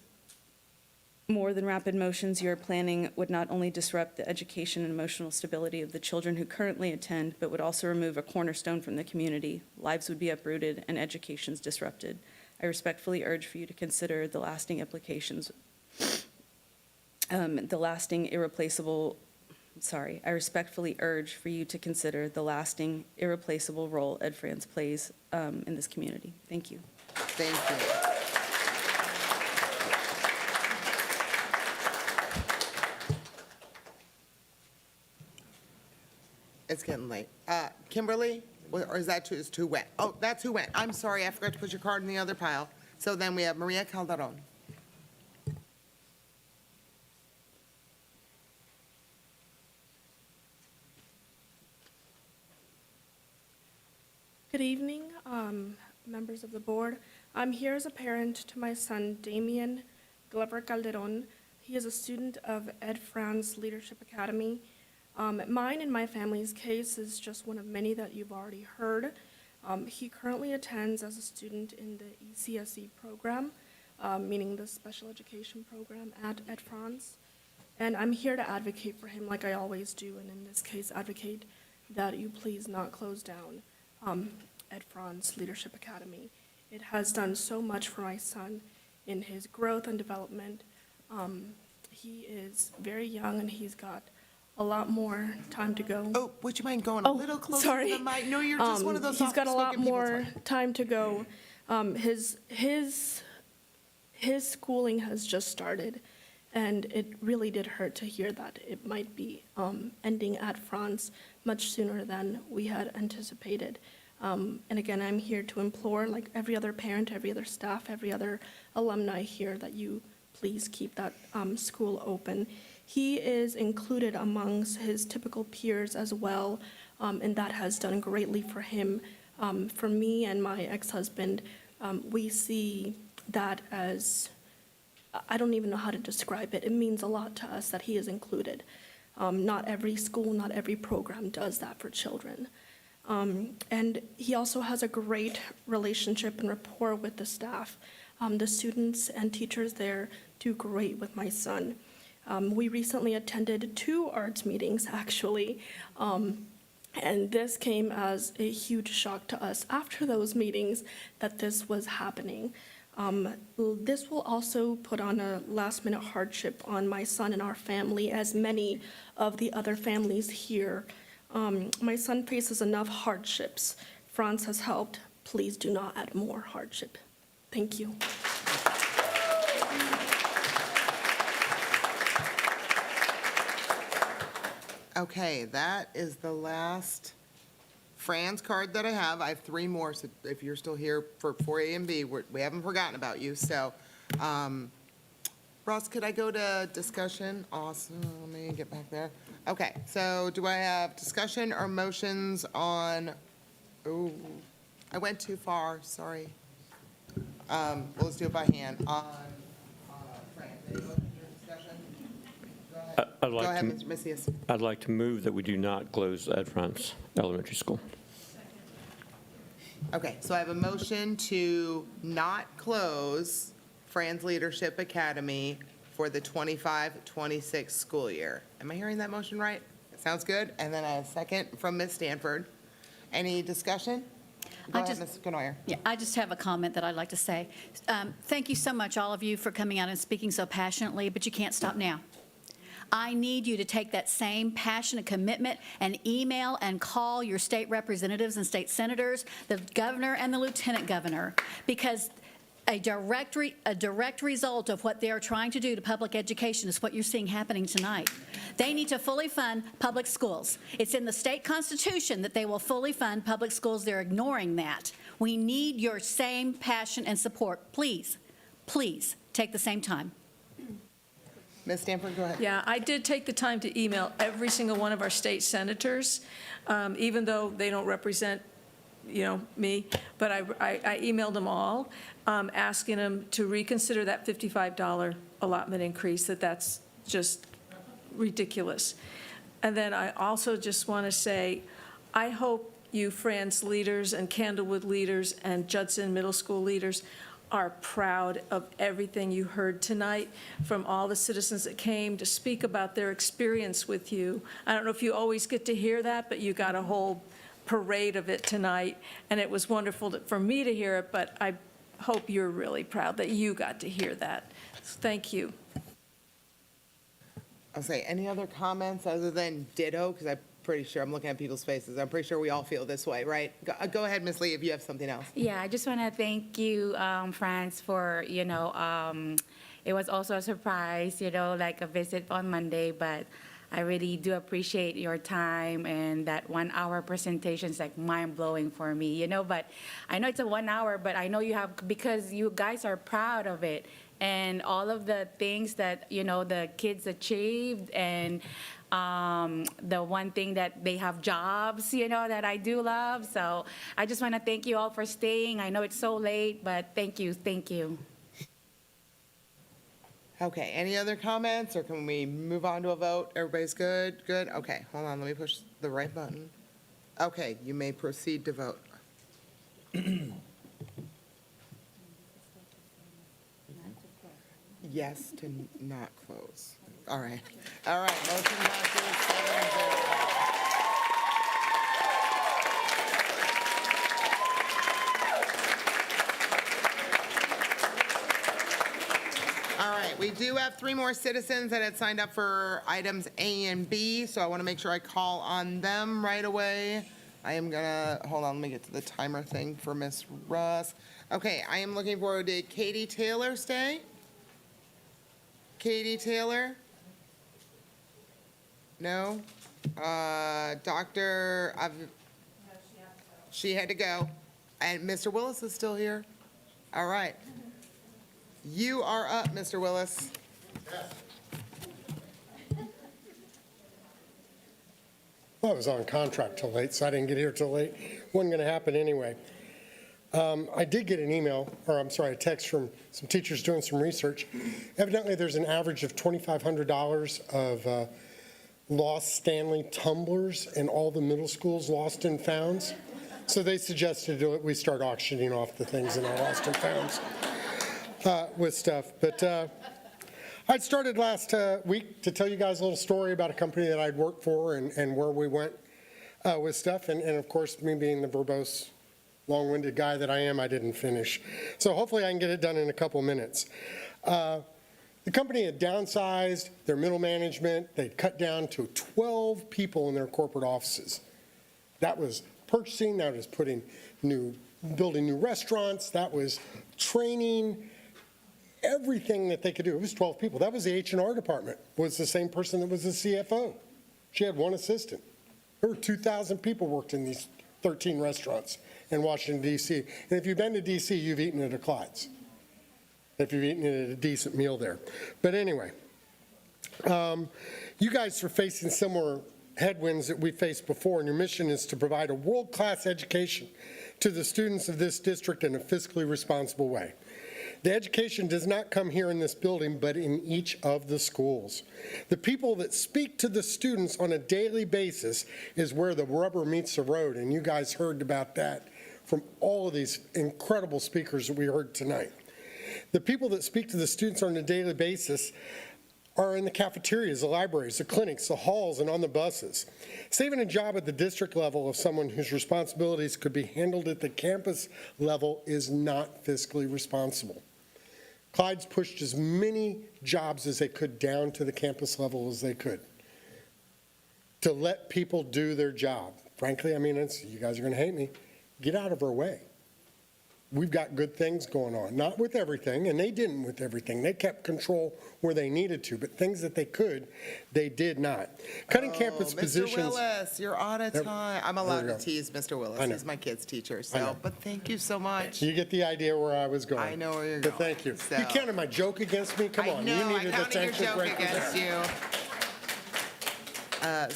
more than rapid motions you are planning would not only disrupt the education and emotional stability of the children who currently attend, but would also remove a cornerstone from the community. Lives would be uprooted and educations disrupted. I respectfully urge for you to consider the lasting implications, I respectfully urge for you to consider the lasting, irreplaceable role Ed Franz plays in this community. Thank you. Thank you. It's getting late. Kimberly, or is that too wet? Oh, that's too wet. I'm sorry, I forgot to put your card in the other pile. So then we have Maria Calderon. Good evening, members of the board. I'm here as a parent to my son, Damian Glover Calderon. He is a student of Ed Franz Leadership Academy. Mine and my family's case is just one of many that you've already heard. He currently attends as a student in the ECSE program, meaning the special education program at Ed Franz. And I'm here to advocate for him like I always do, and in this case, advocate that you please not close down Ed Franz Leadership Academy. It has done so much for my son in his growth and development. He is very young and he's got a lot more time to go. Oh, would you mind going a little closer to the mic? No, you're just one of those He's got a lot soft-spoken people. more time to go. His schooling has just started, and it really did hurt to hear that it might be ending at Franz much sooner than we had anticipated. And again, I'm here to implore, like every other parent, every other staff, every other alumni here, that you please keep that school open. He is included amongst his typical peers as well, and that has done greatly for him. For me and my ex-husband, we see that as, I don't even know how to describe it. It means a lot to us that he is included. Not every school, not every program does that for children. And he also has a great relationship and rapport with the staff. The students and teachers there do great with my son. We recently attended 2 arts meetings, actually, and this came as a huge shock to us after those meetings that this was happening. This will also put on a last-minute hardship on my son and our family, as many of the other families here. My son faces enough hardships. Franz has helped. Please do not add more hardship. Thank you. Okay, that is the last Franz card that I have. I have 3 more, so if you're still here for 4A and B, we haven't forgotten about you. So, Ross, could I go to discussion? Awesome, let me get back there. Okay, so do I have discussion or motions on, oh, I went too far, sorry. Well, let's do it by hand. On Franz, any motions or discussion? Go ahead, Mr. Macias. I'd like to move that we do not close Ed Franz Elementary School. Okay, so I have a motion to not close Franz Leadership Academy for the 25-26 school year. Am I hearing that motion right? Sounds good. And then a second from Ms. Stanford. Any discussion? Go ahead, Ms. Canoyer. Yeah, I just have a comment that I'd like to say. Thank you so much, all of you, for coming out and speaking so passionately, but you can't stop now. I need you to take that same passion and commitment and email and call your state representatives and state senators, the governor and the lieutenant governor, because a direct result of what they are trying to do to public education is what you're seeing happening tonight. They need to fully fund public schools. It's in the state constitution that they will fully fund public schools. They're ignoring that. We need your same passion and support. Please, please take the same time. Ms. Stanford, go ahead. Yeah, I did take the time to email every single one of our state senators, even though they don't represent, me, but I emailed them all, asking them to reconsider that $55 allotment increase, that's just ridiculous. And then I also just want to say, I hope you Franz leaders and Candlewood leaders and Judson Middle School leaders are proud of everything you heard tonight from all the citizens that came to speak about their experience with you. I don't know if you always get to hear that, but you got a whole parade of it tonight, and it was wonderful for me to hear it, but I hope you're really proud that you got to hear that. Thank you. I'll say, any other comments other than ditto? Because I'm pretty sure, I'm looking at people's faces, I'm pretty sure we all feel this way, right? Go ahead, Ms. Lee, if you have something else. Yeah, I just want to thank you, Franz, for, it was also a surprise, like a visit on Monday, but I really do appreciate your time, and that 1 hour presentation is like mind-blowing for me, but I know it's a 1 hour, but I know you have, because you guys are proud of it, and all of the things that, the kids achieved, and the one thing that they have jobs, that I do love. So I just want to thank you all for staying. I know it's so late, but thank you. Okay, any other comments, or can we move on to a vote? Everybody's good? Good? Okay, hold on, let me push the right button. Okay, you may proceed to vote. Yes to not close. All right. Motion passes 7-0. All right, we do have 3 more citizens that had signed up for items A and B, so I want to make sure I call on them right away. I am gonna, hold on, let me get to the timer thing for Miss Russ. Okay, I am looking forward to Katie Taylor stay. Katie Taylor? No? Dr. She had to go. And Mr. Willis is still here? All right. You are up, Mr. Willis. Well, I was on contract till late, so I didn't get here till late. Wasn't going to happen anyway. I did get an email, or I'm sorry, a text from some teachers doing some research. Evidently, there's an average of $2,500 of lost Stanley tumblers in all the middle schools, lost and founds. So they suggested we start auctioning off the things in our lost and founds with stuff. But I'd started last week to tell you guys a little story about a company that I'd worked for and where we went with stuff. And of course, me being the verbose, long-winded guy that I am, I didn't finish. So hopefully I can get it done in a couple minutes. The company had downsized their middle management. They'd cut down to 12 people in their corporate offices. That was purchasing, that was building new restaurants, that was training, everything that they could do. It was 12 people. That was the H&R department, was the same person that was the CFO. She had one assistant. There were 2,000 people worked in these 13 restaurants in Washington, D.C. And if you've been to D.C., you've eaten at a Clyde's, if you've eaten at a decent meal there. But anyway, you guys are facing similar headwinds that we faced before, and your mission is to provide a world-class education to the students of this district in a fiscally responsible way. The education does not come here in this building, but in each of the schools. The people that speak to the students on a daily basis is where the rubber meets the road, and you guys heard about that from all of these incredible speakers that we heard tonight. The people that speak to the students on a daily basis are in the cafeterias, the libraries, the clinics, the halls, and on the buses. Saving a job at the district level of someone whose responsibilities could be handled at the campus level is not fiscally responsible. Clyde's pushed as many jobs as they could down to the campus level as they could to let people do their job. Frankly, I mean, you guys are going to hate me. Get out of our way. we've got good things going on. Not with everything, and they didn't with everything. They kept control where they needed to, but things that they could, they did not. Cutting campus positions. Mr. Willis, you're out of Yep. time. I'm There allowed we to go. tease Mr. Willis. I know. He's my kid's teacher, I know. so, but thank you so much. You get the idea where I was going. I know where you're But going. thank you. So- You counted my joke against me? Come on, you I know, I needed counted your attention. joke break against this. you.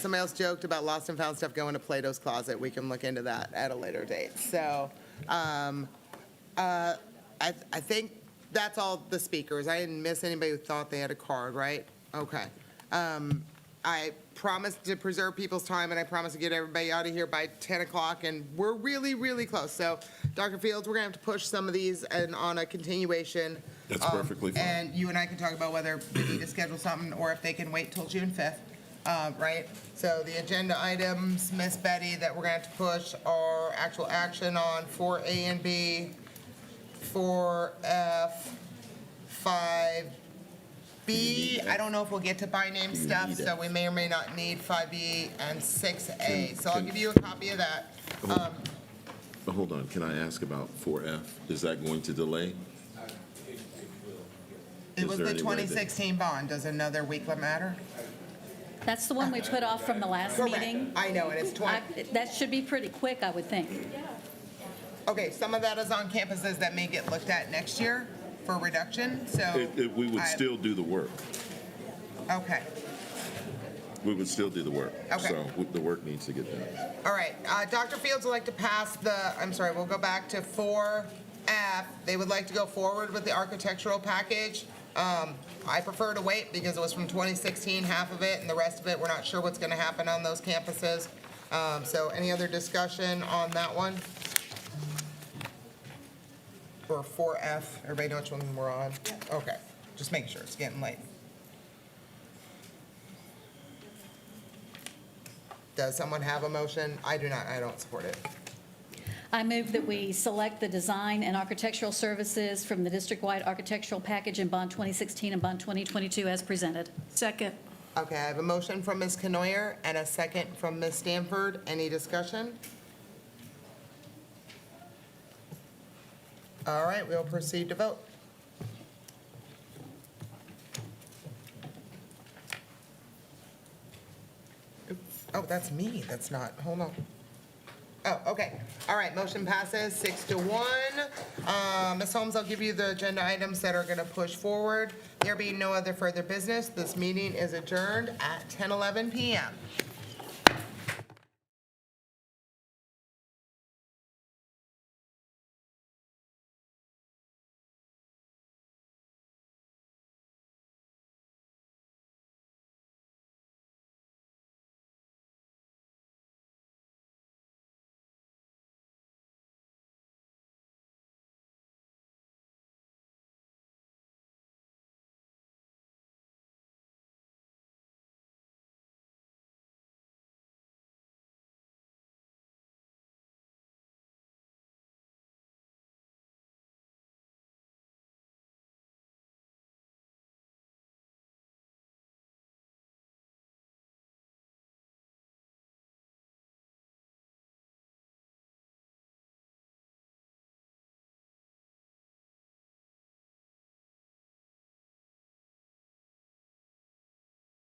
Somebody else joked about lost and found stuff going to Plato's Closet. We can look into that at a later date. So, I think that's all the speakers. I didn't miss anybody who thought they had a card, right? Okay. I promised to preserve people's time, and I promised to get everybody out of here by 10 o'clock, and we're really, really close. So, Dr. Fields, we're going to have to push some of these and on a continuation. That's perfectly fine. And you and I can talk about whether we need to schedule something or if they can wait till June 5th, right? So the agenda items, Miss Betty, that we're going to have to push are actual action on 4A and B, 4F, 5B. I don't know if we'll get to by name stuff, so we may or may not need 5B and 6A. So I'll give you a copy of that. But hold on, can I ask about 4F? Is that going to delay? It Is was there the any way that- 2016 bond. Does another week matter? That's the one we put off from the last Correct. meeting. I know, and it's 20. That should be pretty quick, I would think. Okay, some of that is on campuses that may get looked at next year for reduction, so. We would I- still do the work. Okay, We would still do the work. Okay. So the work needs to get done. all right. Dr. Fields would like to pass we'll go back to 4F. They would like to go forward with the architectural package. I prefer to wait because it was from 2016, half of it, and the rest of it, we're not sure what's going to happen on those campuses. So any other discussion on that one? For 4F, everybody know which one we're on? Okay, just making sure, it's getting late. Does someone have a motion? I do not, I don't support it. I move that we select the design and architectural services from the district-wide architectural package in Bond 2016 and Bond 2022 as presented. Second. Okay, I have a motion from Ms. Canoyer and a second from Ms. Stanford. Any discussion? All right, we'll proceed to vote. Oops. Oh, that's me. That's not, hold on. Oh, okay. All right, motion passes 6-1. Ms. Holmes, I'll give you the agenda items that are going to push forward. There being no other further business, this meeting is adjourned at 10:11 PM.